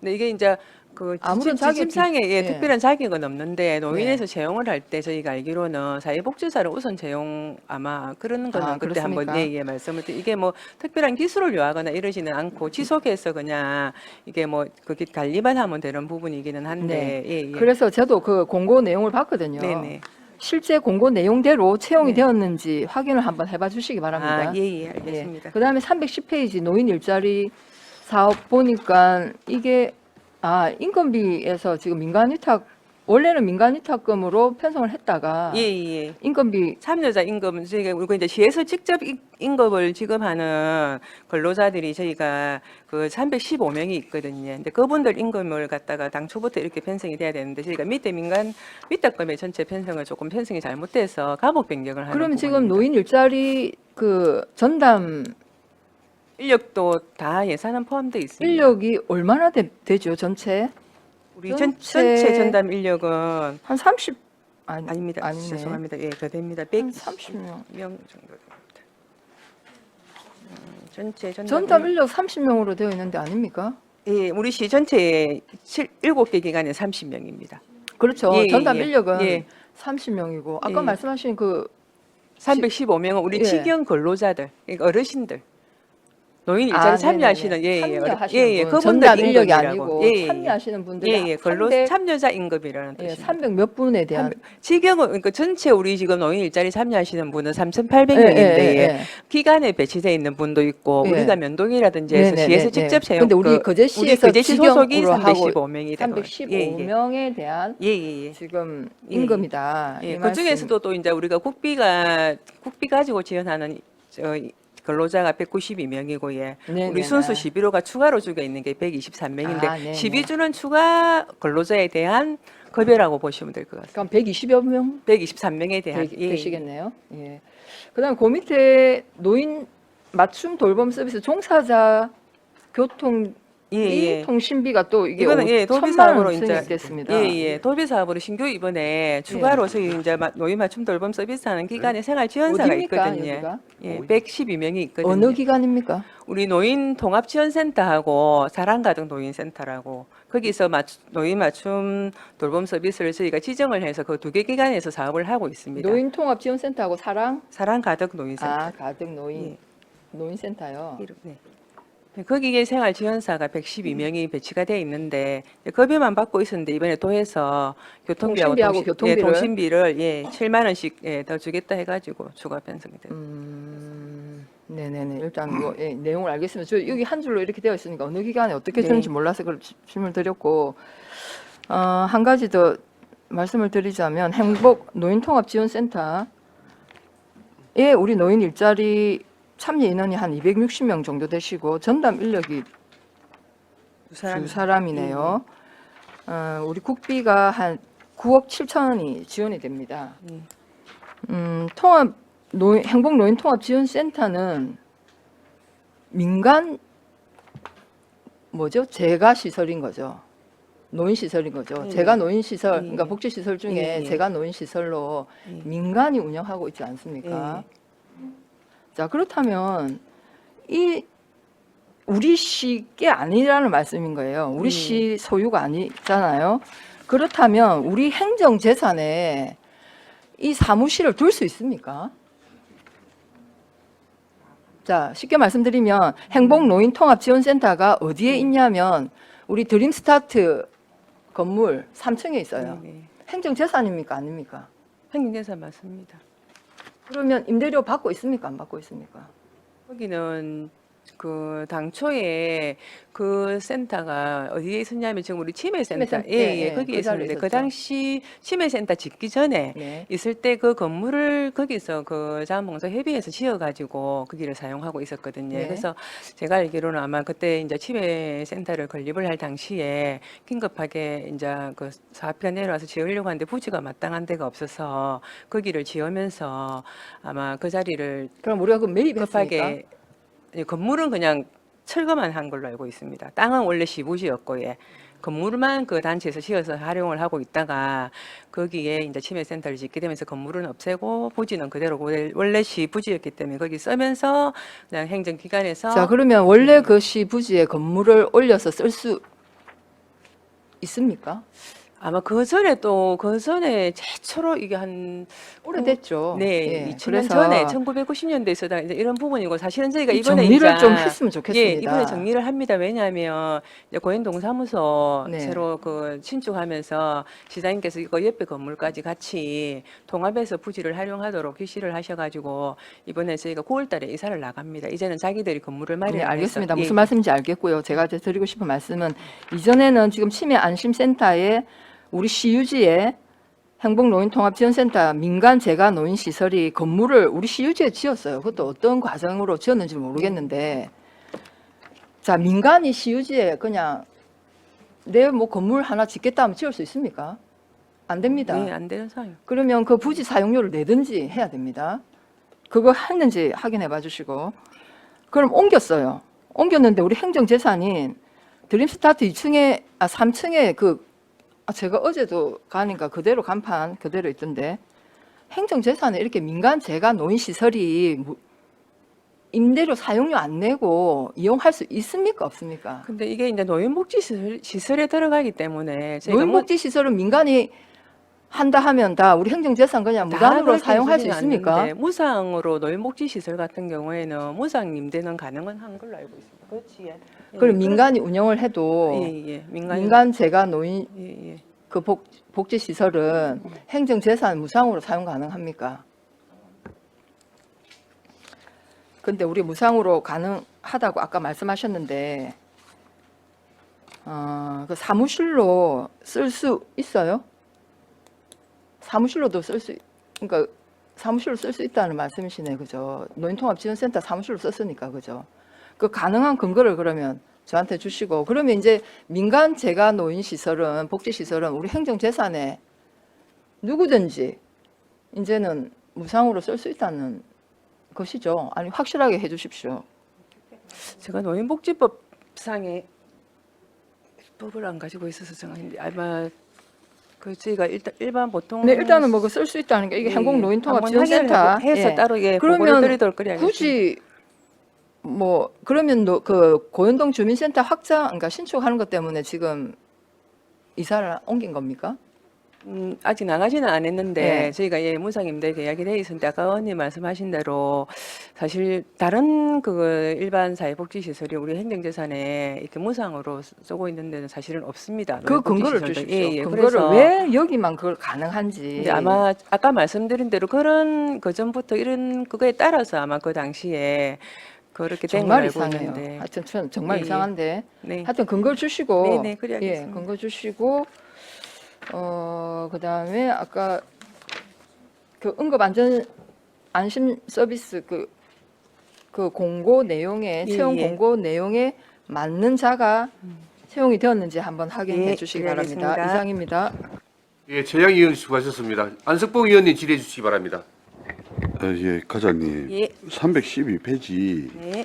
근데 이게 이제 그 아무런 지침상에 자격이- 예, 예. 특별한 자격은 없는데 노인에서 채용을 할 때 저희가 알기로는 사회복지사를 우선 채용 아마 그러는 거는 아, 그때 한번 그렇습니까? 예, 말씀을 이게 뭐 특별한 기술을 요하거나 이러지는 않고 지속해서 그냥 이게 뭐 그게 관리만 하면 되는 부분이기는 한데 예, 예. 그래서 저도 그 공고 내용을 봤거든요. 네네. 실제 공고 내용대로 채용이 네. 되었는지 확인을 한번 해봐 주시기 바랍니다. 아, 예, 예, 알겠습니다. 그 다음에 310페이지 노인 일자리 사업 보니까 이게 인건비에서 지금 민간 위탁 원래는 민간 위탁금으로 편성을 했다가 예, 예. 인건비 참여자 임금 저희가 그리고 이제 시에서 직접 임금을 지급하는 근로자들이 저희가 그 315명이 있거든요. 근데 그분들 임금을 갖다가 당초부터 이렇게 편성이 돼야 되는데 저희가 밑에 민간 위탁금의 전체 편성을 조금 편성이 잘못돼서 감옥 변경을 하는 그러면 지금 부분입니다. 노인 일자리 그 전담 인력도 다 예산은 포함되어 있습니다. 인력이 얼마나 되죠 전체? 우리 전체- 전체 전담 인력은 한 30 아닙니다. 아니네. 죄송합니다. 예, 더 됩니다. 한 130명 30명. 정도 됩니다. 전체 전담 인력 30명으로 되어 있는데 아닙니까? 예, 우리 시 전체에 7개 기관에 30명입니다. 그렇죠. 예, 전담 예, 인력은 예. 30명이고 아까 예. 말씀하신 그 315명은 우리 예. 직영 근로자들, 그러니까 어르신들. 노인 일자리 참여하시는 참여하시는 분, 그분들 전담 인력이 임금이라고. 아니고 예, 예. 참여하시는 분들 예, 예. 근로 참여자 임금이라는 뜻입니다. 300 몇 분에 대한 직영은 그러니까 전체 우리 지금 노인 일자리 참여하시는 분은 3,800명인데 기간에 배치돼 있는 분도 있고 예. 우리가 면동이라든지 해서 시에서 직접 채용. 근데 우리 거제시에서 거제시 소속이 직영으로 하고 315명이 315명에 대한 예. 지금 예, 임금이다. 예, 이 그 중에서도 또 이제 우리가 국비 가지고 지원하는 근로자가 192명이고 예. 네네네. 우리 순수 11호가 추가로 주가 있는 게 123명인데 아, 네네. 12주는 추가 근로자에 대한 급여라고 보시면 될 것 같습니다. 그럼 120여 명 123명에 대한 되시겠네요. 예. 그다음 그 밑에 노인 맞춤 돌봄 서비스 종사자 교통 이 통신비가 또 이게 이거는 예, 돌비 1,000만 사업으로 원 이제 증액됐습니다. 예. 돌비 사업으로 신규 이번에 추가로 저희 이제 노인 맞춤 돌봄 서비스하는 기관에 생활 지원사가 어디입니까, 있거든요. 여기가? 예, 112명이 있거든요. 어느 기관입니까? 우리 노인 통합 지원센터하고 사랑가족 노인센터라고 거기서 노인 맞춤 돌봄 서비스를 저희가 지정을 해서 그 두 개 기관에서 사업을 하고 있습니다. 노인 통합 지원센터하고 사랑가족 노인센터. 가족 노인 노인센터요. 네. 거기에 생활 지원사가 112명이 배치가 돼 있는데 급여만 받고 있었는데 이번에 또 해서 통신비하고 교통비를? 통신비를 7만 원씩 더 주겠다 해가지고 추가 편성이 됩니다. 네네네. 일단 뭐 내용을 알겠습니다. 저 여기 한 줄로 이렇게 되어 있으니까 어느 기관에 어떻게 되는지 몰라서 그걸 질문을 드렸고 한 가지 더 말씀을 드리자면 행복 노인통합지원센터에 우리 노인 일자리 참여 인원이 한 260명 정도 되시고 전담 인력이 두 사람이네요. 우리 국비가 한 9억 7천원이 지원이 됩니다. 행복 노인 통합 지원센터는 민간 재가 시설인 거죠. 노인 시설인 거죠. 재가 노인 시설, 그러니까 복지 시설 중에 재가 노인 시설로 민간이 운영하고 있지 않습니까? 자, 그렇다면 이 우리 시게 아니라는 말씀인 거예요. 우리 시 소유가 아니잖아요. 그렇다면 우리 행정재산에 이 사무실을 둘 수 있습니까? 자, 쉽게 말씀드리면 행복노인통합지원센터가 어디에 있냐면 우리 드림스타트 건물 3층에 있어요. 네. 행정재산입니까? 아닙니까? 행정재산 맞습니다. 그러면 임대료 받고 있습니까? 안 받고 있습니까? 거기는 그 당초에 그 센터가 어디에 있었냐면 지금 우리 치매센터 치매센터, 예, 예, 거기에 그 자리에 있었는데 그 있었죠. 당시 치매센터 짓기 전에 네. 있을 때 그 건물을 거기서 그 자원봉사협의회에서 지어가지고 거기를 사용하고 있었거든요. 네. 그래서 제가 알기로는 아마 그때 이제 치매센터를 건립을 할 당시에 긴급하게 이제 그 사업비가 내려와서 지으려고 하는데 부지가 마땅한 데가 없어서 거기를 지으면서 아마 그 자리를 그럼 우리가 그 매입했습니까? 급하게 건물은 그냥 철거만 한 걸로 알고 있습니다. 땅은 원래 시부지였고 예. 건물만 그 단체에서 지어서 활용을 하고 있다가 거기에 이제 치매센터를 짓게 되면서 건물은 없애고 부지는 그대로 원래 시부지였기 때문에 거기 쓰면서 그냥 행정기관에서 자, 그러면 원래 그 시 부지에 건물을 올려서 쓸 수 있습니까? 아마 그 전에 최초로 이게 한 오래됐죠. 네, 예, 2000년 전에 1990년대에 있었다 이제 이런 부분이고 사실은 저희가 이 이번에 정리를 이제 좀 했으면 좋겠습니다. 예, 이번에 정리를 합니다. 왜냐하면 이제 고인동사무소 네. 새로 그 신축하면서 시장님께서 이거 옆에 건물까지 같이 통합해서 부지를 활용하도록 지시를 하셔가지고 이번에 저희가 9월달에 이사를 나갑니다. 이제는 자기들이 건물을 마련해서 네, 알겠습니다. 예, 무슨 말씀인지 알겠고요. 제가 이제 드리고 싶은 말씀은 이전에는 지금 치매 안심센터에 우리 시유지에 행복노인통합지원센터 민간 재가 노인 시설이 건물을 우리 시유지에 지었어요. 그것도 어떤 과정으로 지었는지 모르겠는데, 자, 민간이 시유지에 그냥 내 뭐 건물 하나 짓겠다 하면 지을 수 있습니까? 안 됩니다. 네, 안 되는 상황이에요. 그러면 그 부지 사용료를 내든지 해야 됩니다. 그거 했는지 확인해 봐 주시고. 그럼 옮겼어요. 옮겼는데 우리 행정재산인 드림스타트 2층에, 3층에 제가 어제도 가니까 그대로 간판 그대로 있던데, 행정재산에 이렇게 민간 재가 노인 시설이 임대료 사용료 안 내고 이용할 수 있습니까? 없습니까? 근데 이게 이제 노인복지 시설에 들어가기 때문에 저희가 노인복지 시설은 민간이 한다 하면 다 우리 행정재산 그냥 무단으로 사용할 수 있습니까? 않는데 무상으로 노인복지 시설 같은 경우에는 무상 임대는 가능은 한 걸로 알고 있습니다. 그렇지. 예. 그럼 민간이 운영을 해도 예, 민간 재가 노인 예, 예. 그 복지 시설은 행정재산 무상으로 사용 가능합니까? 근데 우리 무상으로 가능하다고 아까 말씀하셨는데, 그 사무실로 쓸 수 있어요? 사무실로도 그러니까 사무실로 쓸 수 있다는 말씀이시네, 그죠? 노인통합지원센터 사무실로 썼으니까, 그죠? 그 가능한 근거를 그러면 저한테 주시고, 그러면 이제 민간 재가 노인 시설은, 복지 시설은 우리 행정재산에 누구든지 이제는 무상으로 쓸 수 있다는 것이죠. 아니, 확실하게 해주십시오. 제가 노인복지법상의 법을 안 가지고 있어서 정확한데 아마 그 저희가 일반 보통 네, 일단은 뭐 쓸 수 있다는 게 이게 행복노인통합지원센터 해서 따로 예, 그러면 보고를 드리도록 그래야 굳이 뭐 그러면 그 고현동 주민센터 확장, 그러니까 신축하는 것 때문에 지금 이사를 옮긴 겁니까? 아직 나가지는 않았는데 네. 저희가 예, 무상임대 계약이 돼 있었는데 아까 의원님 말씀하신 대로 사실 다른 그 일반 사회복지 시설이 우리 행정재산에 이렇게 무상으로 쓰고 있는 데는 사실은 없습니다. 그 노인복지 근거를 시설도. 주십시오. 예, 예. 근거를 그래서 왜 여기만 그걸 가능한지. 근데 아마 아까 말씀드린 대로 그런 그 전부터 이런 그거에 따라서 아마 그 당시에 그렇게 된 걸 정말 알고 이상해요. 있는데 하여튼 저는 정말 예, 예. 이상한데. 네. 하여튼 근거 주시고. 네, 네, 그래 예, 알겠습니다. 근거 주시고. 그다음에 아까 그 안심 서비스 그 공고 내용에 예, 채용 예. 공고 내용에 맞는 자가 채용이 되었는지 한번 확인해 예, 주시기 그래 바랍니다. 알겠습니다. 이상입니다. 예, 최양 의원 수고하셨습니다. 안석봉 의원님 질의해 주시기 바랍니다. 예, 과장님. 예. 312페이지 네.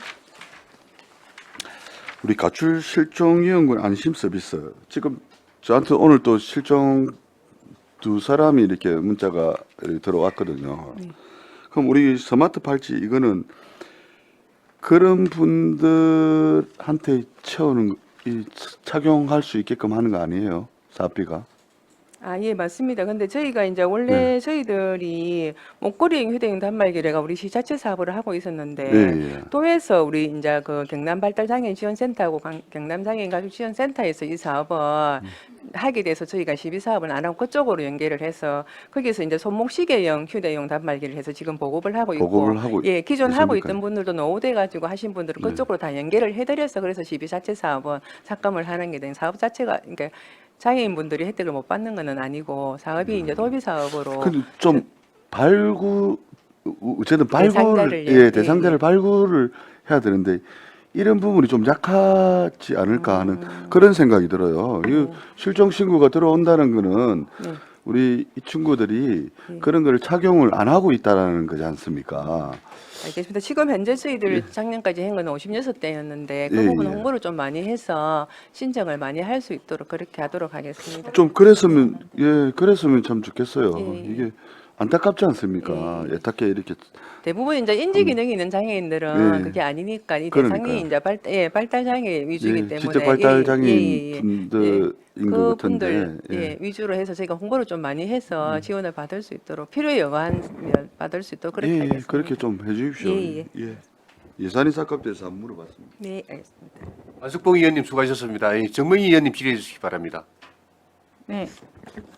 우리 가출 실종위험군 안심 서비스. 지금 저한테 오늘 또 실종 두 사람이 이렇게 문자가 들어왔거든요. 그럼 우리 스마트 팔찌 이거는 그런 분들한테 채우는 착용할 수 있게끔 하는 거 아니에요? 사업비가? 아, 예, 맞습니다. 근데 저희가 이제 원래 저희들이 목걸이형 휴대용 단말기래가 우리 시 자체 사업을 하고 있었는데 예. 도에서 우리 이제 그 경남 발달장애인 지원센터하고 경남 장애인 가족 지원센터에서 이 사업을 하게 돼서 저희가 시비 사업을 안 하고 그쪽으로 연계를 해서 거기서 이제 손목시계형 휴대용 단말기를 해서 지금 보급을 하고 있고 보급을 하고 예, 기존 하고 있으니까요. 있던 분들도 노후돼 가지고 하신 분들은 그쪽으로 다 연계를 해드려서 그래서 시비 자체 사업은 삭감을 하는 게 된 사업 자체가 그러니까 장애인분들이 혜택을 못 받는 것은 아니고 사업이 이제 도비 사업으로 근데 좀 어쨌든 대상자를, 발굴, 예, 대상자를 예. 발굴을 해야 되는데 이런 부분이 좀 약하지 않을까 하는 그런 생각이 들어요. 이 실종 신고가 들어온다는 거는 네. 우리 이 친구들이 그런 걸 착용을 안 하고 있다라는 거지 않습니까? 알겠습니다. 지금 현재 저희들 작년까지 한 건 56대였는데 그 예, 부분 예. 홍보를 좀 많이 해서 신청을 많이 할 수 있도록 그렇게 하도록 하겠습니다. 좀 그랬으면 참 좋겠어요. 예. 이게 안타깝지 않습니까? 예. 애타게 이렇게 대부분 이제 인지 기능이 있는 장애인들은 예. 그게 아니니까 이 그러니까요. 대상이 이제 발달 장애 위주이기 때문에 직접 발달 장애인 예. 분들인 것 그 분들 같은데. 위주로 해서 저희가 홍보를 좀 많이 해서 지원을 받을 수 있도록 필요에 여하면 받을 수 있도록 그렇게 하겠습니다. 그렇게 좀 해주십시오. 예, 예산이 삭감돼서 안 물어봤습니다. 네, 알겠습니다. 안석봉 의원님 수고하셨습니다. 정명희 의원님 질의해 주시기 바랍니다. 네.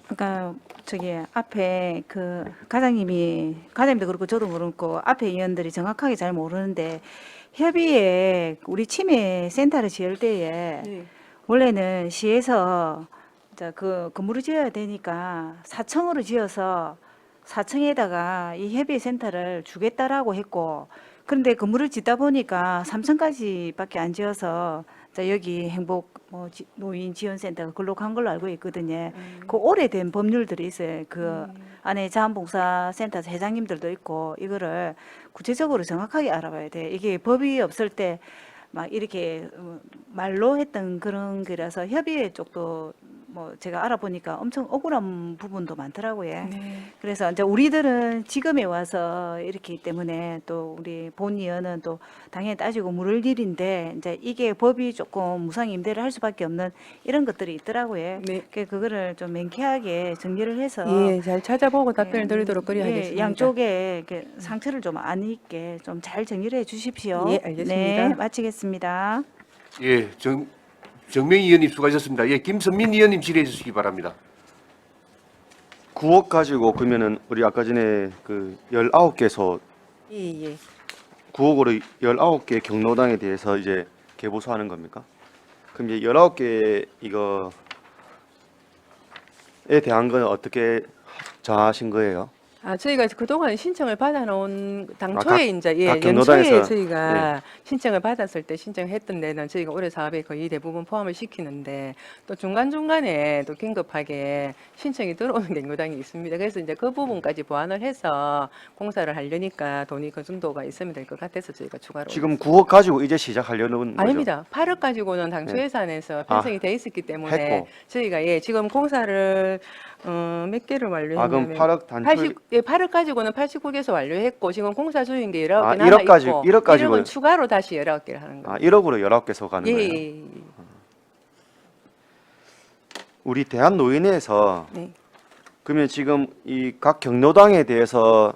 그러니까 저기 앞에 그 과장님도 그렇고 저도 모르고 앞에 의원들이 정확하게 잘 모르는데 협의에 우리 치매 센터를 지을 때에 네. 원래는 시에서 이제 그 건물을 지어야 되니까 4층으로 지어서 4층에다가 이 협의 센터를 주겠다라고 했고 그런데 건물을 짓다 보니까 3층까지밖에 안 지어서 자 여기 행복 노인 지원센터가 근로한 걸로 알고 있거든요. 그 오래된 법률들이 있어요. 그 안에 자원봉사센터 회장님들도 있고 이거를 구체적으로 정확하게 알아봐야 돼. 이게 법이 없을 때 막 이렇게 말로 했던 그런 거라서 협의회 쪽도 뭐 제가 알아보니까 엄청 억울한 부분도 많더라고요. 그래서 이제 우리들은 지금에 와서 이렇기 때문에 또 우리 본 의원은 또 당연히 따지고 물을 일인데 이제 이게 법이 조금 무상 임대를 할 수밖에 없는 이런 것들이 있더라고요. 네. 그거를 좀 명쾌하게 정리를 해서 예, 잘 찾아보고 답변을 드리도록 그리하겠습니다. 양쪽에 이렇게 상처를 좀 안 입게 좀 잘 정리를 해 주십시오. 예, 알겠습니다. 네, 마치겠습니다. 예, 정명희 의원님 수고하셨습니다. 예, 김선민 의원님 질의해 주시기 바랍니다. 9억 가지고 그러면은 우리 아까 전에 그 19개소 예. 9억으로 19개 경로당에 대해서 이제 개보수하는 겁니까? 그럼 이제 19개 이거에 대한 건 어떻게 정하신 거예요? 아, 저희가 그동안 신청을 받아놓은 각- 당초에 이제 각 연초에 경로당에서, 저희가 신청을 받았을 때 신청했던 데는 저희가 올해 사업에 거의 대부분 포함을 시키는데 또 중간중간에 또 긴급하게 신청이 들어오는 경로당이 있습니다. 그래서 이제 그 부분까지 보완을 해서 공사를 하려니까 돈이 그 정도가 있으면 될 것 같아서 저희가 추가로 지금 9억 가지고 이제 시작하려는 거죠? 아닙니다. 8억 가지고는 당초 네. 예산에서 편성이 돼 있었기 때문에 했고. 저희가 지금 공사를 몇 개를 완료했냐면 그럼 8억 단초 8억 가지고는 89개소 완료했고 지금 공사 중인 게 19개 아, 남아 1억 가지고- 있고 1억 가지고- 1억은 추가로 다시 19개를 하는 거예요. 1억으로 19개소 가는 거예요? 예. 우리 대한노인회에서 네. 그러면 지금 이 각 경로당에 대해서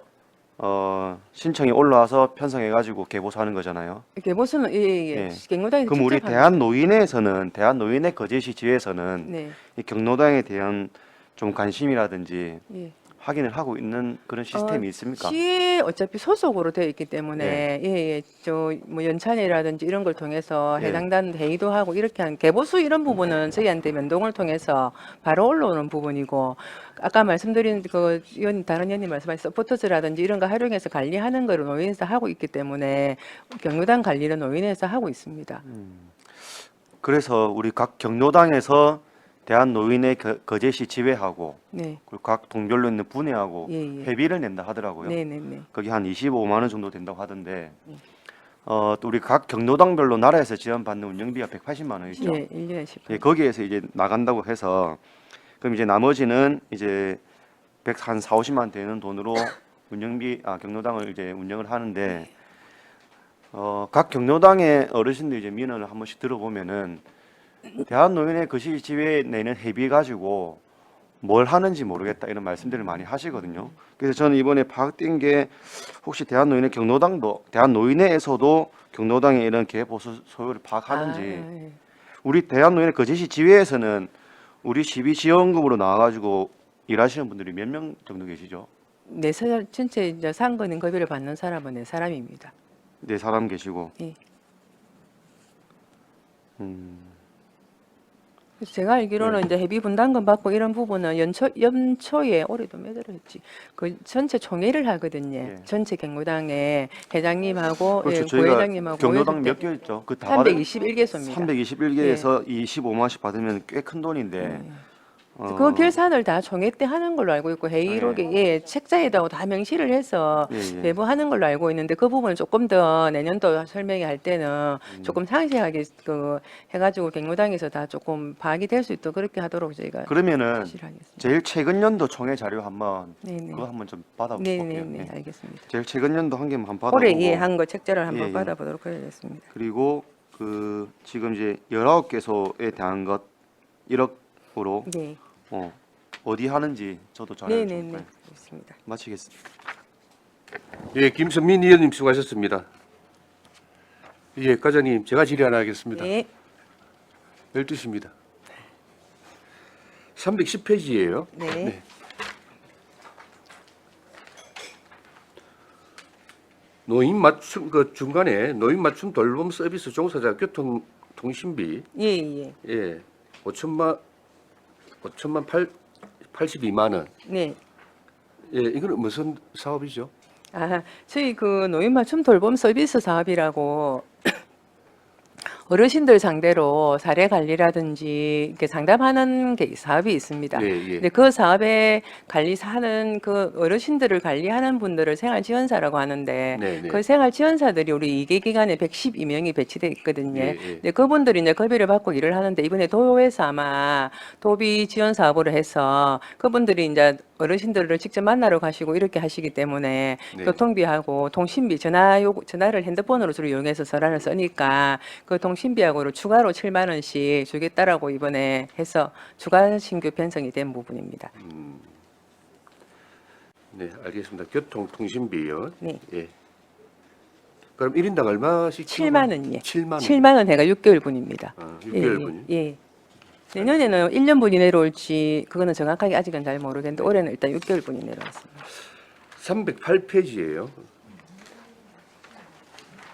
신청이 올라와서 편성해가지고 개보수하는 거잖아요. 개보수는 예. 경로당에서 그럼 우리 직접 대한노인회에서는 대한노인회 거제시 지회에서는 네. 이 경로당에 대한 좀 관심이라든지 예. 확인을 하고 있는 그런 시스템이 있습니까? 시에 어차피 소속으로 되어 있기 때문에 저 뭐 연찬이라든지 이런 걸 통해서 예. 해당단 회의도 하고 이렇게 한 개보수 이런 부분은 저희한테 면동을 통해서 바로 올라오는 부분이고 아까 말씀드린 그 다른 의원님 말씀하신 서포터즈라든지 이런 거 활용해서 관리하는 거를 노인에서 하고 있기 때문에 경로당 관리는 노인에서 하고 있습니다. 그래서 우리 각 경로당에서 대한노인회 거제시 지회하고 네. 그리고 각 동별로 있는 분회하고 예. 회비를 낸다 하더라고요. 네네네. 거기 한 25만 원 정도 된다고 하던데 또 우리 각 경로당별로 나라에서 지원받는 운영비가 180만 원이죠. 예, 1년에 10. 예, 거기에서 이제 나간다고 해서 그럼 이제 나머지는 이제 100한 4, 50만 되는 돈으로 경로당을 이제 운영을 하는데 각 경로당의 어르신들 이제 민원을 한 번씩 들어보면은 대한노인의 거시지회에 내는 회비 가지고 뭘 하는지 모르겠다 이런 말씀들을 많이 하시거든요. 그래서 저는 이번에 파악된 게 혹시 대한노인의 경로당도 대한노인회에서도 경로당의 이런 개보수 소요를 파악하는지 우리 대한노인의 거제시 지회에서는 우리 시비 지원금으로 나와가지고 일하시는 분들이 몇 명 정도 계시죠? 네 사람 전체 이제 상권인 급여를 받는 사람은 네 사람입니다. 네 사람 계시고. 예. 그래서 제가 알기로는 이제 회비 분담금 받고 이런 부분은 연초에 올해도 몇 월에 했지 그 전체 총회를 하거든요. 예. 전체 경로당의 회장님하고 그렇죠. 예, 저희가 부회장님하고 경로당 몇 개 있죠? 그 다 받으면 321개소입니다. 321개에서 25만원씩 받으면 꽤 큰 돈인데. 그 결산을 다 총회 때 하는 걸로 알고 있고 회의록에 예, 책자에다가 다 명시를 해서 예. 배부하는 걸로 알고 있는데 그 부분을 조금 더 내년도 설명회 할 때는 조금 상세하게 그 해가지고 경로당에서 다 조금 파악이 될 수 있도록 그렇게 하도록 저희가 그러면은 지시를 하겠습니다. 제일 최근 연도 총회 자료 한번 네네. 그거 한번 좀 받아볼게요. 네네네 예. 알겠습니다. 제일 최근 연도 한 개만 한번 받아보고. 올해 한 거 책자를 한번 예. 받아보도록 하겠습니다. 그리고 그 지금 이제 19개소에 대한 것 1억으로 네. 어디 하는지 저도 자료를 좀 네네네 알겠습니다. 마치겠습니다. 예, 김선민 의원님 수고하셨습니다. 예, 과장님 제가 질의 하나 하겠습니다. 네. 12시입니다. 310페이지예요. 네. 노인 맞춤 그 중간에 노인 맞춤 돌봄 서비스 종사자 교통 통신비 예. 예 5천만 82만 원. 네. 예, 이거는 무슨 사업이죠? 저희 그 노인 맞춤 돌봄 서비스 사업이라고 어르신들 상대로 사례 관리라든지 이렇게 상담하는 게 사업이 있습니다. 예. 근데 그 사업에 관리하는 그 어르신들을 관리하는 분들을 생활지원사라고 하는데 네. 그 생활지원사들이 우리 2개 기관에 112명이 배치돼 있거든요. 예. 근데 그분들이 이제 급여를 받고 일을 하는데 이번에 도에서 아마 도비 지원 사업으로 해서 그분들이 이제 어르신들을 직접 만나러 가시고 이렇게 하시기 때문에 네. 교통비하고 통신비 전화를 핸드폰으로 주로 이용해서 전화를 쓰니까 그 통신비하고를 추가로 7만 원씩 주겠다라고 이번에 해서 추가 신규 편성이 된 부분입니다. 네, 알겠습니다. 교통 통신비요. 네. 예. 그럼 1인당 얼마씩? 7만 원이요. 7만 원. 7만 원 해가 6개월분입니다. 6개월분이. 예. 내년에는 1년분이 내려올지 그거는 정확하게 아직은 잘 모르겠는데 올해는 일단 6개월분이 내려왔습니다. 308페이지예요.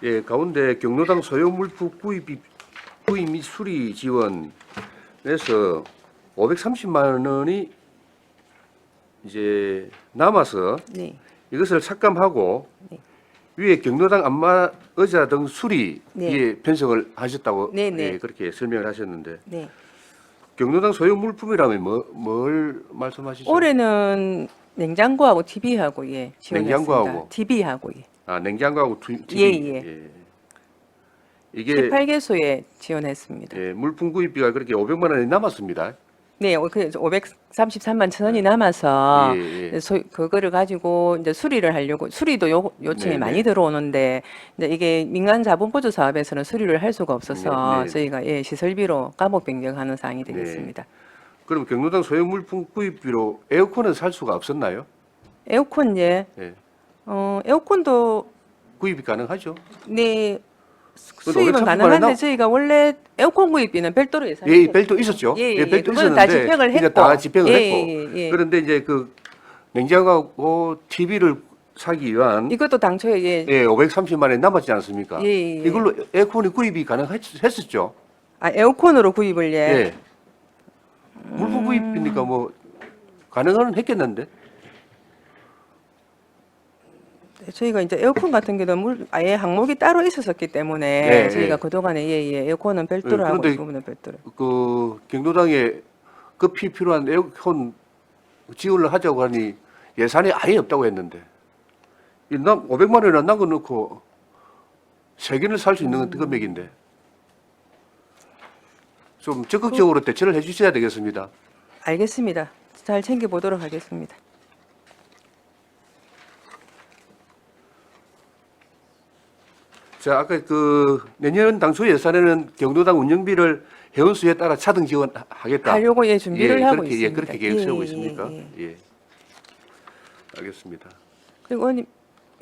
예, 가운데 경로당 소요 물품 구입 및 수리 지원에서 530만 원이 이제 남아서 네. 이것을 삭감하고 네. 위에 경로당 안마 의자 등 수리에 네. 편성을 하셨다고 네, 네. 예, 그렇게 설명을 하셨는데 네. 경로당 소요 물품이라면 뭘 말씀하시죠? 올해는 냉장고하고 TV하고 예, 지원했습니다. 냉장고하고? TV하고 예. 냉장고하고 TV. 예. 이게 18개소에 지원했습니다. 예, 물품 구입비가 그렇게 500만 원이 남았습니다. 네, 그 533만 천 원이 남아서 예. 그거를 가지고 이제 수리를 하려고 수리도 요청이 네, 많이 네. 들어오는데 이제 이게 민간 자본 보조 사업에서는 수리를 할 수가 없어서 네. 저희가 예, 시설비로 감옥 변경하는 사항이 되겠습니다. 그럼 경로당 소요 물품 구입비로 에어컨은 살 수가 없었나요? 에어컨 예. 예. 에어컨도 구입이 가능하죠? 네 그래도 수입은 530만 가능한데 원 저희가 원래 에어컨 구입비는 별도로 예산이 예, 별도 있었죠. 예, 별도 그건 다 있었는데 집행을 이제 했고. 다 집행을 예, 했고 예. 그런데 이제 그 냉장고하고 TV를 사기 위한 이것도 당초에 예. 530만 원이 남았지 않습니까? 예. 이걸로 에어컨이 구입이 가능했었죠. 에어컨으로 구입을 예. 예. 물품 구입이니까 뭐 가능은 했겠는데. 저희가 이제 에어컨 같은 경우는 아예 항목이 따로 있었기 때문에 예, 저희가 예. 그동안에 에어컨은 별도로 예, 하고 그런데 이 부분은 별도로. 그 경로당에 급히 필요한 에어컨 지원을 하자고 하니 예산이 아예 없다고 했는데 500만 원이나 남겨 놓고 세 개를 살 수 있는 금액인데 좀 적극적으로 대처를 해주셔야 되겠습니다. 알겠습니다. 잘 챙겨보도록 하겠습니다. 자, 아까 그 내년 당초 예산에는 경로당 운영비를 회원수에 따라 차등 지원하겠다. 하려고 준비를 하고 그렇게, 있습니다. 그렇게 계획 세우고 예, 있습니까? 예. 예. 알겠습니다. 그리고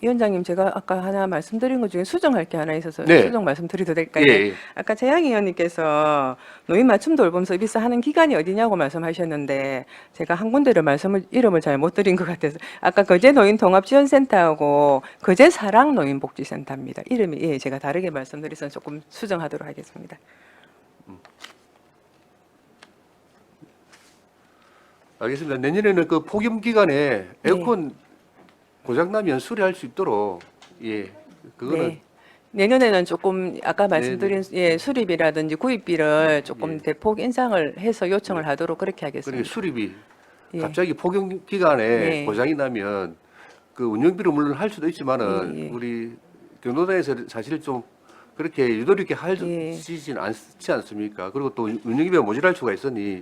위원장님, 제가 아까 하나 말씀드린 것 중에 수정할 게 하나 있어서 네. 수정 말씀드려도 될까요? 예, 예. 아까 재양 의원님께서 노인 맞춤 돌봄 서비스 하는 기관이 어디냐고 말씀하셨는데 제가 한 군데를 이름을 잘 못 드린 것 같아서 아까 거제 노인 통합 지원센터하고 거제 사랑 노인 복지센터입니다. 이름이 제가 다르게 말씀드려서 조금 수정하도록 하겠습니다. 알겠습니다. 내년에는 그 폭염 기간에 에어컨 고장나면 수리할 수 있도록 그거는 네. 내년에는 조금 아까 말씀드린 수리비라든지 구입비를 조금 대폭 인상을 해서 요청을 하도록 그렇게 그리고 하겠습니다. 수리비 예. 갑자기 폭염 기간에 네. 고장이 나면 그 운영비를 물론 할 수도 있지만은 예, 예. 우리 경로당에서 사실 좀 그렇게 유도리 있게 예. 하지는 않지 않습니까? 그리고 또 운영비가 모자랄 수가 있으니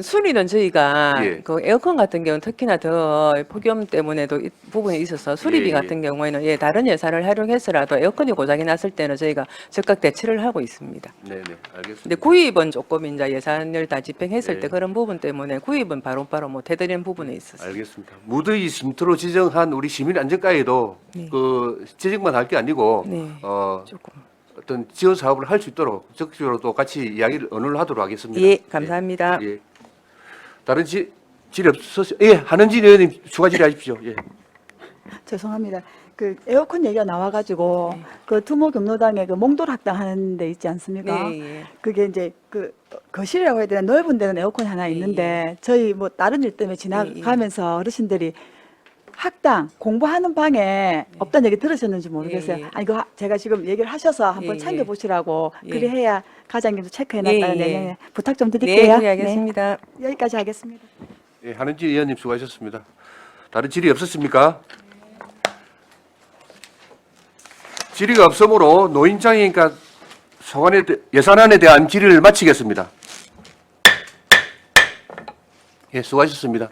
수리는 저희가 예. 그 에어컨 같은 경우는 특히나 더 폭염 때문에도 이 부분이 있어서 수리비 예, 예. 같은 경우에는 다른 예산을 활용해서라도 에어컨이 고장이 났을 때는 저희가 즉각 대처를 하고 있습니다. 네네 알겠습니다. 근데 구입은 조금 이제 예산을 다 집행했을 예. 때 그런 부분 때문에 구입은 바로바로 못 해드리는 부분이 있었어요. 알겠습니다. 무더위 쉼터로 지정한 우리 시민 안전가에도 네. 그 지정만 할 게 아니고 네. 조금 어떤 지원 사업을 할 수 있도록 적극적으로 또 같이 이야기를 언어를 하도록 하겠습니다. 예, 감사합니다. 예. 다른 질의 없으세요? 예, 한은진 의원님 추가 질의하십시오. 예. 죄송합니다. 그 에어컨 얘기가 나와가지고 그 투모 경로당에 그 몽돌 학당 하는 데 있지 않습니까? 네, 예. 그게 이제 그 거실이라고 해야 되나 넓은 데는 에어컨이 하나 있는데 저희 뭐 다른 일 때문에 지나가면서 어르신들이 학당 공부하는 방에 없다는 얘기 들으셨는지 모르겠어요. 예, 예. 아니 제가 지금 얘기를 하셔서 한번 예, 챙겨 보시라고 예. 그래 해야 가장님도 체크해놨다는 예, 예. 내년에 부탁 좀 드릴게요. 네, 그래야겠습니다. 네, 여기까지 하겠습니다. 예, 한은진 의원님 수고하셨습니다. 다른 질의 없었습니까? 질의가 없으므로 노인장애인과 예산안에 대한 질의를 마치겠습니다. 예, 수고하셨습니다.